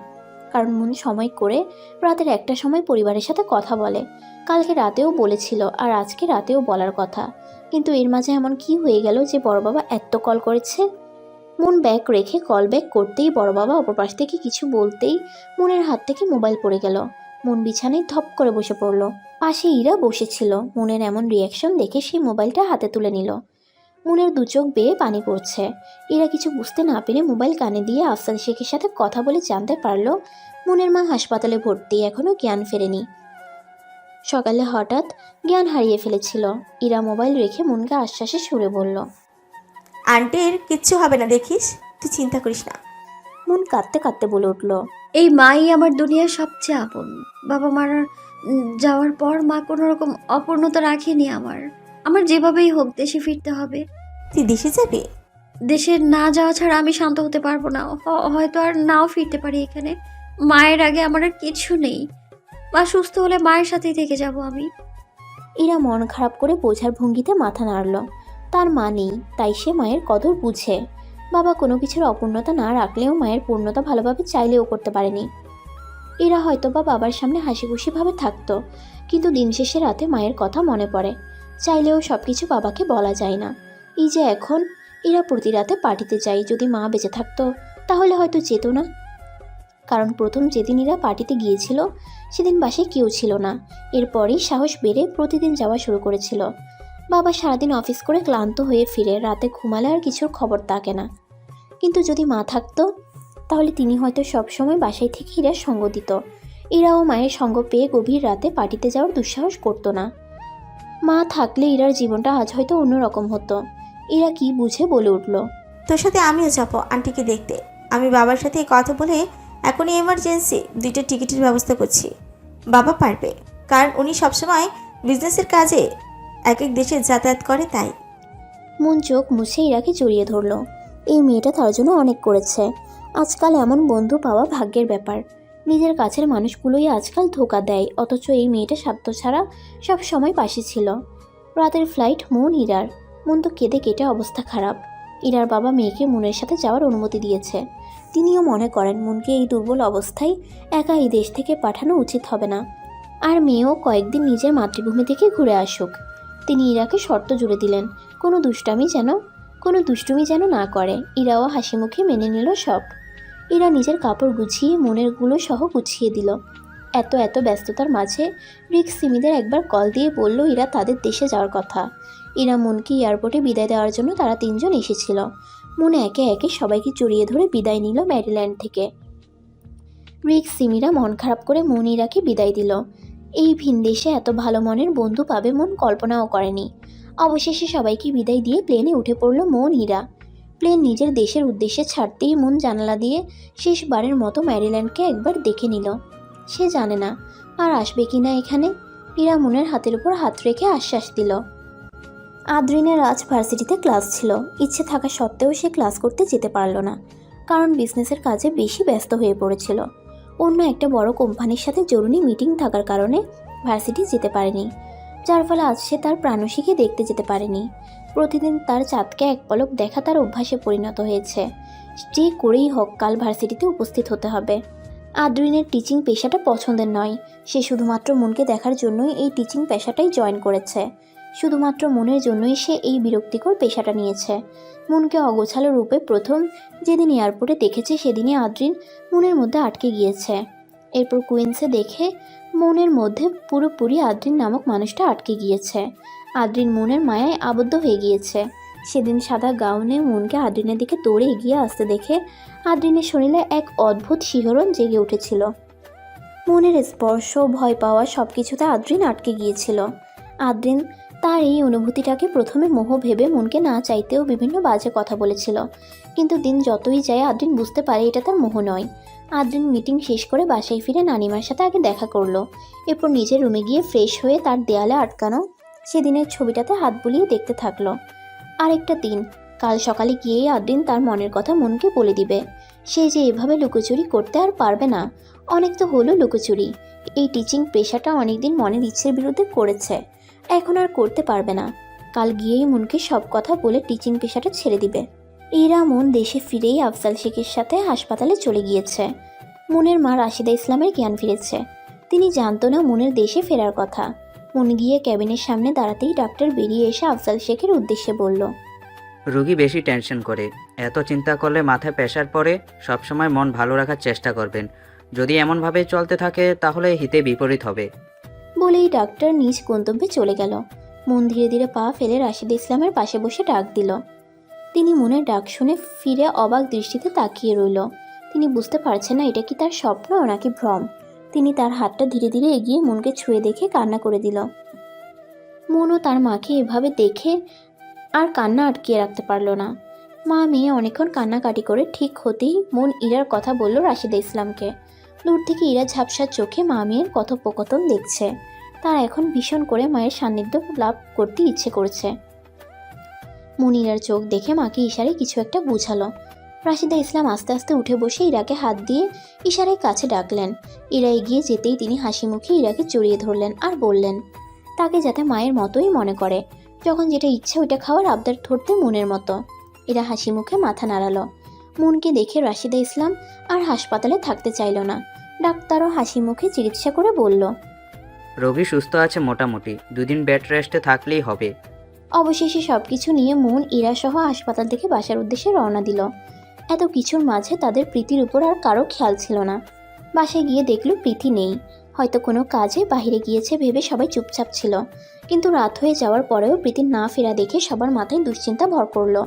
কারণ মন সময় করে রাতের 1টার সময় পরিবারের সাথে কথা বলে। কালকে রাতেও বলেছিল আর আজকে রাতেও বলার কথা, কিন্তু এর মাঝে এমন কি হয়ে গেল যে বড় বাবা এত কল করেছে? মন ব্যাগ রেখে কল ব্যাক করতেই বড় বাবা অপর পাশ থেকে কিছু বলতেই মনের হাত থেকে মোবাইল পড়ে গেল। মন বিছানায় ধপ করে বসে পড়ল। পাশে ইরা বসেছিল। মনের এমন রিয়াকশন দেখে সেই মোবাইলটা হাতে তুলে নিল। মনের 2 চোখ বেয়ে পানি পড়ছে। ইরা কিছু বুঝতে না পেরে মোবাইল কানে দিয়ে আফসাল শেখের সাথে কথা বলে জানতে পারল মনের মা হাসপাতালে ভর্তি, এখনও জ্ঞান ফেরেনি। সকালে হঠাৎ জ্ঞান হারিয়ে ফেলেছিল। ইরা মোবাইল রেখে মনকে আশ্বাসে সুরে বলল, আন্টির কিচ্ছু হবে না, দেখিস, তুই চিন্তা করিস না। মন কাঁদতে কাঁদতে বলে উঠল, এই মাই আমার দুনিয়ার সবচেয়ে আপন। বাবা মারা যাওয়ার পর মা কোনো রকম অপূর্ণতা রাখেনি আমার যেভাবেই হোক দেশে ফিরতে হবে। তুই দেশে যাবি? দেশে না যাওয়া ছাড়া আমি শান্ত হতে পারবো না। হয়তো আর নাও ফিরতে পারি এখানে। মায়ের আগে আমার আর কিছু নেই। মা সুস্থ হলে মায়ের সাথেই থেকে যাব আমি। ইরা মন খারাপ করে বোঝার ভঙ্গিতে মাথা নাড়ল। তার মা নেই, তাই সে মায়ের কদর বুঝে। বাবা কোনো কিছুর অপূর্ণতা না রাখলেও মায়ের পূর্ণতা ভালোভাবে চাইলেও করতে পারেনি। এরা হয়তো বা বাবার সামনে হাসি খুশিভাবে থাকতো, কিন্তু দিন শেষে রাতে মায়ের কথা মনে পড়ে। চাইলেও সব কিছু বাবাকে বলা যায় না। এই যে এখন এরা প্রতি রাতে পার্টিতে যায়, যদি মা বেঁচে থাকতো তাহলে হয়তো যেত না। কারণ প্রথম যেদিন এরা পার্টিতে গিয়েছিল সেদিন বাসায় কেউ ছিল না। এরপরই সাহস বেড়ে প্রতিদিন যাওয়া শুরু করেছিল। বাবা সারাদিন অফিস করে ক্লান্ত হয়ে ফিরে রাতে ঘুমালে আর কিছুর খবর থাকে না। কিন্তু যদি মা থাকতো তাহলে তিনি হয়তো সবসময় বাসায় থেকে ইরার সঙ্গ দিত। ইরাও মায়ের সঙ্গ পেয়ে গভীর রাতে পার্টিতে যাওয়ার দুঃসাহস করতো না। মা থাকলে ইরার জীবনটা আজ হয়তো অন্যরকম হতো। ইরা কি বুঝে বলে উঠল, তোর সাথে আমিও যাবো আন্টিকে দেখতে। আমি বাবার সাথে কথা বলে এখনই এমার্জেন্সি 2টা টিকিটের ব্যবস্থা করছি। বাবা পারবে, কারণ উনি সবসময় বিজনেসের কাজে এক দেশে যাতায়াত করে, তাই। মন চোখ মুছে ইরাকে জড়িয়ে ধরল। এই মেয়েটা তার জন্য অনেক করেছে। আজকাল এমন বন্ধু পাওয়া ভাগ্যের ব্যাপার। নিজের কাছের মানুষগুলোই আজকাল ধোঁকা দেয়, অথচ এই মেয়েটা স্বার্থ ছাড়া সব সময় পাশে ছিল। রাতের ফ্লাইট মন ইরার। মন তো কেঁদে কেটে অবস্থা খারাপ। ইরার বাবা মেয়েকে মনের সাথে যাওয়ার অনুমতি দিয়েছে। তিনিও মনে করেন মনকে এই দুর্বল অবস্থায় একা এই দেশ থেকে পাঠানো উচিত হবে না, আর মেয়েও কয়েকদিন নিজের মাতৃভূমি থেকে ঘুরে আসুক। তিনি ইরাকে শর্ত জুড়ে দিলেন, কোনো দুষ্টুমি যেন না করে। ইরাও হাসি মুখে মেনে নিল সব। ইরা নিজের কাপড় গুছিয়ে মনেরগুলো সহ গুছিয়ে দিল। এত ব্যস্ততার মাঝে রিক্স সিমিদের একবার কল দিয়ে বলল ইরা তাদের দেশে যাওয়ার কথা। ইরা মনকে এয়ারপোর্টে বিদায় দেওয়ার জন্য তারা 3 জন এসেছিল। মন একে একে সবাইকে জড়িয়ে ধরে বিদায় নিল ম্যারিল্যান্ড থেকে। রিক্স সিমিরা মন খারাপ করে মন ইরাকে বিদায় দিল। এই ভিনদেশে এত ভালো মনের বন্ধু পাবে মন কল্পনাও করেনি। অবশেষে সবাইকে বিদায় দিয়ে প্লেনে উঠে পড়ল মন ইরা। প্লেন নিজের দেশের উদ্দেশ্যে ছাড়তেই মন জানালা দিয়ে শেষবারের মতো ম্যারিল্যান্ডকে একবার দেখে নিল। সে জানে না আর আসবে কি না এখানে। ইরা মনের হাতের উপর হাত রেখে আশ্বাস দিল। আদ্রিনের আজ ভার্সিটিতে ক্লাস ছিল। ইচ্ছে থাকা সত্ত্বেও সে ক্লাস করতে যেতে পারল না, কারণ বিজনেসের কাজে বেশি ব্যস্ত হয়ে পড়েছিল। অন্য একটা বড় কোম্পানির সাথে জরুরি মিটিং থাকার কারণে ভার্সিটি যেতে পারেনি, যার ফলে আজ সে তার প্রাণসীকে দেখতে যেতে পারেনি। প্রতিদিন তার চাঁদকে এক পলক দেখা তার অভ্যাসে পরিণত হয়েছে। যে করেই হোক কাল ভার্সিটিতে উপস্থিত হতে হবে। আদ্রিনের টিচিং পেশাটা পছন্দের নয়। সে শুধুমাত্র মনকে দেখার জন্যই এই টিচিং পেশাটাই জয়েন করেছে। শুধুমাত্র মনের জন্যই সে এই বিরক্তিকর পেশাটা নিয়েছে। মনকে অগোছালো রূপে প্রথম যেদিন এয়ারপোর্টে দেখেছে সেদিনই আদ্রিন মনের মধ্যে আটকে গিয়েছে। এরপর কুইন্সে দেখে মনের মধ্যে পুরোপুরি আদ্রিন নামক মানুষটা আটকে গিয়েছে। আদ্রিন মনের মায়ায় আবদ্ধ হয়ে গিয়েছে। সেদিন সাদা গাউনে মনকে আদ্রিনের দিকে দৌড়ে এগিয়ে আসতে দেখে আদ্রিনের শরীরে এক অদ্ভুত শিহরণ জেগে উঠেছিল। মনের স্পর্শ, ভয় পাওয়া সব কিছুতে আদ্রিন আটকে গিয়েছিল। আদ্রিন তার এই অনুভূতিটাকে প্রথমে মোহ ভেবে মনকে না চাইতেও বিভিন্ন বাজে কথা বলেছিল, কিন্তু দিন যতই যায় আদ্রিন বুঝতে পারে এটা তার মোহ নয়। আদ্রিন মিটিং শেষ করে বাসায় ফিরে নানিমার সাথে আগে দেখা করলো। এরপর নিজের রুমে গিয়ে ফ্রেশ হয়ে তার দেয়ালে আটকানো সেদিনের ছবিটাতে হাত বুলিয়ে দেখতে থাকলো। আরেকটা দিন, কাল সকালে গিয়েই আদ্রিন তার মনের কথা মনকে বলে দিবে। সে যে এভাবে লুকোচুরি করতে আর পারবে না। অনেক তো হলো লুকোচুরি। এই টিচিং পেশাটা অনেকদিন মনের ইচ্ছের বিরুদ্ধে করেছে, এখন আর করতে পারবে না। কাল গিয়েই মনকে সব কথা বলে টিচিং পেশাটা ছেড়ে দিবে। ইরা মন দেশে ফিরেই আফজাল শেখের সাথে হাসপাতালে চলে গিয়েছে। মনের মা রাশিদা ইসলামের জ্ঞান ফিরেছে। তিনি জানতো না মনের দেশে ফেরার কথা। মন গিয়ে ক্যাবিনের সামনে দাঁড়াতেই ডাক্তার বেরিয়ে এসে আফজাল শেখের উদ্দেশ্যে বলল, রোগী বেশি টেনশন করে, এত চিন্তা করলে মাথায় প্রেশার পড়ে। সবসময় মন ভালো রাখার চেষ্টা করবেন। যদি এমনভাবে চলতে থাকে তাহলে হিতে বিপরীত হবে। বলেই ডাক্তার নিজ গন্তব্যে চলে গেল। মন ধীরে ধীরে পা ফেলে রাশিদা ইসলামের পাশে বসে ডাক দিল। তিনি মনের ডাক শুনে ফিরে অবাক দৃষ্টিতে তাকিয়ে রইল। তিনি বুঝতে পারছেন না এটা কি তার স্বপ্ন নাকি ভ্রম। তিনি তার হাতটা ধীরে ধীরে এগিয়ে মনকে ছুঁয়ে দেখে কান্না করে দিল। মনও তার মাকে এভাবে দেখে আর কান্না আটকিয়ে রাখতে পারল না। মা মেয়ে অনেকক্ষণ কান্নাকাটি করে ঠিক হতেই মন ইরার কথা বলল রাশিদা ইসলামকে। দূর থেকে ইরা ঝাপসা চোখে মা মেয়ের কথোপকথন দেখছে। তার এখন ভীষণ করে মায়ের সান্নিধ্য লাভ করতে ইচ্ছে করছে। মন ইরার চোখ দেখে মাকে ইশারায় কিছু একটা বুঝালো। রাশিদা ইসলাম আস্তে আস্তে উঠে বসে ইরাকে হাত দিয়ে ইশারায় কাছে ডাকলেন। ইরা এগিয়ে যেতেই তিনি হাসি মুখে ইরাকে জড়িয়ে ধরলেন আর বললেন তাকে যাতে মায়ের মতোই মনে করে। যখন যেটা ইচ্ছে ওইটা খাওয়ার আবদার ধরতে মনের মতো। ইরা হাসি মুখে মাথা নাড়ালো। মনকে দেখে রাশিদা ইসলাম আর হাসপাতালে থাকতে চাইল না। ডাক্তারও হাসি মুখে চিকিৎসা করে বলল, রোগী সুস্থ আছে মোটামুটি, 2 দিন বেড রেস্টে থাকলেই হবে। অবশেষে সব কিছু নিয়ে মন ইরাসহ হাসপাতাল থেকে বাসার উদ্দেশ্যে রওনা দিল। এত কিছুর মাঝে তাদের প্রীতির উপর আর কারো খেয়াল ছিল না। বাসায় গিয়ে দেখলো প্রীতি নেই। হয়তো কোনো কাজে বাইরে গিয়েছে ভেবে সবাই চুপচাপ ছিল। কিন্তু রাত হয়ে যাওয়ার পরেও প্রীতির না ফেরা দেখে সবার মাথায় দুশ্চিন্তা ভর করলো।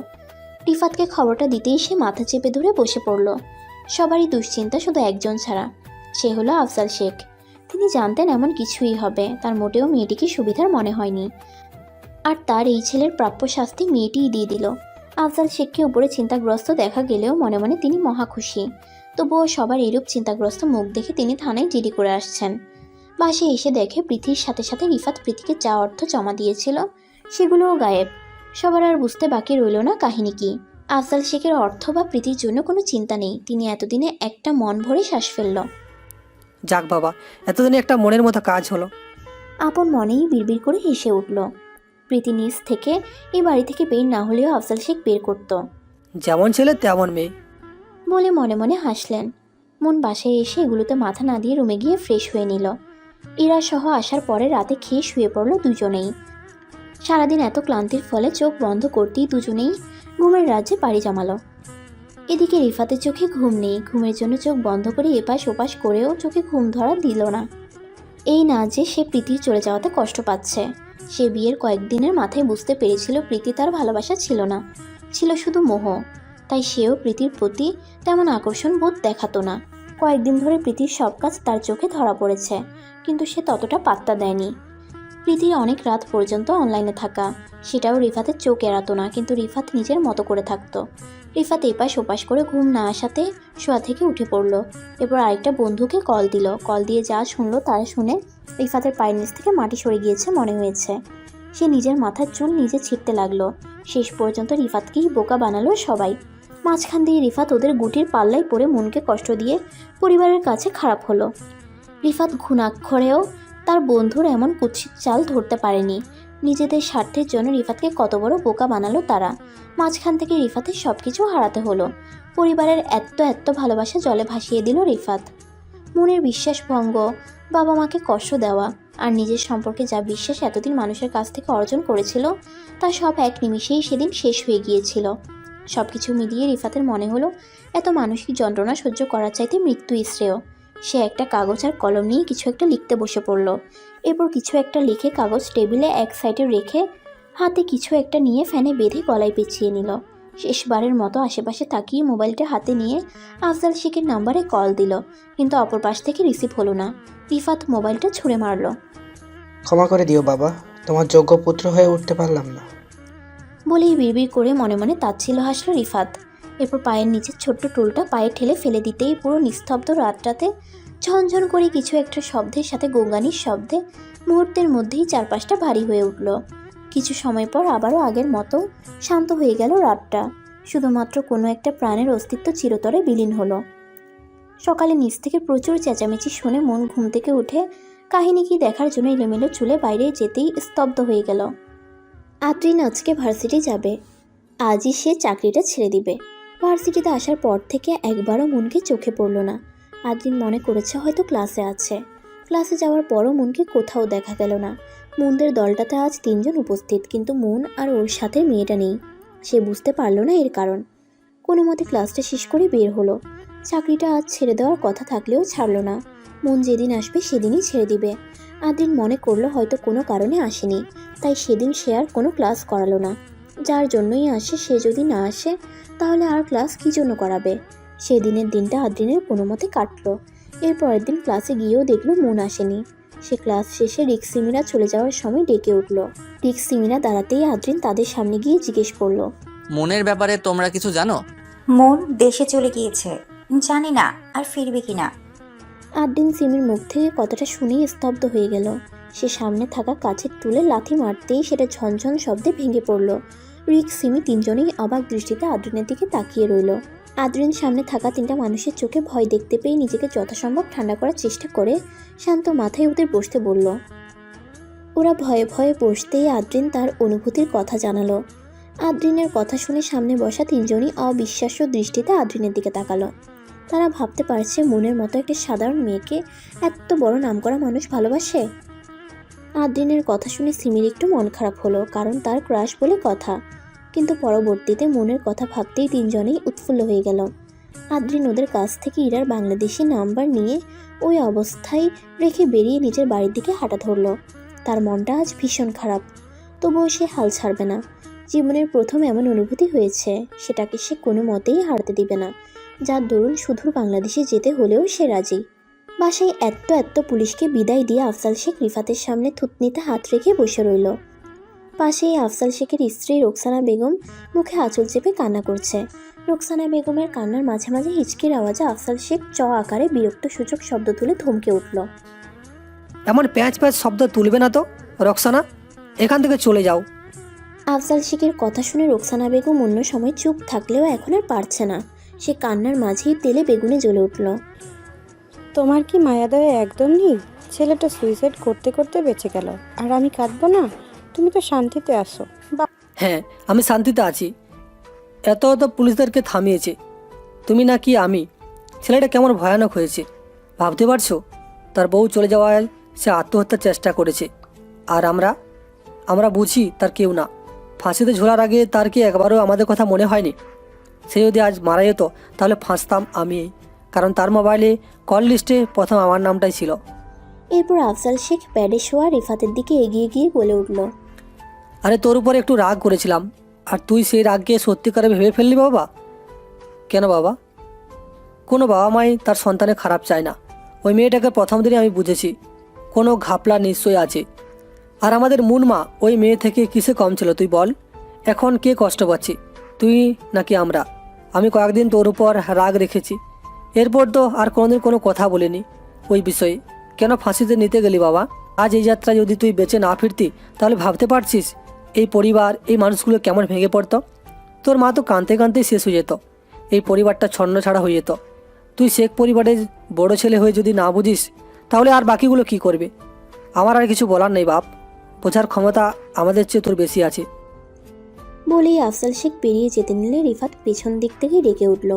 রিফাতকে খবরটা দিতেই সে মাথা চেপে ধরে বসে পড়ল। সবারই দুশ্চিন্তা, শুধু একজন ছাড়া, সে হলো আফজাল শেখ। তিনি জানতেন এমন কিছুই হবে। তার মোটেও মেয়েটিকে সুবিধার মনে হয়নি, আর তার এই ছেলের প্রাপ্য শাস্তি মেয়েটিই দিয়ে দিল। আফজাল শেখকে উপরে চিন্তাগ্রস্ত দেখা গেলেও মনে মনে তিনি মহা খুশি। তবুও সবার এরূপ চিন্তাগ্রস্ত মুখ দেখে তিনি থানায় জিডি করে আসছেন। বাসে এসে দেখে প্রীতির সাথে সাথে রিফাত প্রীতিকে যা অর্থ জমা দিয়েছিল সেগুলোও গায়েব। সবার আর বুঝতে বাকি রইল না কাহিনী কি। আফজাল শেখের অর্থ বা প্রীতির জন্য কোনো চিন্তা নেই। তিনি এতদিনে একটা মন ভরে শ্বাস ফেলল। যাক বাবা, এতদিনে একটা মনের মতো কাজ হলো। আপন মনেই বিড়বিড় করে হেসে উঠল। প্রীতি নিজ থেকে এই বাড়ি থেকে বের না হলেও আফজাল শেখ বের করত। যেমন ছেলে তেমন মেয়ে বলে মনে মনে হাসলেন। মন বাসায় এসে এগুলোতে মাথা না দিয়ে রুমে গিয়ে ফ্রেশ হয়ে নিল। ইরা সহ আসার পরে রাতে খেয়ে শুয়ে পড়ল দুজনেই। সারাদিন এত ক্লান্তির ফলে চোখ বন্ধ করতেই দুজনেই ঘুমের রাজ্যে পাড়ি জমালো। এদিকে রিফাতের চোখে ঘুম নেই। ঘুমের জন্য চোখ বন্ধ করে এপাশ ওপাশ করেও চোখে ঘুম ধরা দিল না। এই না যে সে প্রীতির চলে যাওয়াতে কষ্ট পাচ্ছে। সে বিয়ের কয়েকদিনের মাথায় বুঝতে পেরেছিল প্রীতি তার ভালোবাসা ছিল না, ছিল শুধু মোহ। তাই সেও প্রীতির প্রতি তেমন আকর্ষণ বোধ দেখাতো না। কয়েকদিন ধরে প্রীতির সব কাজ তার চোখে ধরা পড়েছে। কিন্তু সে ততটা পাত্তা দেয়নি। প্রীতির অনেক রাত পর্যন্ত অনলাইনে থাকা, সেটাও রিফাতের চোখ এড়াতো না, কিন্তু রিফাত নিজের মতো করে থাকতো। রিফাত এপাশ ওপাশ করে ঘুম না আসাতে শোয়া থেকে উঠে পড়লো। এরপর আরেকটা বন্ধুকে কল দিয়ে যা শুনলো তার শুনে রিফাতের পায়ের নিচ থেকে মাটি সরে গিয়েছে মনে হয়েছে। সে নিজের মাথার চুল নিজে ছিঁড়তে লাগলো। শেষ পর্যন্ত রিফাতকেই বোকা বানালো সবাই। মাঝখান দিয়ে রিফাত ওদের গুটির পাল্লায় পড়ে মনকে কষ্ট দিয়ে পরিবারের কাছে খারাপ হলো। রিফাত ঘুণাক্ষরেও তার বন্ধুর এমন কুৎসিত চাল ধরতে পারেনি। নিজেদের স্বার্থের জন্য রিফাতকে কত বড় বোকা বানালো তারা। মাঝখান থেকে রিফাতের সব কিছু হারাতে হলো। পরিবারের এত ভালোবাসা জলে ভাসিয়ে দিল রিফাত। মনের বিশ্বাস ভঙ্গ, বাবা মাকে কষ্ট দেওয়া, আর নিজের সম্পর্কে যা বিশ্বাস এতদিন মানুষের কাছ থেকে অর্জন করেছিল তা সব এক নিমিষেই সেদিন শেষ হয়ে গিয়েছিল। সব কিছু মিলিয়ে রিফাতের মনে হলো এত মানসিক যন্ত্রণা সহ্য করার চাইতে মৃত্যুই শ্রেয়। সে একটা কাগজ আর কলম নিয়ে কিছু একটা লিখতে বসে পড়ল। এরপর কিছু একটা লিখে কাগজ টেবিলে এক সাইডে রেখে হাতে কিছু একটা নিয়ে ফ্যানে বেঁধে গলায় পেঁচিয়ে নিল। শেষবারের মতো আশেপাশে তাকিয়ে মোবাইলটা হাতে নিয়ে আফজাল শেখের নাম্বারে কল দিল, কিন্তু অপর পাশ থেকে রিসিভ হলো না। রিফাত মোবাইলটা ছুঁড়ে মারল। ক্ষমা করে দিও বাবা, তোমার যোগ্য পুত্র হয়ে উঠতে পারলাম না। বলেই বিড়বিড় করে মনে মনে তাচ্ছিল্য হাসল রিফাত। এরপর পায়ের নিচের ছোট্ট টুলটা পায়ে ঠেলে ফেলে দিতেই পুরো নিস্তব্ধ রাতটাতে ঝনঝন করে কিছু একটা শব্দের সাথে গোঙ্গানির শব্দে মুহূর্তের মধ্যেই চারপাশটা ভারী হয়ে উঠল। কিছু সময় পর আবারও আগের মতো শান্ত হয়ে গেল রাতটা। শুধুমাত্র কোনো একটা প্রাণের অস্তিত্ব চিরতরে বিলীন হলো। সকালে নিচ থেকে প্রচুর চেঁচামেচি শুনে মন ঘুম থেকে উঠে কাহিনী কি দেখার জন্য এলোমেলো চুলে বাইরে যেতেই স্তব্ধ হয়ে গেল। আদ্রিন আজকে ভার্সিটি যাবে। আজই সে চাকরিটা ছেড়ে দিবে। ভার্সিটিতে আসার পর থেকে একবারও মনকে চোখে পড়ল না। আদ্রিন মনে করেছে হয়তো ক্লাসে আছে। ক্লাসে যাওয়ার পরও মনকে কোথাও দেখা গেল না। মনদের দলটাতে আজ 3 জন উপস্থিত, কিন্তু মন আর ওর সাথে মেয়েটা নেই। সে বুঝতে পারল না এর কারণ। কোনো মতে ক্লাসটা শেষ করে বের হলো। চাকরিটা আজ ছেড়ে দেওয়ার কথা থাকলেও ছাড়ল না। মন যেদিন আসবে সেদিনই ছেড়ে দিবে। আদ্রিন মনে করলো হয়তো কোনো কারণে আসেনি, তাই সেদিন সে আর কোনো ক্লাস করালো না। যার জন্যই আসে সে যদি না আসে তাহলে আর ক্লাস কী জন্য করাবে। সেদিনের দিনটা আদ্রিনের কোনো মতে কাটলো। এর পরের দিন ক্লাসে গিয়েও দেখলো মন আসেনি। সে ক্লাস শেষে রিক্সিমিরা চলে যাওয়ার সময় ডেকে উঠল। রিক্সিমিরা দাঁড়াতেই আদ্রিন তাদের সামনে গিয়ে জিজ্ঞেস করলো, মনের ব্যাপারে তোমরা কিছু জানো? মন দেশে চলে গিয়েছে, জানি না আর ফিরবে কিনা। আদ্রিন সিমির মুখ থেকে কথাটা শুনেই স্তব্ধ হয়ে গেল। সে সামনে থাকা কাছের তুলে লাথি মারতেই সেটা ঝনঝন শব্দে ভেঙে পড়ল। রিক সিমি 3 জনেই অবাক দৃষ্টিতে আদ্রিনের দিকে তাকিয়ে রইল। আদ্রিন সামনে থাকা 3টা মানুষের চোখে ভয় দেখতে পেয়ে নিজেকে যথাসম্ভব ঠান্ডা করার চেষ্টা করে শান্ত মাথায় ওদের বসতে বলল। ওরা ভয়ে ভয়ে বসতেই আদ্রিন তার অনুভূতির কথা জানালো। আদ্রিনের কথা শুনে সামনে বসা 3 জনই অবিশ্বাস্য দৃষ্টিতে আদ্রিনের দিকে তাকালো। তারা ভাবতে পারছে মনের মতো একটা সাধারণ মেয়েকে এত বড় নামকরা মানুষ ভালোবাসে। আদ্রিনের কথা শুনে সিমির একটু মন খারাপ হলো, কারণ তার ক্রাশ বলে কথা। কিন্তু পরবর্তীতে মনের কথা ভাবতেই 3 জনেই উৎফুল্ল হয়ে গেল। আদ্রিন ওদের কাছ থেকে ইরার বাংলাদেশি নাম্বার নিয়ে ওই অবস্থায় রেখে বেরিয়ে নিজের বাড়ির দিকে হাঁটা ধরল। তার মনটা আজ ভীষণ খারাপ, তবুও সে হাল ছাড়বে না। জীবনের প্রথম এমন অনুভূতি হয়েছে, সেটাকে সে কোনো মতেই হারাতে দিবে না। যার দরুন সুদূর বাংলাদেশে যেতে হলেও সে রাজি। বাসায় এত পুলিশকে বিদায় দিয়ে আফজাল শেখ রিফাতের সামনে থুতনিতে হাত রেখে বসে রইল। পাশেই আফজাল শেখের স্ত্রী রোকসানা বেগম মুখে আঁচল চেপে কান্না করছে। রোকসানা বেগমের কান্নার মাঝে মাঝে হিচকির আওয়াজে আফজাল শেখ চ আকারে বিরক্ত সূচক শব্দ তুলে ধমকে উঠল। এমন প্যাঁচ শব্দ তুলবে না তো রক্সানা, এখান থেকে চলে যাও। আফজাল শেখের কথা শুনে রোকসানা বেগম অন্য সময় চুপ থাকলেও এখন আর পারছে না। সে কান্নার মাঝেই তেলে বেগুনে জ্বলে উঠল। তোমার কি মায়াদয় একদম নেই? ছেলেটা সুইসাইড করতে করতে বেঁচে গেল, আর আমি কাঁদবো না? তুমি তো শান্তিতে আসো। হ্যাঁ, আমি শান্তিতে আছি। এত পুলিশদেরকে থামিয়েছে, তুমি না কি আমি? ছেলেটা কেমন ভয়ানক হয়েছে ভাবতে পারছো? তার বউ চলে যাওয়ায় সে আত্মহত্যার চেষ্টা করেছে, আর আমরা বুঝি তার কেউ না। ফাঁসিতে ঝোলার আগে তার কি একবারও আমাদের কথা মনে হয়নি? সে যদি আজ মারা যেত তাহলে ফাঁসতাম আমি, কারণ তার মোবাইলে কল লিস্টে প্রথম আমার নামটাই ছিল। এরপর আফজাল শেখ প্যাডে শোয়া রিফাতের দিকে এগিয়ে গিয়ে বলে উঠল, আরে তোর উপর একটু রাগ করেছিলাম, আর তুই সেই রাগকে সত্যিকারে ভেবে ফেললি বাবা। কেন বাবা? কোনো বাবা মাই তার সন্তানের খারাপ চায় না। ওই মেয়েটাকে প্রথম দিনই আমি বুঝেছি কোনো ঘাপলা নিশ্চয়ই আছে। আর আমাদের মুনমা ওই মেয়ে থেকে কিসে কম ছিল তুই বল? এখন কে কষ্ট পাচ্ছে, তুই নাকি আমরা? আমি কয়েকদিন তোর উপর রাগ রেখেছি, এরপর তো আর কোনোদিন কোনো কথা বলিনি ওই বিষয়ে। কেন ফাঁসিতে নিতে গেলি বাবা? আজ এই যাত্রা যদি তুই বেঁচে না ফিরতি তাহলে ভাবতে পারছিস এই পরিবার, এই মানুষগুলো কেমন ভেঙে পড়তো? তোর মা তো কাঁদতে কাঁদতেই শেষ হয়ে যেত, এই পরিবারটা ছন্ন ছাড়া হয়ে যেত। তুই শেখ পরিবারের বড় ছেলে হয়ে যদি না বুঝিস তাহলে আর বাকিগুলো কি করবে? আমার আর কিছু বলার নেই বাপ, বোঝার ক্ষমতা আমাদের চেয়ে তোর বেশি আছে। বলেই আফজাল শেখ বেরিয়ে যেতে নিলে রিফাত পেছন দিক থেকে ডেকে উঠল।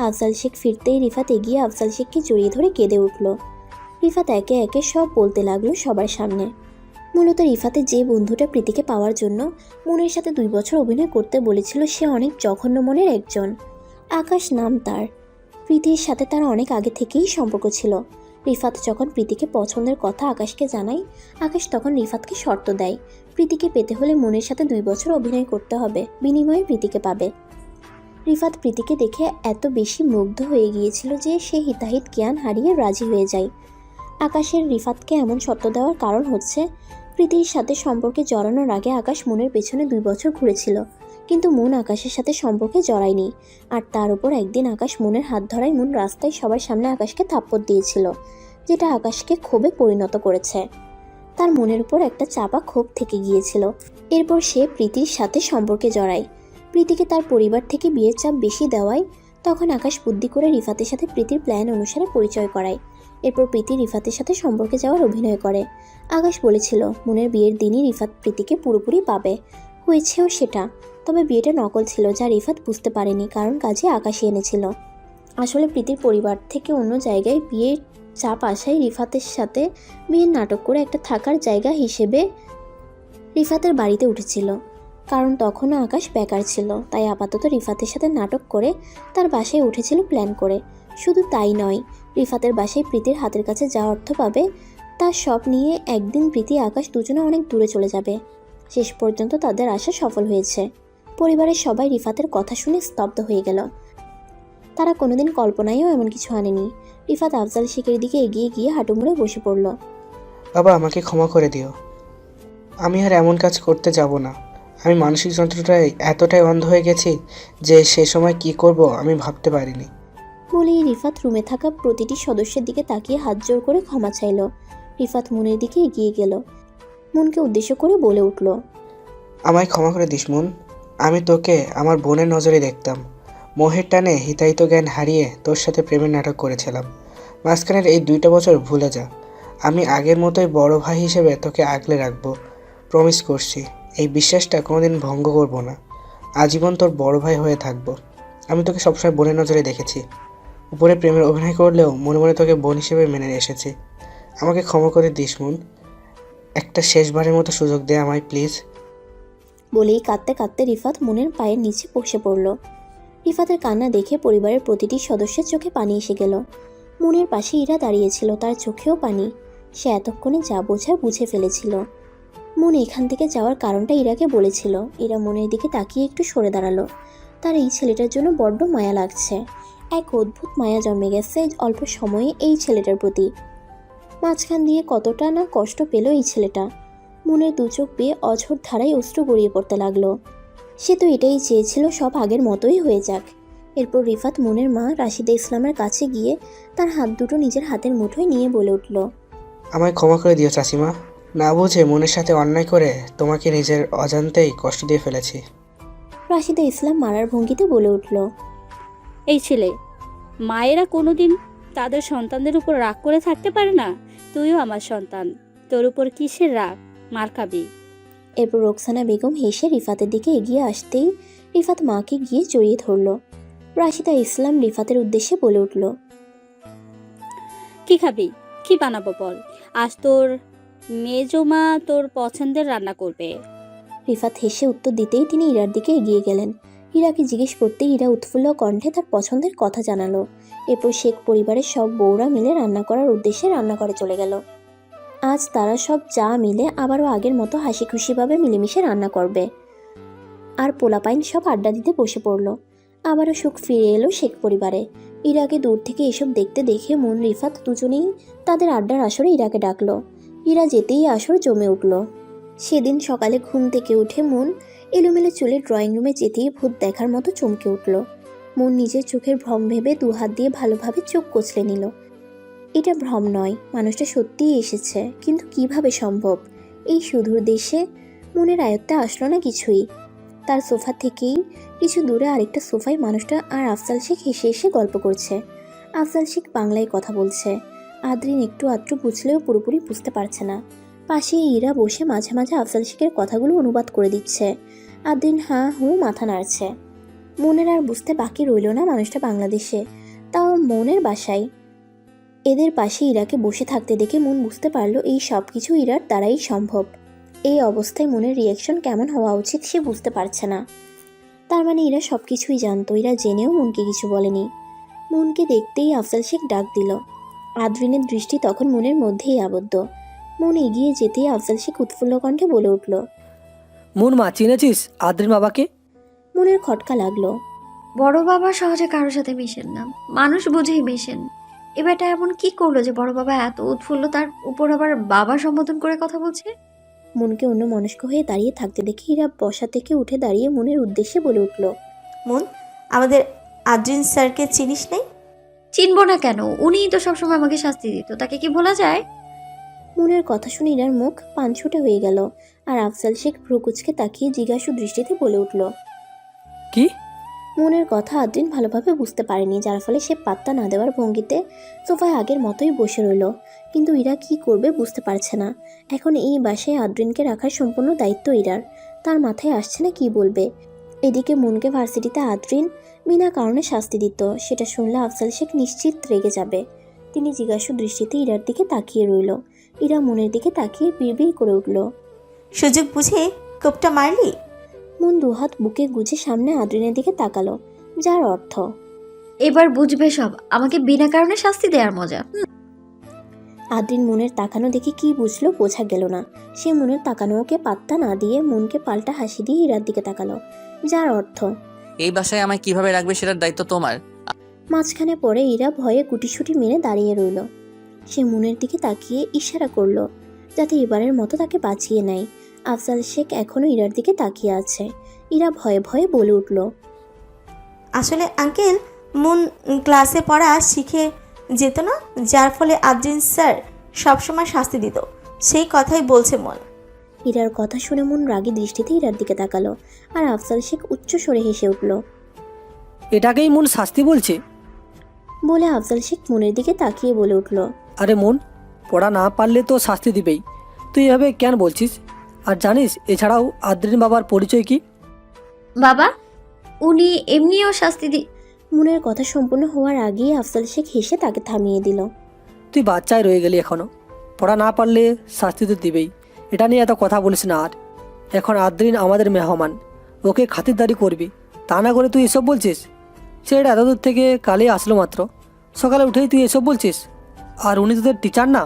আফজাল শেখ ফিরতেই রিফাত এগিয়ে আফজাল শেখকে জড়িয়ে ধরে কেঁদে উঠল। রিফাত একে একে সব বলতে লাগলো সবার সামনে। মূলত রিফাতের যে বন্ধুটা প্রীতিকে পাওয়ার জন্য মনের সাথে 2 বছর অভিনয় করতে বলেছিল, সে অনেক জঘন্য মনের একজন। আকাশ নাম তার। প্রীতির সাথে তার অনেক আগে থেকেই সম্পর্ক ছিল। রিফাত যখন প্রীতিকে পছন্দের কথা আকাশকে জানায়, আকাশ তখন রিফাতকে শর্ত দেয়, প্রীতিকে পেতে হলে মনের সাথে 2 বছর অভিনয় করতে হবে, বিনিময়ে প্রীতিকে পাবে। রিফাত প্রীতিকে দেখে এত বেশি মুগ্ধ হয়ে গিয়েছিল যে সে হিতাহিত জ্ঞান হারিয়ে রাজি হয়ে যায়। আকাশের রিফাতকে এমন শর্ত দেওয়ার কারণ হচ্ছে, প্রীতির সাথে সম্পর্কে জড়ানোর আগে আকাশ মনের পেছনে 2 বছর ঘুরেছিল, কিন্তু মন আকাশের সাথে সম্পর্কে জড়ায়নি। আর তার উপর একদিন আকাশ মনের হাত ধরায় মন রাস্তায় সবার সামনে আকাশকে থাপ্পড় দিয়েছিল, যেটা আকাশকে ক্ষোভে পরিণত করেছে। তার মনের উপর একটা চাপা ক্ষোভ থেকে গিয়েছিল। এরপর সে প্রীতির সাথে সম্পর্কে জড়ায়। প্রীতিকে তার পরিবার থেকে বিয়ের চাপ বেশি দেওয়ায় তখন আকাশ বুদ্ধি করে রিফাতের সাথে প্রীতির প্ল্যান অনুসারে পরিচয় করায়। এরপর প্রীতি রিফাতের সাথে সম্পর্কে যাওয়ার অভিনয় করে। আকাশ বলেছিল মনের বিয়ের দিনই রিফাত প্রীতিকে পুরোপুরি পাবে, হয়েছেও সেটা। তবে বিয়েটা নকল ছিল, যা রিফাত বুঝতে পারেনি, কারণ কাজে আকাশই এনেছিল। আসলে প্রীতির পরিবার থেকে অন্য জায়গায় বিয়ের চাপ আসায় রিফাতের সাথে বিয়ের নাটক করে একটা থাকার জায়গা হিসেবে রিফাতের বাড়িতে উঠেছিল, কারণ তখনও আকাশ বেকার ছিল। তাই আপাতত রিফাতের সাথে নাটক করে তার বাসায় উঠেছিল প্ল্যান করে। শুধু তাই নয়, রিফাতের বাসায় প্রীতির হাতের কাছে যা অর্থ পাবে তার সব নিয়ে একদিন প্রীতি আকাশ দুজনে অনেক দূরে চলে যাবে। শেষ পর্যন্ত তাদের আশা সফল হয়েছে। পরিবারের সবাই রিফাতের কথা শুনে স্তব্ধ হয়ে গেল। তারা কোনোদিন কল্পনায়ও এমন কিছু আনেনি। রিফাত আফজাল শেখের দিকে এগিয়ে গিয়ে হাঁটু মুড়ে বসে পড়ল। বাবা, আমাকে ক্ষমা করে দিও, আমি আর এমন কাজ করতে যাব না। আমি মানসিক যন্ত্রটায় এতটাই অন্ধ হয়ে গেছি যে সে সময় কি করব আমি ভাবতে পারিনি। বলেই রিফাত রুমে থাকা প্রতিটি সদস্যের দিকে তাকিয়ে হাত জোর করে ক্ষমা চাইল। রিফাত মনের দিকে এগিয়ে গেল, মনকে উদ্দেশ্য করে বলে উঠল, আমায় ক্ষমা করে দিস মন। আমি তোকে আমার বোনের নজরে দেখতাম, মোহের টানে হিতাহিত জ্ঞান হারিয়ে তোর সাথে প্রেমের নাটক করেছিলাম। মাঝখানের এই 2টা বছর ভুলে যা। আমি আগের মতোই বড় ভাই হিসেবে তোকে আগলে রাখবো, প্রমিস করছি। এই বিশ্বাসটা কোনোদিন ভঙ্গ করব না। আজীবন তোর বড় ভাই হয়ে থাকবো। আমি তোকে সবসময় বোনের নজরে দেখেছি, উপরে প্রেমের অভিনয় করলেও মনে মনে তোকে বোন হিসেবে মেনে এসেছি। আমাকে ক্ষমা করে দিস মন, একটা শেষবারের মতো সুযোগ দে আমায় প্লিজ। বলেই কাঁদতে কাঁদতে রিফাত মনের পায়ের নিচে বসে পড়ল। রিফাতের কান্না দেখে পরিবারের প্রতিটি সদস্যের চোখে পানি এসে গেল। মনের পাশে ইরা দাঁড়িয়েছিল, তার চোখেও পানি। সে এতক্ষণে যা বোঝার বুঝে ফেলেছিল। মন এখান থেকে যাওয়ার কারণটা ইরাকে বলেছিল। ইরা মনের দিকে তাকিয়ে একটু সরে দাঁড়ালো। তার এই ছেলেটার জন্য বড্ড মায়া লাগছে। এক অদ্ভুত মায়া জন্মে গেছে অল্প সময়ে এই ছেলেটার প্রতি। মাঝখান দিয়ে কতটা না কষ্ট পেল এই ছেলেটা। মনের 2 চোখ বেয়ে অঝোর ধারায় অশ্রু গড়িয়ে পড়তে লাগলো। সে তো এটাই চেয়েছিল সব আগের মতোই হয়ে যাক। এরপর রিফাত মনের মা রাশিদা ইসলামের কাছে গিয়ে তার হাত দুটো নিজের হাতের মুঠোয় নিয়ে বলে উঠল, আমায় ক্ষমা করে দিও চাচিমা, না বুঝে মনের সাথে অন্যায় করে তোমাকে নিজের অজান্তেই কষ্ট দিয়ে ফেলেছি। রাশিদা ইসলাম মারার ভঙ্গিতে বলে উঠল, এই ছেলে, মায়েরা কোনোদিন তাদের সন্তানদের উপর রাগ করে থাকতে পারে না। তুইও আমার সন্তান, তোর উপর কিসের রাগ, মার খাবি। এরপর রোকসানা বেগম হেসে রিফাতের দিকে এগিয়ে আসতেই রিফাত মাকে গিয়ে জড়িয়ে ধরল। রাশিদা ইসলাম রিফাতের উদ্দেশ্যে বলে উঠল, কি খাবি, কি বানাবো বল? আজ তোর মেজমা তোর পছন্দের রান্না করবে। রিফাত হেসে উত্তর দিতেই তিনি ইরার দিকে এগিয়ে গেলেন। ইরাকে জিজ্ঞেস করতেই ইরা উৎফুল্ল কণ্ঠে তার পছন্দের কথা জানালো। এরপর শেখ পরিবারের সব বউরা মিলে রান্না করার উদ্দেশ্যে রান্নাঘরে চলে গেল। আজ তারা সব যা মিলে আবারও আগের মতো হাসি খুশিভাবে মিলেমিশে রান্না করবে। আর পোলাপাইন সব আড্ডা দিতে বসে পড়ল। আবারও সুখ ফিরে এলো শেখ পরিবারে। ইরাকে দূর থেকে এসব দেখতে দেখে মন রিফাত দুজনেই তাদের আড্ডার আসরে ইরাকে ডাকলো। ইরা যেতেই আসর জমে উঠল। সেদিন সকালে ঘুম থেকে উঠে মন এলোমেলো চুলে ড্রয়িং রুমে যেতেই ভূত দেখার মতো চমকে উঠল। মন নিজের চোখের ভ্রম ভেবে দুহাত দিয়ে ভালোভাবে চোখ কচলে নিল। এটা ভ্রম নয়, মানুষটা সত্যিই এসেছে, কিন্তু কিভাবে সম্ভব? এই সুদূর দেশে মনের আয়ত্তে আসলো না কিছুই। তার সোফা থেকেই কিছু দূরে আরেকটা সোফায় মানুষটা আর আফজাল শেখ হেসে হেসে গল্প করছে। আফজাল শেখ বাংলায় কথা বলছে। আদ্রিন একটু আধটু বুঝলেও পুরোপুরি বুঝতে পারছে না। পাশে ইরা বসে মাঝে মাঝে আফজাল শেখের কথাগুলো অনুবাদ করে দিচ্ছে। আদ্রিন হাঁ হুঁ মাথা নাড়ছে। মনের আর বুঝতে বাকি রইল না মানুষটা বাংলাদেশে, তাও মনের বাসায়। এদের পাশে ইরাকে বসে থাকতে দেখে মন বুঝতে পারলো এই সব কিছু ইরার দ্বারাই সম্ভব। এই অবস্থায় মনের রিয়াকশন কেমন হওয়া উচিত সে বুঝতে পারছে না। তার মানে ইরা সব কিছুই জানতো, ইরা জেনেও মনকে কিছু বলেনি। মনকে দেখতেই আফজাল শেখ ডাক দিল। আদ্রিনের দৃষ্টি তখন মনের মধ্যেই আবদ্ধ। মন এগিয়ে যেতেই আফজাল শেখ উৎফুল্ল কণ্ঠে বলে উঠল, মন মা, চিনেছিস আদ্রিন বাবাকে? মনের খটকা লাগলো। বড় বাবা সহজে কারোর সাথে মিশেন না, মানুষ বুঝেই মেশেন। এবারটা এমন কি করলো যে বড় বাবা এত উৎফুল্ল, তার উপর আবার বাবা সম্বোধন করে কথা বলছে? মনকে অন্য মনস্ক হয়ে দাঁড়িয়ে থাকতে দেখে ইরা বসা থেকে উঠে দাঁড়িয়ে মনের উদ্দেশ্যে বলে উঠল, মন, আমাদের আদ্রিন স্যারকে চিনিস নাই? চিনবো না কেন? উনিই তো সবসময় আমাকে শাস্তি দিত, তাকে কি ভোলা যায়? মনের কথা শুনে ইরার মুখ পানছুটে হয়ে গেল। আর আফজাল শেখ ভ্রুকুচকে তাকিয়ে জিজ্ঞাসু দৃষ্টিতে বলে উঠল, কি? মনের কথা আদ্রিন ভালোভাবে বুঝতে পারেনি, যার ফলে সে পাত্তা না দেওয়ার ভঙ্গিতে সোফায় আগের মতোই বসে রইল। কিন্তু ইরা কি করবে বুঝতে পারছে না। এখন এই বাসায় আদ্রিনকে রাখার সম্পূর্ণ দায়িত্ব ইরার। তার মাথায় আসছে না কি বলবে। এদিকে মনকে ভার্সিটিতে আদ্রিন বিনা কারণে শাস্তি দিত, সেটা শুনলে আফজাল শেখ নিশ্চিত রেগে যাবে। তিনি জিজ্ঞাসু দৃষ্টিতে ইরার দিকে তাকিয়ে রইল। ইরা মনের দিকে তাকিয়ে বিড়বিড় করে উঠল, সুযোগ বুঝে কোপটা মারলি? মন দুহাত বুকে গুজে সামনে আদ্রিনের দিকে তাকালো, যার অর্থ এবার বুঝবে সব, আমাকে বিনা কারণে শাস্তি দেওয়ার মজা। আদ্রিন মনের তাকানো দেখে কি বুঝলো বোঝা গেল না। সে মনের তাকানোকে পাত্তা না দিয়ে মনকে পাল্টা হাসি দিয়ে ইরার দিকে তাকালো, যার অর্থ এই বাসায় আমায় কিভাবে রাখবে সেটার দায়িত্ব তোমার। মাঝখানে পড়ে ইরা ভয়ে গুটিসুটি মেরে দাঁড়িয়ে রইল। সে মনের দিকে তাকিয়ে ইশারা করলো যাতে এবারের মতো তাকে বাঁচিয়ে নেয়। আফজাল শেখ এখনো ইরার দিকে তাকিয়ে আছে। ইরা ভয়ে ভয়ে বলে উঠল, আসলে আঙ্কেল, মন ক্লাসে পড়া শিখে যেত না, যার ফলে আদ্রিন স্যার সবসময় শাস্তি দিত, সেই কথাই বলছে মন। ইরার কথা শুনে মন রাগী দৃষ্টিতে ইরার দিকে তাকালো। আর আফজাল শেখ উচ্চ স্বরে হেসে উঠল। এটাকেই মন শাস্তি বলছে? বলে আফজাল শেখ মনের দিকে তাকিয়ে বলে উঠল, আরে মন, পড়া না পারলে তো শাস্তি দিবেই, তুই এভাবে কেন বলছিস? আর জানিস এছাড়াও আদ্রিন বাবার পরিচয় কি? বাবা, উনি এমনিও শাস্তি মনের কথা সম্পূর্ণ হওয়ার আগেই আফজাল শেখ হেসে তাকে থামিয়ে দিল। তুই বাচ্চায় রয়ে গেলি এখনো। পড়া না পারলে শাস্তি তো দিবেই, এটা নিয়ে এত কথা বলিস না। আর এখন আদ্রিন আমাদের মেহমান, ওকে খাতিরদারি করবি, তা না করে তুই এসব বলছিস? ছেলেটা এত দূর থেকে কালে আসলো মাত্র, সকালে উঠেই তুই এসব বলছিস? আর উনি তোদের টিচার না?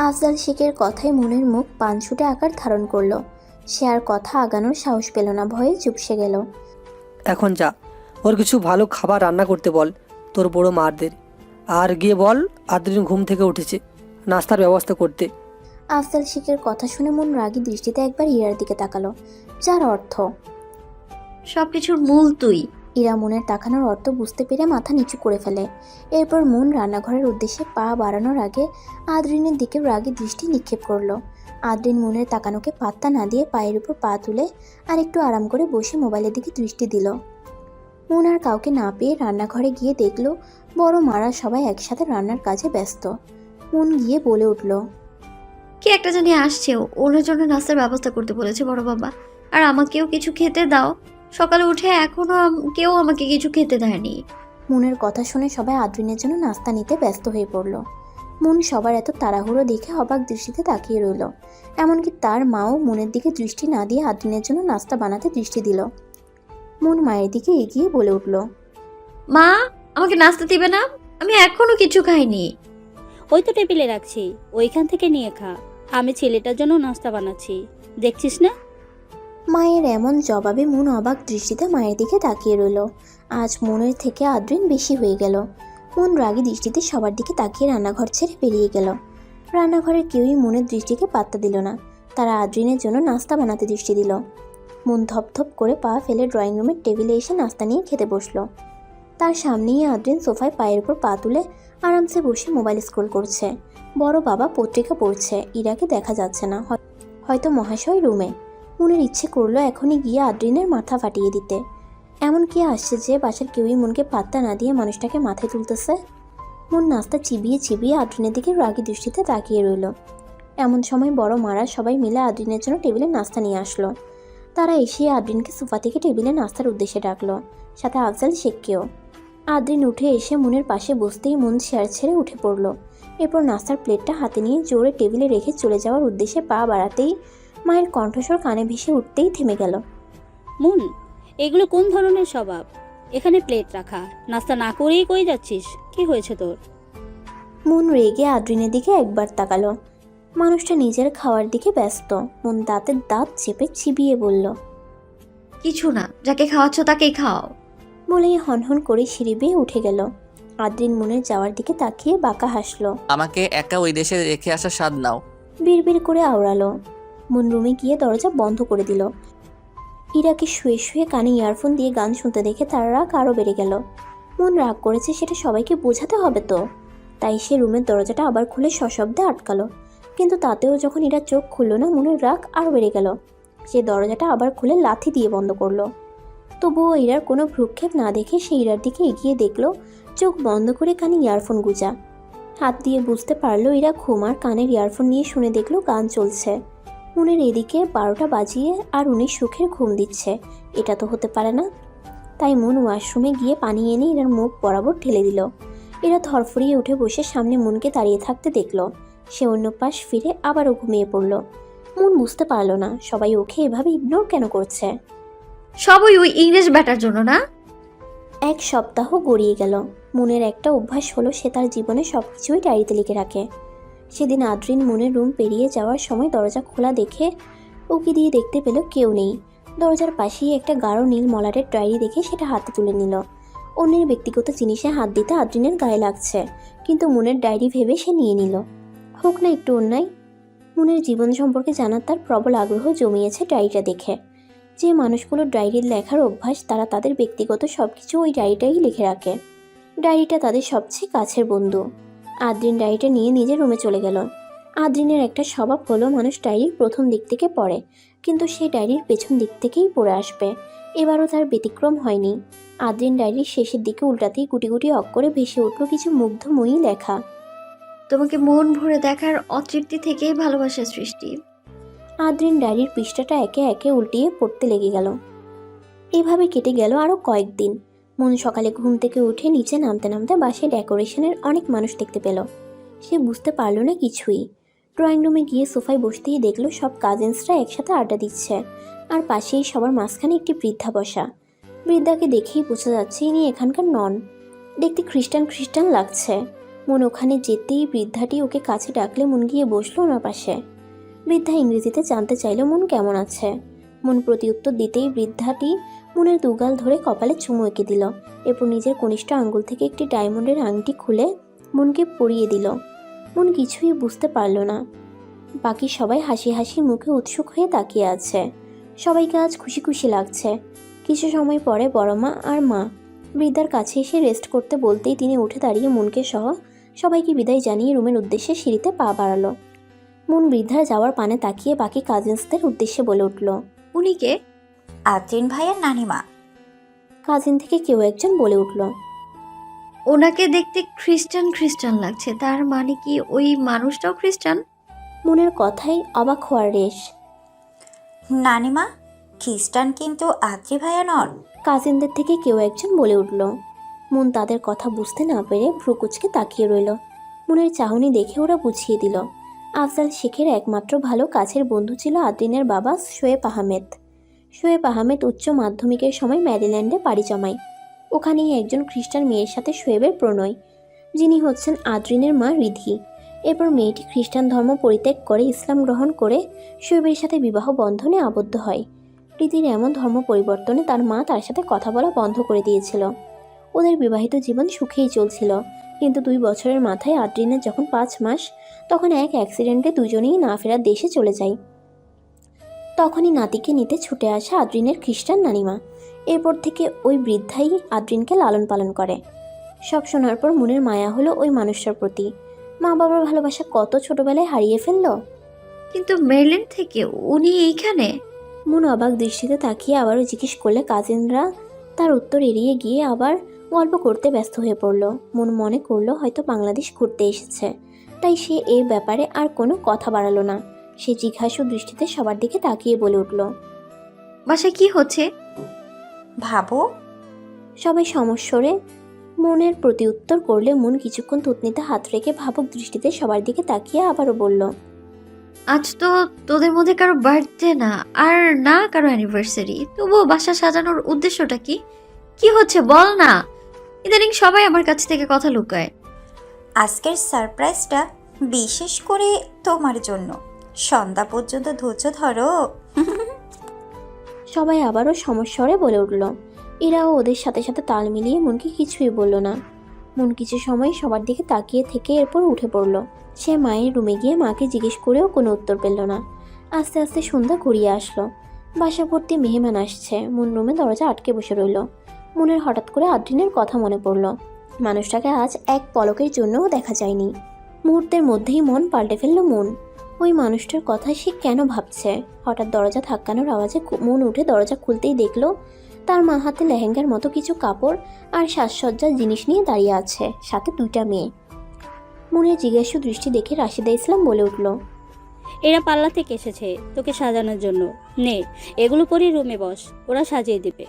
আফজাল শেখের কথায় মনের মুখ পানছুটে আকার ধারণ করলো। সে আর কথা আগানোর সাহস পেল না, ভয়ে চুপসে গেল। এখন যা, ওর কিছু ভালো খাবার রান্না করতে বল তোর বড় মারদের। আর গিয়ে বল আদ্রিন ঘুম থেকে উঠেছে, নাস্তার ব্যবস্থা করতে। আফজাল শেখের কথা শুনে মন রাগী দৃষ্টিতে একবার ইরার দিকে তাকালো, যার অর্থ সবকিছুর মূল তুই। ইরা মনের তাকানোর অর্থ বুঝতে পেরে মাথা নিচু করে ফেলে। এরপর মন রান্নাঘরের উদ্দেশ্যে পা বাড়ানোর আগে আদ্রিনের দিকে রাগী দৃষ্টি নিক্ষেপ করলো। আদ্রিন মনের তাকানোকে পাত্তা না দিয়ে পায়ের উপর পা তুলে আর একটু আরাম করে বসে মোবাইলের দিকে দৃষ্টি দিল। মন আর কাউকে না পেয়ে রান্নাঘরে গিয়ে দেখলো বড় মারা সবাই একসাথে রান্নার কাজে ব্যস্ত। মন গিয়ে বলে উঠল, কি একটা জানি আসছে, ওনার জন্য নাস্তার ব্যবস্থা করতে বলেছে বড় বাবা। আর আমাকেও কিছু খেতে দাও, সকালে উঠে এখনো কেউ আমাকে কিছু খেতে দেয়নি। মনের কথা শুনে সবাই আদ্রিনের জন্য নাস্তা নিতে ব্যস্ত হয়ে পড়ল। মন সবার এত তাড়াহুড়ো দেখে অবাক দৃষ্টিতে তাকিয়ে রইল। এমনকি তার মাও মনের দিকে দৃষ্টি না দিয়ে আদ্রিনের জন্য নাস্তা বানাতে দৃষ্টি দিল। মন মায়ের দিকে এগিয়ে বলে উঠল, মা, আমাকে নাস্তা দিবে না? আমি এখনো কিছু খাইনি। ওই তো টেবিলে রাখছি, ওইখান থেকে নিয়ে খা। আমি ছেলেটার জন্য নাস্তা বানাচ্ছি, দেখছিস না? মায়ের এমন জবাবে মন অবাক দৃষ্টিতে মায়ের দিকে তাকিয়ে রইল। আজ মনের থেকে আদ্রিন বেশি হয়ে গেল। মন রাগী দৃষ্টিতে সবার দিকে তাকিয়ে রান্নাঘর ছেড়ে বেরিয়ে গেল। রান্নাঘরের কেউই মনের দৃষ্টিকে পাত্তা দিল না। তারা আদ্রিনের জন্য নাস্তা বানাতে দৃষ্টি দিল। মন ধপধপ করে পা ফেলে ড্রয়িং রুমের টেবিলে এসে নাস্তা নিয়ে খেতে বসলো। তার সামনেই আদ্রিন সোফায় পায়ের উপর পা তুলে আরামসে বসে মোবাইল স্ক্রোল করছে। বড় বাবা পত্রিকা পড়ছে, ইরাকে দেখা যাচ্ছে না, হয়তো মহাশয় রুমে। মনের ইচ্ছে করলো এখনই গিয়ে আদ্রিনের মাথা ফাটিয়ে দিতে। এমন কি আসছে যে বাসার কেউই মনকে পাত্তা না দিয়ে মানুষটাকে মাথায় তুলতেছে। মন নাস্তা চিবিয়ে চিবিয়ে আদ্রিনের দিকে রাগী দৃষ্টিতে তাকিয়ে রইল। এমন সময় বড় মারা সবাই মিলে আদ্রিনের জন্য টেবিলে নাস্তা নিয়ে আসলো। তারা এসে আদ্রিনকে সোফা থেকে টেবিলে নাস্তার উদ্দেশ্যে ডাকলো, সাথে আফজাল শেখকেও। আদ্রিন উঠে এসে মনের পাশে বসতেই মন চেয়ার ছেড়ে উঠে পড়ল। এরপর নাস্তার প্লেটটা হাতে নিয়ে জোরে টেবিলে রেখে চলে যাওয়ার উদ্দেশ্যে পা বাড়াতেই মায়ের কণ্ঠস্বর কানে ভেসে উঠতেই থেমে গেল। মুন, এগুলো কোন ধরনের স্বভাব? এখানে প্লেট রাখা, নাস্তা না করেই কই যাচ্ছিস? কি হয়েছে তোর? মন রেগে আদ্রিনের দিকে একবার তাকালো। মানুষটা নিজের খাওয়ার দিকে ব্যস্ত। মন দাঁতের দাঁত চেপে চিবিয়ে বলল, কিছু না, যাকে খাওয়াচ্ছ তাকেই খাওয়াও। বলেই হনহন করে সিঁড়ি বেয়ে উঠে গেল। আদ্রিন মনের যাওয়ার দিকে তাকিয়ে বাঁকা হাসলো। আমাকে একা ওই দেশে রেখে আসার স্বাদ নাও। বিড়বিড় করে আওড়ালো। মন রুমে গিয়ে দরজা বন্ধ করে দিল। ইরাকে শুয়ে শুয়ে কানে ইয়ারফোন দিয়ে গান শুনতে দেখে তার রাগ আরও বেড়ে গেল। মন রাগ করেছে সেটা সবাইকে বোঝাতে হবে তো, তাই সে রুমের দরজাটা আবার খুলে সশব্দে আটকালো। কিন্তু তাতেও যখন ইরা চোখ খুলল না, মনের রাগ আরও বেড়ে গেল। সে দরজাটা আবার খুলে লাথি দিয়ে বন্ধ করলো। তবুও ইরার কোনো ভ্রুক্ষেপ না দেখে সে ইরার দিকে এগিয়ে দেখলো, চোখ বন্ধ করে কানে ইয়ারফোন গুঁজা। হাত দিয়ে বুঝতে পারলো ইরা ঘুম, আর কানের ইয়ারফোন নিয়ে শুনে দেখলো গান চলছে। মনের এদিকে 12টা বাজিয়ে আর উনি সুখের ঘুম দিচ্ছে। এটা তো হতে পারে না। তাই মন ওয়াশরুমে গিয়ে পানি এনে ইরার মুখ বরাবর ঢেলে দিল। এরা ধরফড়িয়ে উঠে বসে সামনে মনকে দাঁড়িয়ে থাকতে দেখলো। সে অন্য পাশ ফিরে আবারও ঘুমিয়ে পড়ল। মন বুঝতে পারল না সবাই ওকে এভাবে ইগনোর কেন করছে। সবই ওই ইংরেজ ব্যাটার জন্য না? এক সপ্তাহ গড়িয়ে গেল। মনের একটা অভ্যাস হলো সে তার জীবনে সব কিছুই ডায়েরিতে লিখে রাখে। সেদিন আদ্রিন মনের রুম পেরিয়ে যাওয়ার সময় দরজা খোলা দেখে উকি দিয়ে দেখতে পেল কেউ নেই। দরজার পাশেই একটা গাঢ় নীল মলাটের ডায়েরি দেখে সেটা হাতে তুলে নিল। অন্যের ব্যক্তিগত জিনিসে হাত দিতে আদ্রিনের গায়ে লাগছে, কিন্তু মনের ডায়েরি ভেবে সে নিয়ে নিল। হোক না একটু অন্যায়। মনের জীবন সম্পর্কে জানার তার প্রবল আগ্রহ জমিয়েছে ডায়েরিটা দেখে। যে মানুষগুলোর ডায়েরির লেখার অভ্যাস, তারা তাদের ব্যক্তিগত সব কিছু ওই ডায়েরিটাই লিখে রাখে। ডায়েরিটা তাদের সবচেয়ে কাছের বন্ধু। আদ্রিন ডায়েরিটা নিয়ে নিজের রুমে চলে গেল। আদ্রিনের একটা স্বভাব হলো মানুষ ডায়েরির প্রথম দিক থেকে পড়ে, কিন্তু সে ডায়েরির পেছন দিক থেকেই পড়ে আসবে। এবারও তার ব্যতিক্রম হয়নি। আদ্রিন ডায়েরির শেষের দিকে উল্টাতেই গুটি গুটি অক্ষরে ভেসে উঠল কিছু মুগ্ধময়ী লেখা। তোমাকে মন ভরে দেখার অতৃপ্তি থেকেই ভালোবাসার সৃষ্টি। আদ্রিন ডায়েরির পৃষ্ঠাটা একে একে উল্টিয়ে পড়তে লেগে গেল। এভাবে কেটে গেল আরও কয়েকদিন। মন সকালে ঘুম থেকে উঠে নিচে নামতে নামতে বাসায় ডেকোরেশনের অনেক মানুষ দেখতে পেল। সে বুঝতে পারল না কিছুই। ড্রয়িং রুমে গিয়ে সোফায় বসতেই দেখলো সব কাজিনসরা একসাথে আড্ডা দিচ্ছে, আর পাশেই সবার মাঝখানে একটি বৃদ্ধা বসা। বৃদ্ধাকে দেখেই বোঝা যাচ্ছে ইনি এখানকার নন। দেখতে খ্রিস্টান খ্রিস্টান লাগছে। মন ওখানে যেতেই বৃদ্ধাটি ওকে কাছে ডাকলে মন গিয়ে বসলো ওনার পাশে। বৃদ্ধা ইংরেজিতে জানতে চাইল মন কেমন আছে। মন প্রতি উত্তর দিতেই বৃদ্ধাটি মনের দুগাল ধরে কপালে চুমু এঁকে দিল। এরপর নিজের কনিষ্ঠ আঙ্গুল থেকে একটি ডায়মন্ডের আংটি খুলে মনকে পরিয়ে দিল। মন কিছুই বুঝতে পারল না। বাকি সবাই হাসি হাসি মুখে উৎসুক হয়ে তাকিয়ে আছে। সবাইকে আজ খুশি খুশি লাগছে। কিছু সময় পরে বড় মা আর মা বৃদ্ধার কাছে এসে রেস্ট করতে বলতেই তিনি উঠে দাঁড়িয়ে মনকে সহ সবাইকে বিদায় জানিয়ে রুমের উদ্দেশ্যে সিঁড়িতে পা বাড়ালো। মন বৃদ্ধার যাওয়ার পানে তাকিয়ে বাকি কাজিনসদের উদ্দেশ্যে বলে উঠল, উনি কে? আদ্রিন ভাইয়ের নানিমা। কাজিন থেকে কেউ একজন বলে উঠল, ওনাকে দেখতে খ্রিস্টান খ্রিস্টান লাগছে, তার মানে কি ওই মানুষটাও খ্রিস্টান? মনের কথাই অবাক হওয়ার রেশ। নানিমা খ্রিস্টান, কিন্তু আদ্রি ভাইয়া নন। কাজিনদের থেকে কেউ একজন বলে উঠল। মন তাদের কথা বুঝতে না পেরে ভ্রুকুচকে তাকিয়ে রইল। মনের চাহনি দেখে ওরা বুঝিয়ে দিল আফজাল শেখের একমাত্র ভালো কাছের বন্ধু ছিল আদ্রিনের বাবা শোয়েব আহমেদ। শোয়েব আহমেদ উচ্চ মাধ্যমিকের সময় ম্যারিল্যান্ডে পাড়ি জমায়। ওখানেই একজন খ্রিস্টান মেয়ের সাথে শোয়েবের প্রণয়, যিনি হচ্ছেন আদ্রিনের মা রিধি। এরপর মেয়েটি খ্রিস্টান ধর্ম পরিত্যাগ করে ইসলাম গ্রহণ করে শোয়েবের সাথে বিবাহ বন্ধনে আবদ্ধ হয়। রীতির এমন ধর্ম পরিবর্তনে তার মা তার সাথে কথা বলা বন্ধ করে দিয়েছিল। ওদের বিবাহিত জীবন সুখেই চলছিল, কিন্তু 2 বছরের মাথায় আদ্রিনের যখন 5 মাস, তখন এক অ্যাক্সিডেন্টে দুজনেই না ফেরার দেশে চলে যায়। তখনই নাতিকে নিতে ছুটে আসে আদ্রিনের খ্রিস্টান নানিমা। এরপর থেকে ওই বৃদ্ধাই আদ্রিনকে লালন পালন করে। সব শোনার পর মনের মায়া হলো ওই মানুষটার প্রতি। মা বাবার ভালোবাসা কত ছোটবেলায় হারিয়ে ফেললো। কিন্তু মেরিল্যান্ড থেকে উনি এইখানে? মন অবাক দৃষ্টিতে তাকিয়ে আবারও জিজ্ঞেস করলে কাজিনরা তার উত্তর এড়িয়ে গিয়ে আবার গল্প করতে ব্যস্ত হয়ে পড়ল। মন মনে করলো হয়তো বাংলাদেশ ঘুরতে এসেছে, তাই সে এই ব্যাপারে আর কোনো কথা বাড়ালো না। সে জিজ্ঞাসু দৃষ্টিতে সবার দিকে তাকিয়ে বলে উঠল, বাসায় কি হচ্ছে? ভাবো। সবাই সমস্বরে মনের প্রতি উত্তর করলে মন কিছুক্ষণ থুতনিতে হাত রেখে ভাবুক দৃষ্টিতে সবার দিকে তাকিয়ে আবারও বলল, আজ তো তোদের মধ্যে কারো বার্থডে না, আর না কারো অ্যানিভার্সারি, তবুও বাসা সাজানোর উদ্দেশ্যটা কি? কি হচ্ছে বল না। ইদানিং সবাই আমার কাছ থেকে কথা লুকায়। আজকের সারপ্রাইজটা বিশেষ করে তোমার জন্য। সন্ধ্যা পর্যন্ত ধৈর্য ধরো। সবাই আবারও সমস্বরে বলে উঠল। এরাও ওদের সাথে সাথে তাল মিলিয়ে মনকে কিছুই বলল না। মন কিছু সময় সবার দিকে তাকিয়ে থেকে এরপর উঠে পড়ল। সে মায়ের রুমে গিয়ে মাকে জিজ্ঞেস করেও কোনো উত্তর পেল না। আস্তে আস্তে সন্ধ্যা ঘুরিয়ে আসলো। বাসা ভর্তি মেহমান আসছে। মন রুমে দরজা আটকে বসে রইল। মনের হঠাৎ করে আদ্রিনের কথা মনে পড়ল। মানুষটাকে আজ এক পলকের জন্যও দেখা যায়নি। মুহূর্তের মধ্যেই মন পাল্টে ফেলল মন। ওই মানুষটার কথা সে কেন ভাবছে? হঠাৎ দরজা ধাক্কানোর আওয়াজে মন উঠে দরজা খুলতেই দেখলো তার মা হাতে লেহেঙ্গার মতো কিছু কাপড় আর সাজসজ্জার জিনিস নিয়ে দাঁড়িয়ে আছে, সাথে 2টা মেয়ে। মনের জিজ্ঞাসু দৃষ্টি দেখে রাশিদা ইসলাম বলে উঠল, এরা পাল্লা থেকে এসেছে তোকে সাজানোর জন্য। নে, এগুলো পরে রুমে বস, ওরা সাজিয়ে দিবে।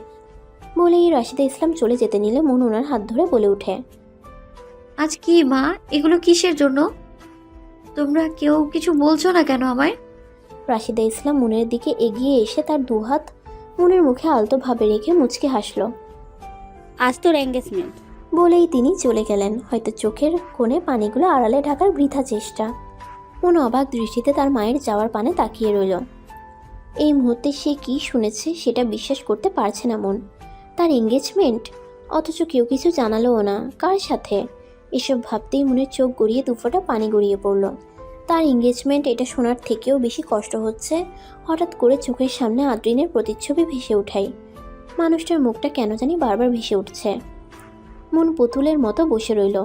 বলেই রাশিদা ইসলাম চলে যেতে নিলে মন ওনার হাত ধরে বলে ওঠে, আজ কি মা, এগুলো কিসের জন্য? তোমরা কেউ কিছু বলছো না কেন আমায়? রাশিদা ইসলাম মনের দিকে এগিয়ে এসে তার 2 হাত মনের মুখে আলতো ভাবে রেখে মুচকে হাসল। আজ তোর এঙ্গেজমেন্ট। বলেই তিনি চলে গেলেন। হয়তো চোখের কোণে পানিগুলো আড়ালে ঢাকার বৃথা চেষ্টা। মন অবাক দৃষ্টিতে তার মায়ের যাওয়ার পানে তাকিয়ে রইল। এই মুহূর্তে সে কি শুনেছে সেটা বিশ্বাস করতে পারছে না মন। তার এঙ্গেজমেন্ট, অথচ কেউ কিছু জানালোও না। কার সাথে? এসব ভাবতেই মনের চোখ গড়িয়ে 2 ফোঁটা পানি গড়িয়ে পড়ল। তার এঙ্গেজমেন্ট, এটা শোনার থেকেও বেশি কষ্ট হচ্ছে হঠাৎ করে চোখের সামনে আদ্রিনের প্রতিচ্ছবি ভেসে ওঠাই। মানুষটার মুখটা কেন জানি বারবার ভেসে উঠছে। মন পুতুলের মতো বসে রইল।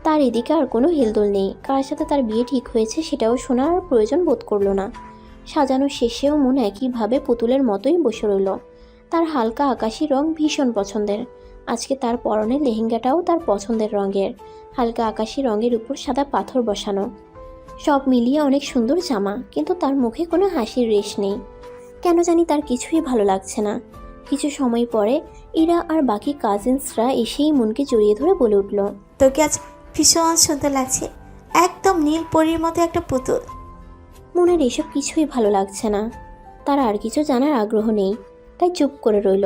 তার এদিকে আর কোনো হেলদোল নেই। কার সাথে তার বিয়ে ঠিক হয়েছে সেটাও শোনার প্রয়োজন বোধ করলো না। সাজানো শেষেও মন একইভাবে পুতুলের মতোই বসে রইল। তার হালকা আকাশি রং ভীষণ পছন্দের। আজকে তার পরনের লেহেঙ্গাটাও তার পছন্দের রঙের, হালকা আকাশি রঙের উপর সাদা পাথর বসানো। সব মিলিয়ে অনেক সুন্দর জামা, কিন্তু তার মুখে কোনো হাসির রেশ নেই। কেন জানি তার কিছুই ভালো লাগছে না। কিছু সময় পরে ইরা আর বাকি কাজিনসরা এসেই মনকে জড়িয়ে ধরে বলে উঠল, তোকে আজ ভীষণ সুন্দর লাগছে, একদম নীল পরীর মতো একটা পুতুল। মনের এসব কিছুই ভালো লাগছে না। তার আর কিছু জানার আগ্রহ নেই, তাই চুপ করে রইল।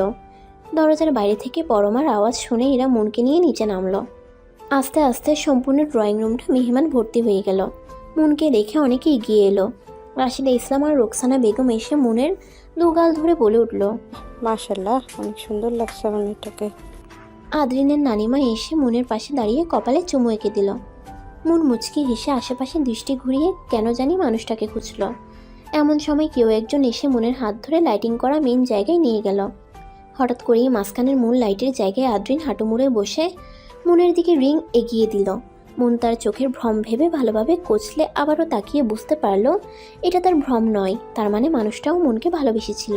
দরজার বাইরে থেকে পরমার আওয়াজ শুনে এরা মনকে নিয়ে নিচে নামলো। আস্তে আস্তে সম্পূর্ণ ড্রয়িং রুমটা মেহমান ভর্তি হয়ে গেল। মনকে দেখে অনেকে এগিয়ে এলো। রাশিদা ইসলাম আর রোকসানা বেগম এসে মনের 2 গাল ধরে বলে উঠল, মাশাআল্লাহ, অনেক সুন্দর লাগছে আমার মেয়েটাকে। আদ্রিনের নানিমা এসে মনের পাশে দাঁড়িয়ে কপালে চুমু এঁকে দিল। মন মুচকি হেসে আশেপাশে দৃষ্টি ঘুরিয়ে কেন জানি মানুষটাকে খুঁজল। এমন সময় কেউ একজন এসে মনের হাত ধরে লাইটিং করা মেন জায়গায় নিয়ে গেল। হঠাৎ করেই মাঝখানের মূল লাইটের জায়গায় আদ্রিন হাঁটু মুড়ে বসে মনের দিকে রিং এগিয়ে দিল। মন তার চোখের ভ্রম ভেবে ভালোভাবে কচলে আবারও তাকিয়ে বুঝতে পারল এটা তার ভ্রম নয়। তার মানে মানুষটাও মনকে ভালোবেসেছিল।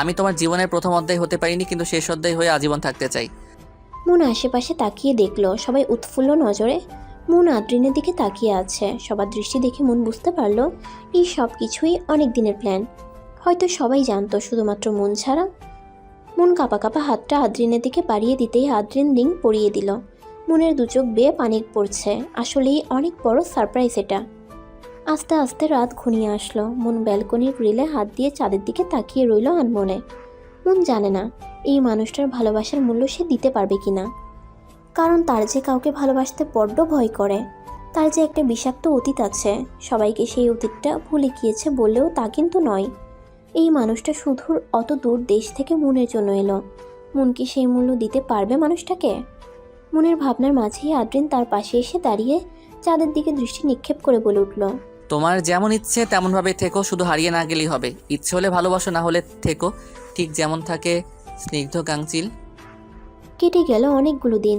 আমি তোমার জীবনের প্রথম অধ্যায় হতে পারিনি, কিন্তু শেষ অধ্যায় হয়ে আজীবন থাকতে চাই। মন আশেপাশে তাকিয়ে দেখল সবাই উৎফুল্ল নজরে মন আদ্রিনের দিকে তাকিয়ে আছে। সবার দৃষ্টি দেখে মন বুঝতে পারল এই সব কিছুই অনেক দিনের প্ল্যান। হয়তো সবাই জানতো, শুধুমাত্র মন ছাড়া। মন কাঁপা কাঁপা হাতটা আদ্রিনের দিকে বাড়িয়ে দিতেই আদ্রিন রিং পরিয়ে দিল। মনের 2 চোখ বেয়ে পানি পড়ছে। আসলেই অনেক বড় সারপ্রাইজ এটা। আস্তে আস্তে রাত ঘনিয়ে আসলো। মন ব্যালকনির গ্রিলে হাত দিয়ে চাঁদের দিকে তাকিয়ে রইল আনমনে। মন জানে না এই মানুষটার ভালোবাসার মূল্য সে দিতে পারবে কিনা। কারণ তার যে কাউকে ভালোবাসতে বড্ড ভয় করে। তার যে একটা বিষাক্ত অতীত আছে, সবাইকে সেই অতীতটা ভুলে গিয়েছে বললেও তা কিন্তু নয়। এই মানুষটা শুধু অত দূর দেশ থেকে মনের জন্য এলো। মন কি সেই মূল্য দিতে পারবে মানুষটাকে? মনের ভাবনার মাঝেই আদ্রিন তার পাশে এসে দাঁড়িয়ে চাঁদের দিকে দৃষ্টি নিক্ষেপ করে বলে উঠল, তোমার যেমন ইচ্ছে তেমনভাবে থেকো, শুধু হারিয়ে না গেলেই হবে। ইচ্ছে হলে ভালোবাসো, না হলে থেকো ঠিক যেমন থাকে স্নিগ্ধ কাঞ্চিল। কেটে গেল অনেকগুলো দিন।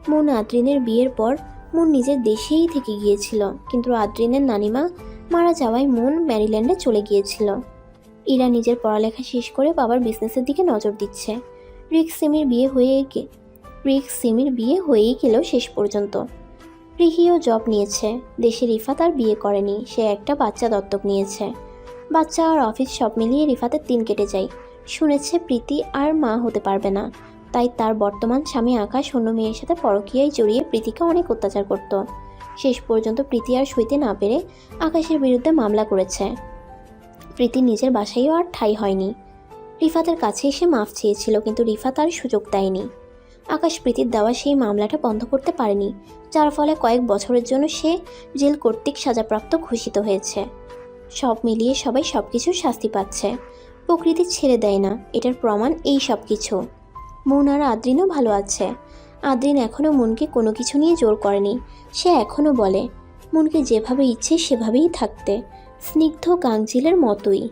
মন আদ্রিনের বিয়ের পর মন নিজের দেশেই থেকে গিয়েছিল, কিন্তু আদ্রিনের নানিমা মারা যাওয়ায় মন ম্যারিল্যান্ডে চলে গিয়েছিল। ইরা নিজের পড়ালেখা শেষ করে বাবার বিজনেসের দিকে নজর দিচ্ছে। রিক সিমির বিয়ে হয়েই গেল শেষ পর্যন্ত। রিহিও জব নিয়েছে। দেশে রিফাত আর বিয়ে করেনি, সে একটা বাচ্চা দত্তক নিয়েছে। বাচ্চা আর অফিস সব মিলিয়ে রিফাতের দিন কেটে যায়। শুনেছে প্রীতি আর মা হতে পারবে না, তাই তার বর্তমান স্বামী আকাশ অন্য মেয়ের সাথে পরকীয়ায় জড়িয়ে প্রীতিকে অনেক অত্যাচার করত। শেষ পর্যন্ত প্রীতি আর সইতে না পেরে আকাশের বিরুদ্ধে মামলা করেছে। প্রীতি নিজের বাসায়ও আর ঠাঁই হয়নি। রিফাতের কাছে এসে মাফ চেয়েছিল, কিন্তু রিফাত আর সুযোগ দেয়নি। আকাশ প্রীতির দেওয়া সেই মামলাটা বন্ধ করতে পারেনি, যার ফলে কয়েক বছরের জন্য সে জেল কর্তৃক সাজাপ্রাপ্ত ঘোষিত হয়েছে। সব মিলিয়ে সবাই সব কিছুর শাস্তি পাচ্ছে। প্রকৃতি ছেড়ে দেয় না, এটার প্রমাণ এই সব কিছু। মন আর আদ্রিনও ভালো আছে। আদ্রিন এখনও মনকে কোনো কিছু নিয়ে জোর করেনি। সে এখনও বলে মনকে যেভাবে ইচ্ছে সেভাবেই থাকতে, স্নিগ্ধ কাঞ্চিলের মতোই।